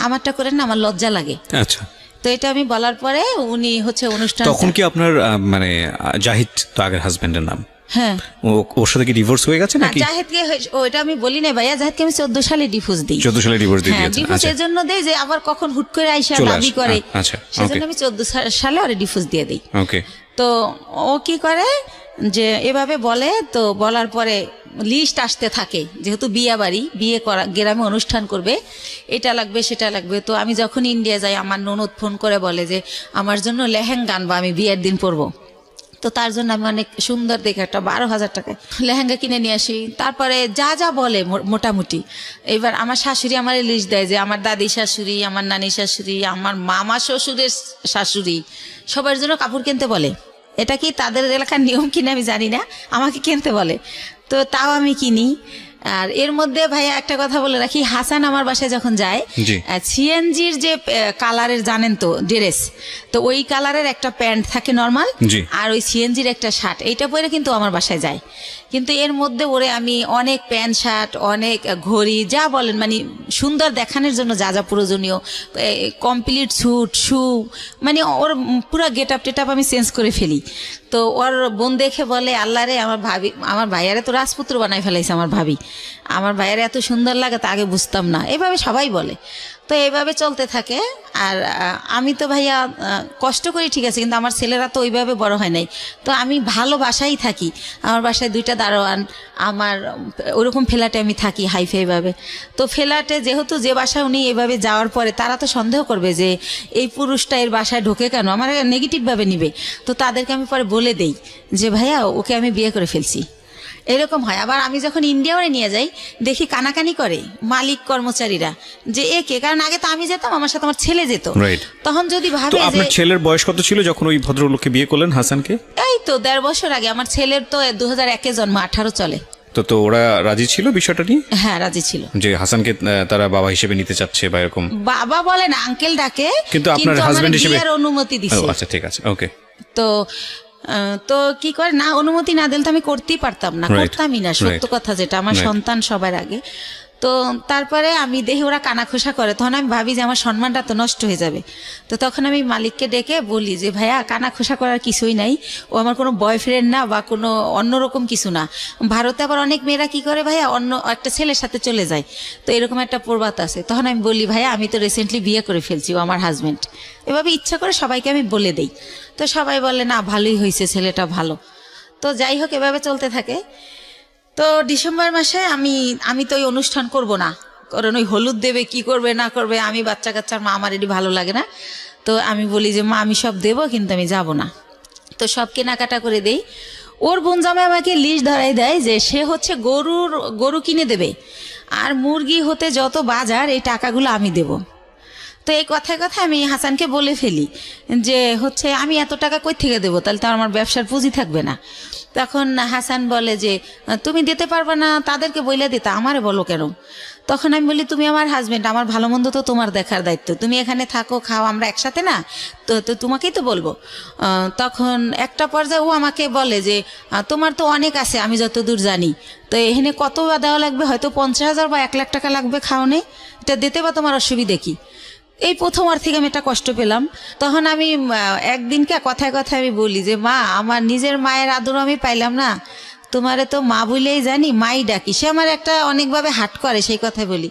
আমারটা করেন না, আমার লজ্জা লাগে। আচ্ছা। তো এটা আমি বলার পরে উনি হচ্ছে অনুষ্ঠান। তখন কি আপনার মানে জাহিদ তো আগের হাজবেন্ডের নাম? হ্যাঁ। ওর সাথে কি ডিভোর্স হয়ে গেছে নাকি? জাহিদকে ওটা আমি বলি না ভাইয়া, জাহিদকে আমি 14 সালে ডিভোর্স দিই। 14 সালে ডিভোর্স দিয়ে দিয়েছেন? ডিভোর্স এর জন্য দেই যে আবার কখন হুট করে আইসা দাবি করে, সেজন্য আমি 14 সালে ওরে ডিভোর্স দিয়ে দিই। ওকে। তো ও কি করে যে এভাবে বলে, তো বলার পরে লিস্ট আসতে থাকে, যেহেতু বিয়ে করা গ্রামে অনুষ্ঠান করবে, এটা লাগবে সেটা লাগবে। তো আমি যখন ইন্ডিয়া যাই, আমার ননদ ফোন করে বলে যে আমার জন্য লেহেঙ্গা আনবা, আমি বিয়ের দিন পরবো। তো তার জন্য আমি অনেক সুন্দর দেখে একটা 12,000 টাকায় লেহেঙ্গা কিনে নিয়ে আসি। তারপরে যা যা বলে মোটামুটি, এবার আমার শাশুড়ি আমার লিস্ট দেয় যে আমার দাদি শাশুড়ি, আমার নানি শাশুড়ি, আমার মামা শ্বশুরের শাশুড়ি, সবার জন্য কাপড় কিনতে বলে। এটা কি তাদের এলাকার নিয়ম কিনা আমি জানি না, আমাকে কিনতে বলে, তো তাও আমি কিনি। আর এর মধ্যে ভাইয়া একটা কথা বলে রাখি, হাসান আমার বাসায় যখন যায়, সিএনজির যে কালারের জানেন তো ড্রেস, তো ওই কালারের একটা প্যান্ট থাকে নর্মাল, আর ওই সিএনজির একটা শার্ট, এইটা পরে কিন্তু আমার বাসায় যায়। কিন্তু এর মধ্যে ওরে আমি অনেক প্যান্ট শার্ট, অনেক ঘড়ি, যা বলেন মানে সুন্দর দেখানোর জন্য যা যা প্রয়োজনীয়, কমপ্লিট স্যুট, শু, মানে ওর পুরো গেট আপ টেট আপ আমি চেঞ্জ করে ফেলি। তো ওর বোন দেখে বলে আল্লাহ রে, আমার ভাইয়ারে তো রাজপুত্র বানাই ফেলাইছে আমার ভাবি, আমার ভাইয়ারে এত সুন্দর লাগে তা আগে বুঝতাম না, এভাবে সবাই বলে। তো এইভাবে চলতে থাকে। আর আমি তো ভাইয়া কষ্ট করি ঠিক আছে, কিন্তু আমার ছেলেরা তো ওইভাবে বড় হয় নাই। তো আমি ভালো বাসায় থাকি, আমার বাসায় 2টা দারোয়ান, আমার ওরকম ফ্ল্যাটে আমি থাকি হাইফাইভাবে। তো ফ্ল্যাটে যেহেতু যে বাসায় উনি এভাবে যাওয়ার পরে তারা তো সন্দেহ করবে যে এই পুরুষটা এর বাসায় ঢোকে কেন, আমার নেগেটিভভাবে নিবে। তো তাদেরকে আমি পরে বলে দেই যে ভাইয়া ওকে আমি বিয়ে করে ফেলছি, এরকম হয়। আবার আমি যখন ইন্ডিয়াও নিয়ে যাই, দেখি কানাকানি করে মালিক কর্মচারীরা যে একে, কারণ আগে তো আমি যেতাম, আমার সাথে আমার ছেলে যেত, তখন যদি ভাবে। আপনার ছেলের বয়স কত ছিল যখন ওই ভদ্রলোককে বিয়ে করলেন হাসানকে? এই তো 1.5 বছর আগে। আমার ছেলের তো 2001-এ জন্ম, 18 চলে। তো ওরা রাজি ছিল বিষয়টা নিয়ে? হ্যাঁ রাজি ছিল, যে হাসানকে তারা বাবা হিসেবে নিতে চাচ্ছে বা এরকম। বাবা বলে না, আঙ্কেল ডাকে, কিন্তু আপনার হাজবেন্ড হিসেবে অনুমতি দিছে। আচ্ছা ঠিক আছে, ওকে। তো কি করে, না অনুমতি না দিলে তো আমি করতেই পারতাম না, করতামই না, সত্য কথা যেটা, আমার সন্তান সবার আগে। তো তারপরে আমি দেখি ওরা কানাখোসা করে, তখন আমি ভাবি যে আমার সম্মানটা তো নষ্ট হয়ে যাবে। তো তখন আমি মালিককে ডেকে বলি যে ভাইয়া কানাখোসা করার কিছুই নাই, ও আমার কোনো বয়ফ্রেন্ড না বা কোনো অন্যরকম কিছু না। ভারতে আবার অনেক মেয়েরা কি করে ভাইয়া, অন্য একটা ছেলের সাথে চলে যায়, তো এরকম একটা প্রবাদ আছে। তখন আমি বলি ভাইয়া আমি তো রিসেন্টলি বিয়ে করে ফেলছি, ও আমার হাজবেন্ড। এভাবে ইচ্ছা করে সবাইকে আমি বলে দেই। তো সবাই বলে না ভালোই হয়েছে, ছেলেটা ভালো। তো যাই হোক এভাবে চলতে থাকে। তো ডিসেম্বর মাসে আমি তো ওই অনুষ্ঠান করব না, কারণ ওই হলুদ দেবে কি করবে না করবে, আমি বাচ্চা কাচ্চার মা, আমার এটি ভালো লাগে না। তো আমি বলি যে মা আমি সব দেবো, কিন্তু আমি যাব না। তো সব কেনাকাটা করে দেই। ওর বোন জামাই আমাকে লিস্ট ধরাই দেয় যে সে হচ্ছে গরু কিনে দেবে, আর মুরগি হতে যত বাজার এই টাকাগুলো আমি দেব। তো এই কথায় কথা আমি হাসানকে বলে ফেলি যে হচ্ছে আমি এত টাকা কই থেকে দেবো, তাহলে তো আমার ব্যবসার পুঁজি থাকবে না। তখন হাসান বলে যে তুমি দিতে পারবে না, তাদেরকে বইলে দিতে, আমারে বলো কেন? তখন আমি বলি তুমি আমার হাজবেন্ড, আমার ভালো মন্দ তো তোমার দেখার দায়িত্ব, তুমি এখানে থাকো খাও আমরা একসাথে না, তো তো তোমাকেই তো বলবো। তখন একটা পর্যায়ে ও আমাকে বলে যে তোমার তো অনেক আছে আমি যতদূর জানি, তো এখানে কত দেওয়া লাগবে, হয়তো 50,000 বা 1 লাখ টাকা লাগবে খাওয়ানে, এটা দিতে বা তোমার অসুবিধে কি? এই প্রথমবার থেকে আমি একটা কষ্ট পেলাম। তখন আমি একদিনকে কথায় কথায় আমি বলি যে মা, আমার নিজের মায়ের আদর আমি পাইলাম না, তোমারে তো মা বলেই জানি, মাই ডাকি। সে আমার একটা অনেকভাবে হাট করে, সেই কথাই বলি,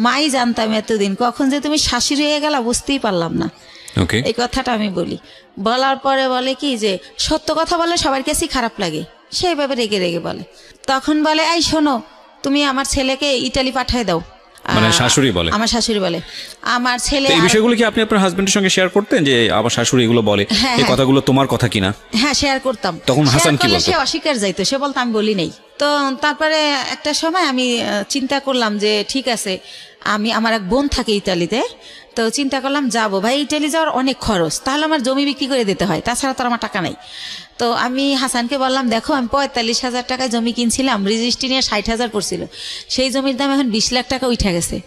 মাই জানতাম এতদিন, কখন যে তুমি শাশুড়ি হয়ে গেলা বুঝতেই পারলাম না। এই কথাটা আমি বলি। বলার পরে বলে কি যে সত্য কথা বলে সবার কাছেই খারাপ লাগে, সেইভাবে রেগে রেগে বলে। তখন বলে এই শোনো, তুমি আমার ছেলেকে ইটালি পাঠিয়ে দাও। মানে শাশুড়ি বলে? আমার শাশুড়ি বলে। আমার ছেলে এই বিষয়গুলো কি আপনি আপনার হাজবেন্ডের সঙ্গে শেয়ার করতেন যে আমার শাশুড়ি এগুলো বলে, এই কথাগুলো তোমার কথা কিনা? হ্যাঁ, শেয়ার করতাম। তখন হাসান কি বলতো? সে অস্বীকার যাইতো, সে বলতো আমি বলি নাই। তো তারপরে একটা সময় আমি চিন্তা করলাম যে ঠিক আছে, আমার এক বোন থাকে ইতালিতে, তো চিন্তা করলাম যাবো, ভাই ইটালি যাওয়ার অনেক খরচ, তাহলে আমার জমি বিক্রি করে দিতে হয়, তাছাড়া তো আমার টাকা নাই। তো আমি হাসানকে বললাম দেখো আমি 45,000 টাকায় জমি কিনছিলাম, রেজিস্ট্রি নিয়ে 60,000 পড়ছিল, সেই জমির দাম এখন 20 লাখ টাকা উঠে গেছে।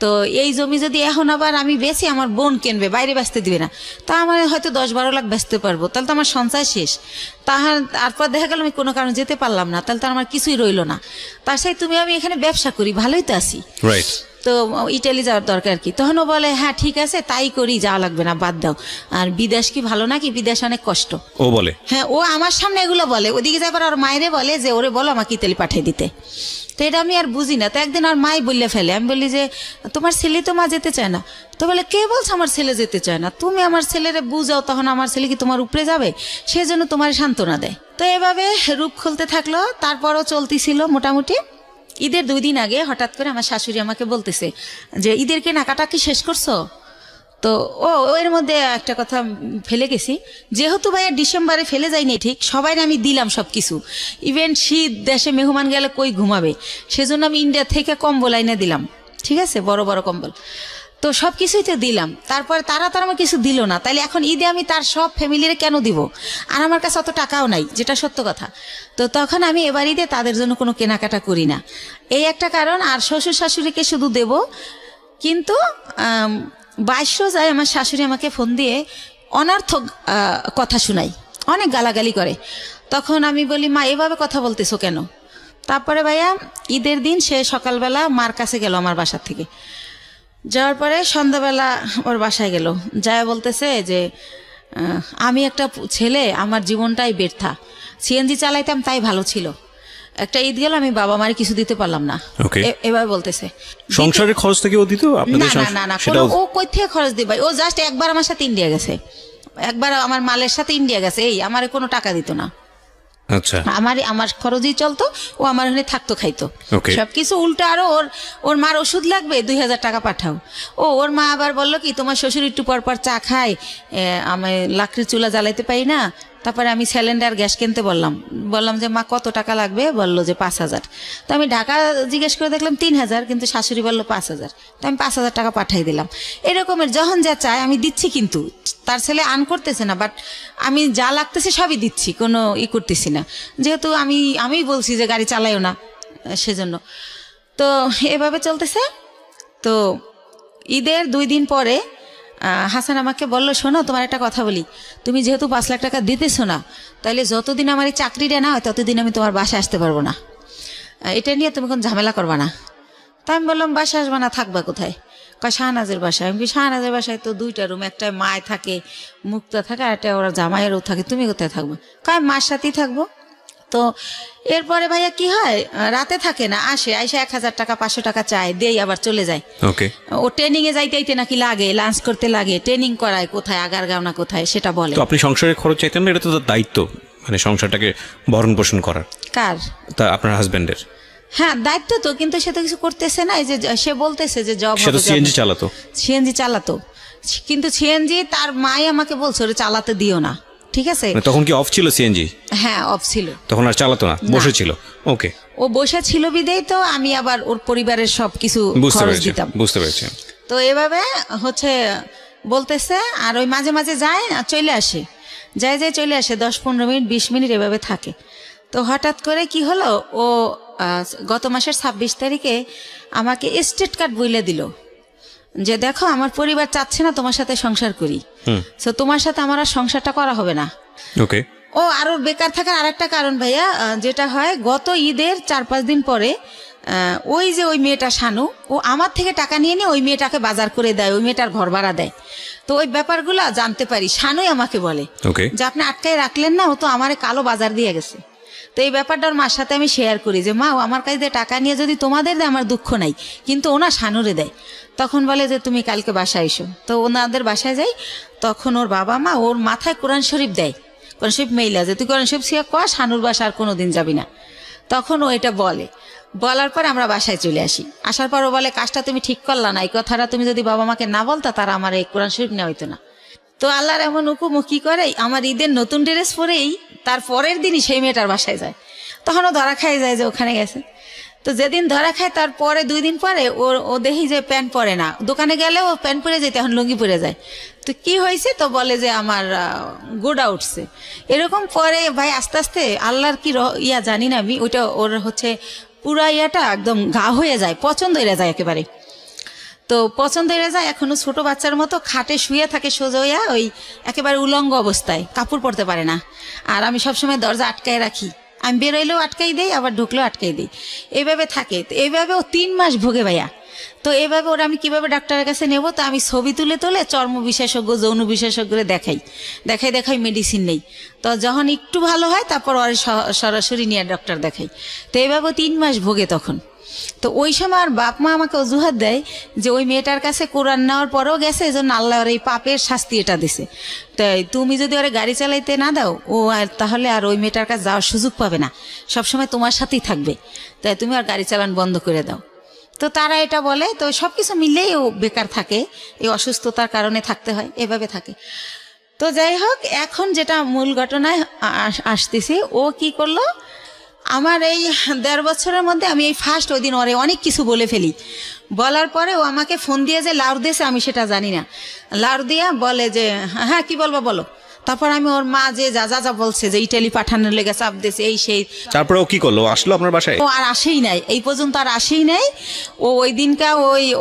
তো এই জমি যদি এখন আবার আমি বেশি, আমার বোন কিনবে, বাইরে বেচতে দিবে না, তা আমার হয়তো 10-12 লাখ বেচতে পারবো, তাহলে তো আমার সঞ্চয় শেষ। তারপর দেখা গেল আমি কোনো কারণে যেতে পারলাম না, তাহলে তো আমার কিছুই রইলো না। তার সাথে তুমি আমি এখানে ব্যবসা করি, ভালোই তো আছি, তো ইটালি যাওয়ার দরকার কি? তখন ও বলে হ্যাঁ ঠিক আছে তাই করি, যাওয়া লাগবে না, বাদ দাও, আর বিদেশ কি ভালো নাকি, বিদেশ অনেক কষ্ট। ও বলে? হ্যাঁ, ও আমার সামনে এগুলো বলে, ওদিকে যাবার আর মায়েরে বলে যে ওরে বলো আমাকে ইতালি পাঠিয়ে দিতে। তো এটা আমি আর বুঝি না। তো একদিন আর মাই বললে ফেলে, আমি বলি যে তোমার ছেলে তো মা যেতে চায় না। তো বলে কে বলছে আমার ছেলে যেতে চায় না, তুমি আমার ছেলেরে বুঝাও, তখন আমার ছেলে কি তোমার উপরে যাবে, সেই জন্য তোমার সান্ত্বনা দেয়। তো এভাবে রূপ খুলতে থাকলো, তারপরও চলতেছিল মোটামুটি। ঈদের 2 দিন আগে হঠাৎ করে আমার শাশুড়ি আমাকে বলতেছে যে ঈদের কেনাকাটা কি শেষ করছো? তো এর মধ্যে একটা কথা ফেলে গেছি, যেহেতু ভাইয়া ডিসেম্বরে ফেলে যায়নি ঠিক, সবাই আমি দিলাম সব কিছু, ইভেন শীত দেশে মেহমান গেলে কই ঘুমাবে, সেজন্য আমি ইন্ডিয়া থেকে কম্বল আইনে দিলাম, ঠিক আছে, বড় বড় কম্বল, তো সব কিছুই তো দিলাম। তারপরে তারা আমার কিছু দিল না, তাইলে এখন ঈদে আমি তার সব ফ্যামিলিরে কেন দিব? আর আমার কাছে অত টাকাও নাই, যেটা সত্য কথা। তো তখন আমি এবার ঈদে তাদের জন্য কোনো কেনাকাটা করি না, এই একটা কারণ। আর শ্বশুর শাশুড়িকে শুধু দেব, কিন্তু 22 যায় আমার শাশুড়ি আমাকে ফোন দিয়ে অনর্থক কথা শোনাই, অনেক গালাগালি করে। তখন আমি বলি মা এভাবে কথা বলতেছো কেন? তারপরে ভাইয়া ঈদের দিন সে সকালবেলা মার কাছে গেল আমার বাসার থেকে, যাওয়ার পরে সন্ধ্যাবেলা ওর বাসায় গেল, যায় বলতেছে যে আমি একটা ছেলে, আমার জীবনটাই ব্যর্থা, সিএনজি চালাইতাম তাই ভালো ছিল, একটা ঈদ গেল আমি বাবা মার কিছু দিতে পারলাম না, এবার বলতেছে। সংসারের খরচ থেকে ও দিত? না, ও কই থেকে খরচ দিবে? ও জাস্ট একবার আমার সাথে ইন্ডিয়া গেছে, একবার আমার মালের সাথে ইন্ডিয়া গেছে, এই আমার কোনো টাকা দিত না। আচ্ছা, আমার খরচই চলতো, ও আমার এখানে থাকতো খাইতো সবকিছু। উল্টো আরো ওর মার ওষুধ লাগবে 2,000 টাকা পাঠাও। ওর মা আবার বললো কি তোমার শ্বশুর একটু পর পর চা খায়, আমি লাকড়ির চুলা জ্বালাইতে পারি না। তারপরে আমি সিলিন্ডার গ্যাস কিনতে বললাম যে মা কত টাকা লাগবে? বললো যে 5,000। তো আমি ঢাকা জিজ্ঞেস করে দেখলাম 3,000, কিন্তু শাশুড়ি বললো 5,000। তো আমি 5,000 টাকা পাঠাই দিলাম। এরকমের যখন যা চায় আমি দিচ্ছি, কিন্তু তার ছেলে আন করতেছে না, বাট আমি যা লাগতেছে সবই দিচ্ছি, কোনো করতেছি না, যেহেতু আমি বলছি যে গাড়ি চালাইও না, সেজন্য। তো এভাবে চলতেছে। তো ঈদের 2 দিন পরে হাসান আমাকে বললো শোনো তোমার একটা কথা বলি, তুমি যেহেতু 5 লাখ টাকা দিতেছো না, তাহলে যতদিন আমার এই চাকরিটা না হয় ততদিন আমি তোমার বাসায় আসতে পারবো না, এটা নিয়ে তুমি কোনো ঝামেলা করবা না। তা আমি বললাম বাসা আসবা না, থাকবা কোথায়? কয় শাহনাজের বাসায়। আমি শাহনাজের বাসায় তো 2টা রুম, একটা মায় থাকে, মুক্তা থাকে, আর একটা ওরা জামাইয়েরও থাকে, তুমি কোথায় থাকবো? কয় মার সাথেই থাকবো। তো এরপরে ভাইয়া কি হয়, রাতে থাকে না, আসে 1,000 টাকা 500 টাকা চায়, দেই আবার চলে যায়। ও ট্রেনিং এ যাইতে নাকি লাগে, লাঞ্চ করতে লাগে, ট্রেনিং করায় কোথায়, আগারগাঁওনা কোথায় সেটা বলে। তো আপনি সংসারের খরচ চাইতেন না? এটা তো তার দায়িত্ব, মানে সংসারটাকে ভরণ পোষণ করার। কার? তা আপনার হাজবেন্ডের। হ্যাঁ দায়িত্ব তো, কিন্তু সে তো কিছু করতেছে না। এই যে সে বলতেছে যে জব, সে তো সিএনজি চালাতো, কিন্তু সিএনজি তার মাই আমাকে বলছে ওরে চালাতে দিও না, ঠিক আছে? তখন কি অফ ছিল সিএনজি? হ্যাঁ অফ ছিল, তখন আর চালাতো না, বসেছিল। ওকে, ও বসে ছিল বিদেই তো আমি আবার ওর পরিবারের সবকিছু খরচ দিতাম। বুঝতে পেরেছি। তো এভাবে হচ্ছে বলতেছে, আর ওই মাঝে মাঝে যায় আর চলে আসে, যায় চলে আসে, 10-15 মিনিট 20 মিনিট এভাবে থাকে। তো হঠাৎ করে কি হলো, ও গত মাসের 26 তারিখে আমাকে স্টেট কার্ড বইলে দিল যে দেখো আমার পরিবার চাচ্ছে না তোমার সাথে সংসার করি, তো তোমার সাথে আমার আর সংসারটা করা হবে না। ওকে। ও আরো বেকার থাকার আরেকটা কারণ ভাইয়া, যেটা হয় গত ঈদের 4-5 দিন পরে ওই যে ওই মেয়েটা শানু, ও আমার থেকে টাকা নিয়ে ওই মেয়েটাকে বাজার করে দেয়, ওই মেয়েটার ঘর ভাড়া দেয়। তো ওই ব্যাপারগুলো জানতে পারি, শানুই আমাকে বলে যে আপনি আটকায় রাখলেন না, ও তো আমারে কালো বাজার দিয়ে গেছে। তো এই ব্যাপারটা ওর মার সাথে আমি শেয়ার করি যে মা, ও আমার কাছে টাকা নিয়ে যদি তোমাদের দেয় আমার দুঃখ নাই, কিন্তু ওনা শানুরে দেয়। তখন বলে যে তুমি কালকে বাসায় এসো। তো ওনাদের বাসায় যাই, তখন ওর বাবা মা ওর মাথায় কোরআন শরীফ দেয়, কোরআন শরীফ মেইলা যে তুই কোরআন শরীফ শিয়া কর, শানুর বাসা আর কোনোদিন যাবি না। তখন ও এটা বলার পর আমরা বাসায় চলে আসি। আসার পর ও বলে কাজটা তুমি ঠিক করলা না, এই কথাটা তুমি যদি বাবা মাকে না বলতা তারা আমার এই কোরআন শরীফ নেওয়া হইতো না। তো আল্লাহর এমন হুকুম, কি করে আমার ঈদের নতুন ড্রেস পরেই তার পরের দিনই সেই মেয়েটার বাসায় যায়। তখন ও ধরা খাই যায় যে ওখানে গেছে। তো যেদিন ধরা খায় তারপরে 2 দিন পরে ও দেখি যে প্যান্ট পরে না, দোকানে গেলে ও প্যান্ট পরে যেতে, এখন লুঙ্গি পরে যায়। তো কি হয়েছে, তো বলে যে আমার গোড়া উঠছে। এরকম পরে ভাই আস্তে আস্তে আল্লাহর কি জানি না আমি, ওইটা ওর হচ্ছে পুরা একদম গা হয়ে যায়, পছন্দ হয়ে যায় একেবারে। তো পছন্দ হয়ে যায়, এখনো ছোট বাচ্চার মতো খাটে শুয়ে থাকে সোজা হইয়া, ওই একেবারে উলঙ্গ অবস্থায়, কাপড় পরতে পারে না। আর আমি সবসময় দরজা আটকায় রাখি, আমি বেরোইলেও আটকাই দেই, আবার ঢুকলেও আটকাই দিই, এইভাবে থাকে। তো এইভাবে ও 3 মাস ভোগে ভাইয়া। তো এইভাবে ওরা আমি কিভাবে ডাক্তারের কাছে নেব, তো আমি ছবি তুলে চর্ম বিশেষজ্ঞ, যৌন বিশেষজ্ঞরে দেখাই মেডিসিন নেই। তো যখন একটু ভালো হয় তারপর ওর সরাসরি নিয়ে ডক্টর দেখাই। তো এইভাবে 3 মাস ভোগে তখন। তো ওই সময় আর বাপ মা আমাকে অজুহাত দেয় যে ওই মেয়েটার কাছে কোরআন নেওয়ার পরেও গেছে, এই জন্য আল্লাহ ওর এই পাপের শাস্তি এটা দিছে। তাই তুমি যদি ওরে গাড়ি চালাইতে না দাও, ও তাহলে আর ওই মেয়েটার কাছে যাওয়ার সুযোগ পাবে না, সবসময় তোমার সাথেই থাকবে, তাই তুমি আর গাড়ি চালান বন্ধ করে দাও। তো তারা এটা বলে। তো সবকিছু মিলেই ও বেকার থাকে, এই অসুস্থতার কারণে থাকতে হয়, এভাবে থাকে। তো যাই হোক, এখন যেটা মূল ঘটনায় আসতেছি, ও কি করলো, আমার এই 1.5 বছরের মধ্যে আমি এই ফার্স্ট ওই দিন ওরে অনেক কিছু বলে ফেলি। বলার পরে ও আমাকে ফোন দিয়ে যে লাউড দিয়েছে আমি সেটা জানি না, লাউড দিয়া বলে যে হ্যাঁ কি বলবো বলো। তারপর আমি ওর মা যে যা বলছে যে ইটালি পাঠানোর লেগে চাপ দিয়েছে, এই সেই। তারপরে ও কি করলো, আসলো আপনার বাসায়? ও আর আসেই নাই, এই পর্যন্ত আর আসেই নাই। ও ওই দিনকা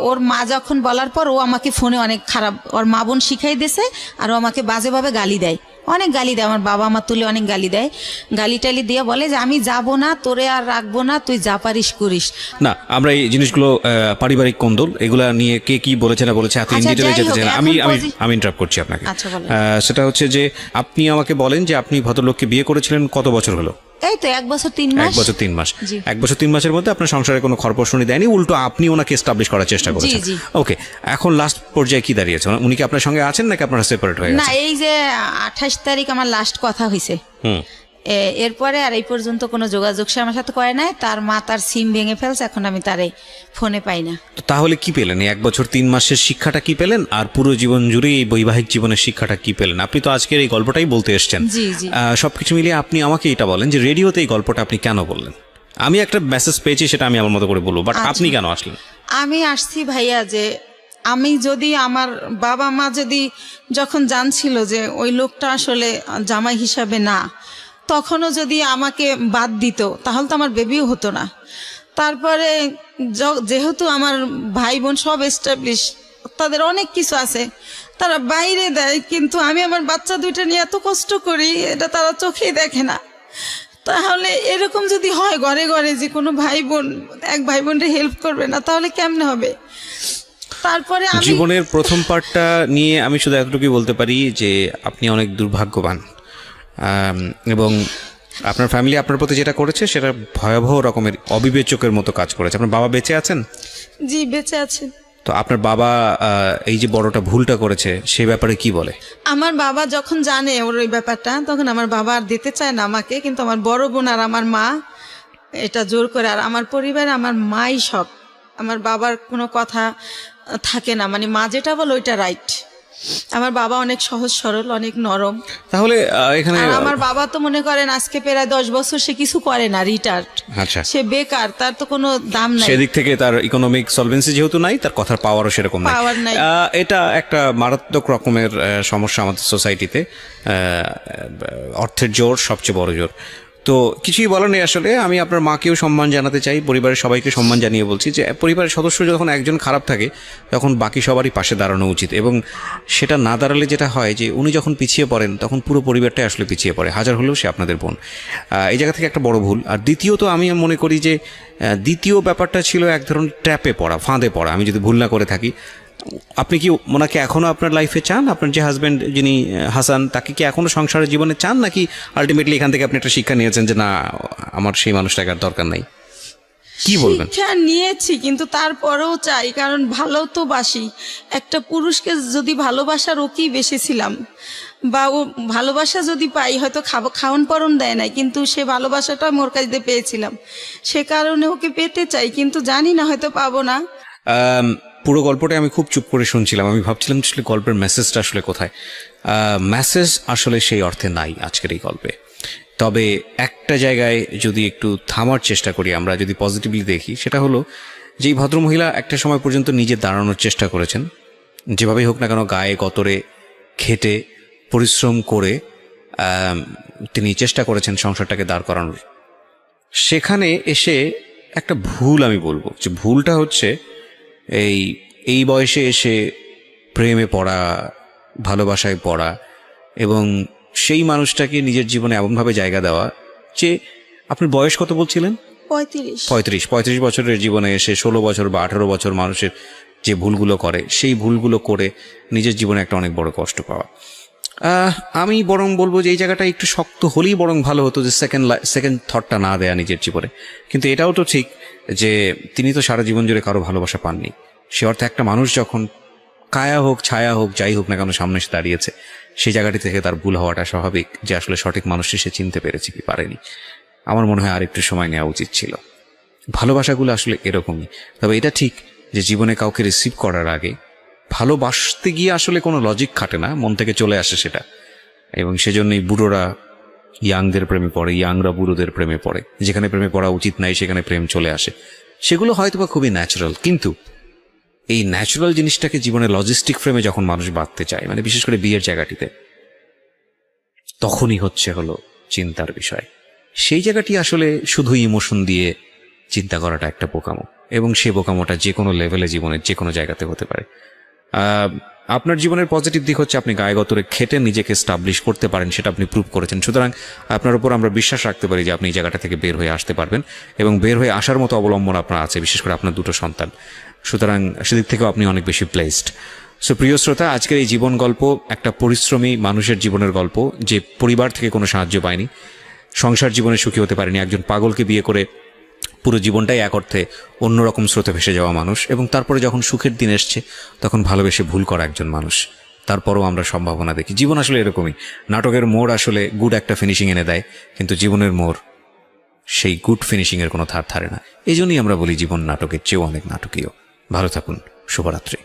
ওর মা যখন বলার পর ও আমাকে ফোনে অনেক খারাপ, ওর মা বোন শিখাই দিয়েছে, আর ও আমাকে বাজেভাবে গালি দেয়, অনেক গালি দেয়। আমার বাবা মা তুলে অনেক গালি দেয়, গালি টালি দিয়ে বলে যে আমি যাব না, তোরে আর রাখবো না, তুই যা পারিস করিস না। আমরা এই জিনিসগুলো পারিবারিক কোন্দল, এগুলা নিয়ে কে কি বলেছে না বলেছে এত ইন ডিটেইলে যেতে চাই না। আমি ইন্টারাপ্ট করছি আপনাকে। সেটা হচ্ছে যে আপনি আমাকে বলেন যে আপনি ভদ্রলোককে বিয়ে করেছিলেন কত বছর হলো? এই তো 1 বছর 3 মাস। 1 বছর 3 মাস। 1 বছর 3 মাসের মধ্যে আপনার সংসারে কোনো খরপোশনি দেয়নি, উল্টো আপনি ওনাকে এস্টাবলিশ করার চেষ্টা করেছেন। ওকে, এখন লাস্ট পর্যায়ে কি দাঁড়িয়েছে? উনি কি আপনার সঙ্গে আছেন নাকি আপনারা সেপারেট হয়ে গেছেন? না, এই যে 28 তারিখ আমার লাস্ট কথা হয়েছে, এরপরে আর এই পর্যন্ত কোনো যোগাযোগ সে আমার সাথে করে নাই। তার মা তার সিম ভেঙে ফেলছে, এখন আমি তারে ফোনে পাই না। তাহলে কি পেলেন এই 1 বছর 3 মাসের শিক্ষাটা কি পেলেন, আর পুরো জীবন জুড়ে এই বৈবাহিক জীবনের শিক্ষাটা কি পেলেন? আপনি তো আজকের এই গল্পটাই বলতে এসেছেন। সবকিছু মিলিয়ে আপনি আমাকে এটা বলেন যে রেডিওতে এই গল্পটা আপনি কেন বললেন? আমি একটা মেসেজ পেয়েছি, সেটা আমি আমার মতো করে বলবো, বাট আপনি কেন আসলেন? আমি আসছি ভাইয়া যে আমি যদি আমার বাবা মা যদি যখন জানছিল যে ওই লোকটা আসলে জামাই হিসাবে না, তখনও যদি আমাকে বাদ দিত তাহলে তো আমার বেবিও হতো না। তারপরে যেহেতু আমার ভাই বোন সব এস্টাবলিশ, তাদের অনেক কিছু আছে, তারা বাইরে দেয়, কিন্তু আমি আমার বাচ্চা 2টা নিয়ে এত কষ্ট করি, এটা তারা চোখেই দেখে না। তাহলে এরকম যদি হয় ঘরে ঘরে যে কোনো ভাই বোন এক ভাই বোনকে হেল্প করবে না, তাহলে কেমনে হবে? তারপরে জীবনের প্রথম পার্টটা নিয়ে আমি শুধু এতটুকুই বলতে পারি যে আপনি অনেক দুর্ভাগ্যবান, এবং আপনার ফ্যামিলি আপনার প্রতি যেটা করেছে সেটা ভয়াবহ রকমের অবিবেচকের মতো কাজ করেছে। আপনার বাবা বেঁচে আছেন? জি, বেঁচে আছেন। তো আপনার বাবা এই যে বড়টা ভুলটা করেছে সেই ব্যাপারে কি বলে? আমার বাবা যখন জানে ওর ওই ব্যাপারটা, তখন আমার বাবা আর দিতে চায় না আমাকে, কিন্তু আমার বড় বোন আর আমার মা এটা জোর করে। আর আমার পরিবারে আমার মাই সব, আমার বাবার কোনো কথা থাকে না, মানে মা যেটা বলে ওইটা রাইট। আমার বাবা অনেক সহজ সরল, অনেক নরম। তাহলে এখানে আমার বাবা তো মনে করেন আজকে প্রায় 10 বছর সে কিছু করে না, রিটায়ার্ড। আচ্ছা, সে বেকার, তার তো কোনো দাম নাই। সেদিক থেকে তার ইকোনমিক সলভেন্সি যেহেতু নাই, তার কথার পাওয়ারও সেরকম নাই। এটা একটা মারাত্মক রকমের সমস্যা আমাদের সোসাইটিতে। অর্থের জোর সবচেয়ে বড় জোর। তো কিছুই বলার নেই আসলে। আমি আপনার মাকেও সম্মান জানাতে চাই, পরিবারের সবাইকে সম্মান জানিয়ে বলছি যে পরিবারের সদস্য যখন একজন খারাপ থাকে তখন বাকি সবারই পাশে দাঁড়ানো উচিত, এবং সেটা না দাঁড়ালে যেটা হয় যে উনি যখন পিছিয়ে পড়েন তখন পুরো পরিবারটাই আসলে পিছিয়ে পড়ে, হাজার হলেও সে আপনাদের বোন। এই জায়গা থেকে একটা বড় ভুল। আর দ্বিতীয়ত আমি মনে করি যে দ্বিতীয় ব্যাপারটা ছিল এক ধরনের ট্র্যাপে পড়া, ফাঁদে পড়া, আমি যদি ভুল না করে থাকি। আপনি কি ওনাকে এখনো আপনার লাইফে চান? আপনার যে হাজব্যান্ড যিনি হাসান, তাকে কি এখনো সংসারের জীবনে চান, নাকি আলটিমেটলি এখান থেকে আপনি একটা শিক্ষা নিয়েছেন যে না, আমার সেই মানুষটাকে আর দরকার নাই? কি বলবেন? শিক্ষা নিয়েছি, কিন্তু তারপরেও চাই, কারণ ভালো তো বাসি। একটা পুরুষকে যদি ভালোবাসার ওকেই বেসেছিলাম, বা ও ভালোবাসা যদি পাই, হয়তো খাওয়ান পরন দেয় নাই, কিন্তু সে ভালোবাসাটা মোর কাছে পেয়েছিলাম, সে কারণে ওকে পেতে চাই, কিন্তু জানি না হয়তো পাবো না। পুরো গল্পটা আমি খুব চুপ করে শুনছিলাম, আমি ভাবছিলাম আসলে গল্পের মেসেজটা আসলে কোথায়। মেসেজ আসলে সেই অর্থে নাই আজকের এই গল্পে। তবে একটা জায়গায় যদি একটু থামার চেষ্টা করি, আমরা যদি পজিটিভলি দেখি, সেটা হলো যে এই ভদ্রমহিলা একটা সময় পর্যন্ত নিজে দাঁড়ানোর চেষ্টা করেছেন, যেভাবেই হোক না কেন গায়ে গতরে খেটে পরিশ্রম করে তিনি চেষ্টা করেছেন সংসারটাকে দাঁড় করানোর। সেখানে এসে একটা ভুল আমি বলবো, যে ভুলটা হচ্ছে এই বয়সে এসে প্রেমে পড়া, ভালোবাসায় পড়া, এবং সেই মানুষটাকে নিজের জীবনে এমনভাবে জায়গা দেওয়া যে, আপনার বয়স কত বলছিলেন? 35 বছরের জীবনে এসে 16 বছর বা 18 বছর মানুষের যে ভুলগুলো করে, সেই ভুলগুলো করে নিজের জীবনে একটা অনেক বড় কষ্ট পাওয়া। আমি বরং বলবো যে এই জায়গাটা একটু শক্ত হলেই বরং ভালো হতো, যে সেকেন্ড থটটা না দেয়া নিজের জীবনে। কিন্তু এটাও তো ঠিক যে তিনি তো সারা জীবন জুড়ে কারো ভালোবাসা পাননি। সে অর্থে একটা মানুষ যখন কায়া হোক ছায়া হোক যাই হোক না কেন সামনে এসে দাঁড়িয়েছে, সেই জায়গাটি থেকে তার ভুল হওয়াটা স্বাভাবিক, যে আসলে সঠিক মানুষটি সে চিনতে পেরেছে কি পারেনি। আমার মনে হয় আরেকটু সময় নেওয়া উচিত ছিল। ভালোবাসাগুলো আসলে এরকমই। তবে এটা ঠিক যে জীবনে কাউকে রিসিভ করার আগে ভালোবাসতে গিয়ে আসলে কোনো লজিক খাটে না, মন থেকে চলে আসে সেটা। এবং সেজন্যই বুড়োরা ইয়াংদের প্রেমে পড়ে, ইয়াংরা বুড়োদের প্রেমে পড়ে। যেখানে প্রেমে পড়া উচিত নাই সেখানে প্রেম চলে আসে। সেগুলো হয়তোবা খুবই ন্যাচারাল, কিন্তু এই ন্যাচারাল জিনিসটাকে জীবনে লজিস্টিক ফ্রেমে যখন মানুষ বাঁধতে চায়, মানে বিশেষ করে বিয়ের জায়গাটিতে, তখনই হলো চিন্তার বিষয়। সেই জায়গাটি আসলে শুধু ইমোশন দিয়ে চিন্তা করাটা একটা বোকামো, এবং সেই বোকামোটা যে কোনো লেভেলে জীবনের যে কোনো জায়গাতে হতে পারে। আপনার জীবনের পজিটিভ দিক হচ্ছে আপনি গায়ে গতরে খেটে নিজেকে স্টাবলিশ করতে পারেন, সেটা আপনি প্রুভ করেছেন। সুতরাং আপনার উপর আমরা বিশ্বাস রাখতে পারি যে আপনি এই জায়গাটা থেকে বের হয়ে আসতে পারবেন, এবং বের হয়ে আসার মতো অবলম্বন আপনার আছে, বিশেষ করে আপনার 2 সন্তান। সুতরাং সেদিক থেকেও আপনি অনেক বেশি প্লেসড। সো প্রিয় শ্রোতা, আজকের এই জীবন গল্প একটা পরিশ্রমী মানুষের জীবনের গল্প, যে পরিবার থেকে কোনো সাহায্য পায়নি, সংসার জীবনে সুখী হতে পারেনি, একজন পাগলকে বিয়ে করে পুরো জীবনটাই এক অর্থে অন্যরকম স্রোতে ভেসে যাওয়া মানুষ, এবং তারপরে যখন সুখের দিন এসছে তখন ভালোবেসে ভুল করা একজন মানুষ। তারপরও আমরা সম্ভাবনা দেখি। জীবন আসলে এরকমই। নাটকের মোড় আসলে গুড একটা ফিনিশিং এনে দেয়, কিন্তু জীবনের মোড় সেই গুড ফিনিশিংয়ের কোনো ধার ধারে না। এই জন্যই আমরা বলি জীবন নাটকের চেয়েও অনেক নাটকীয়। ভালো থাকুন, শুভরাত্রি।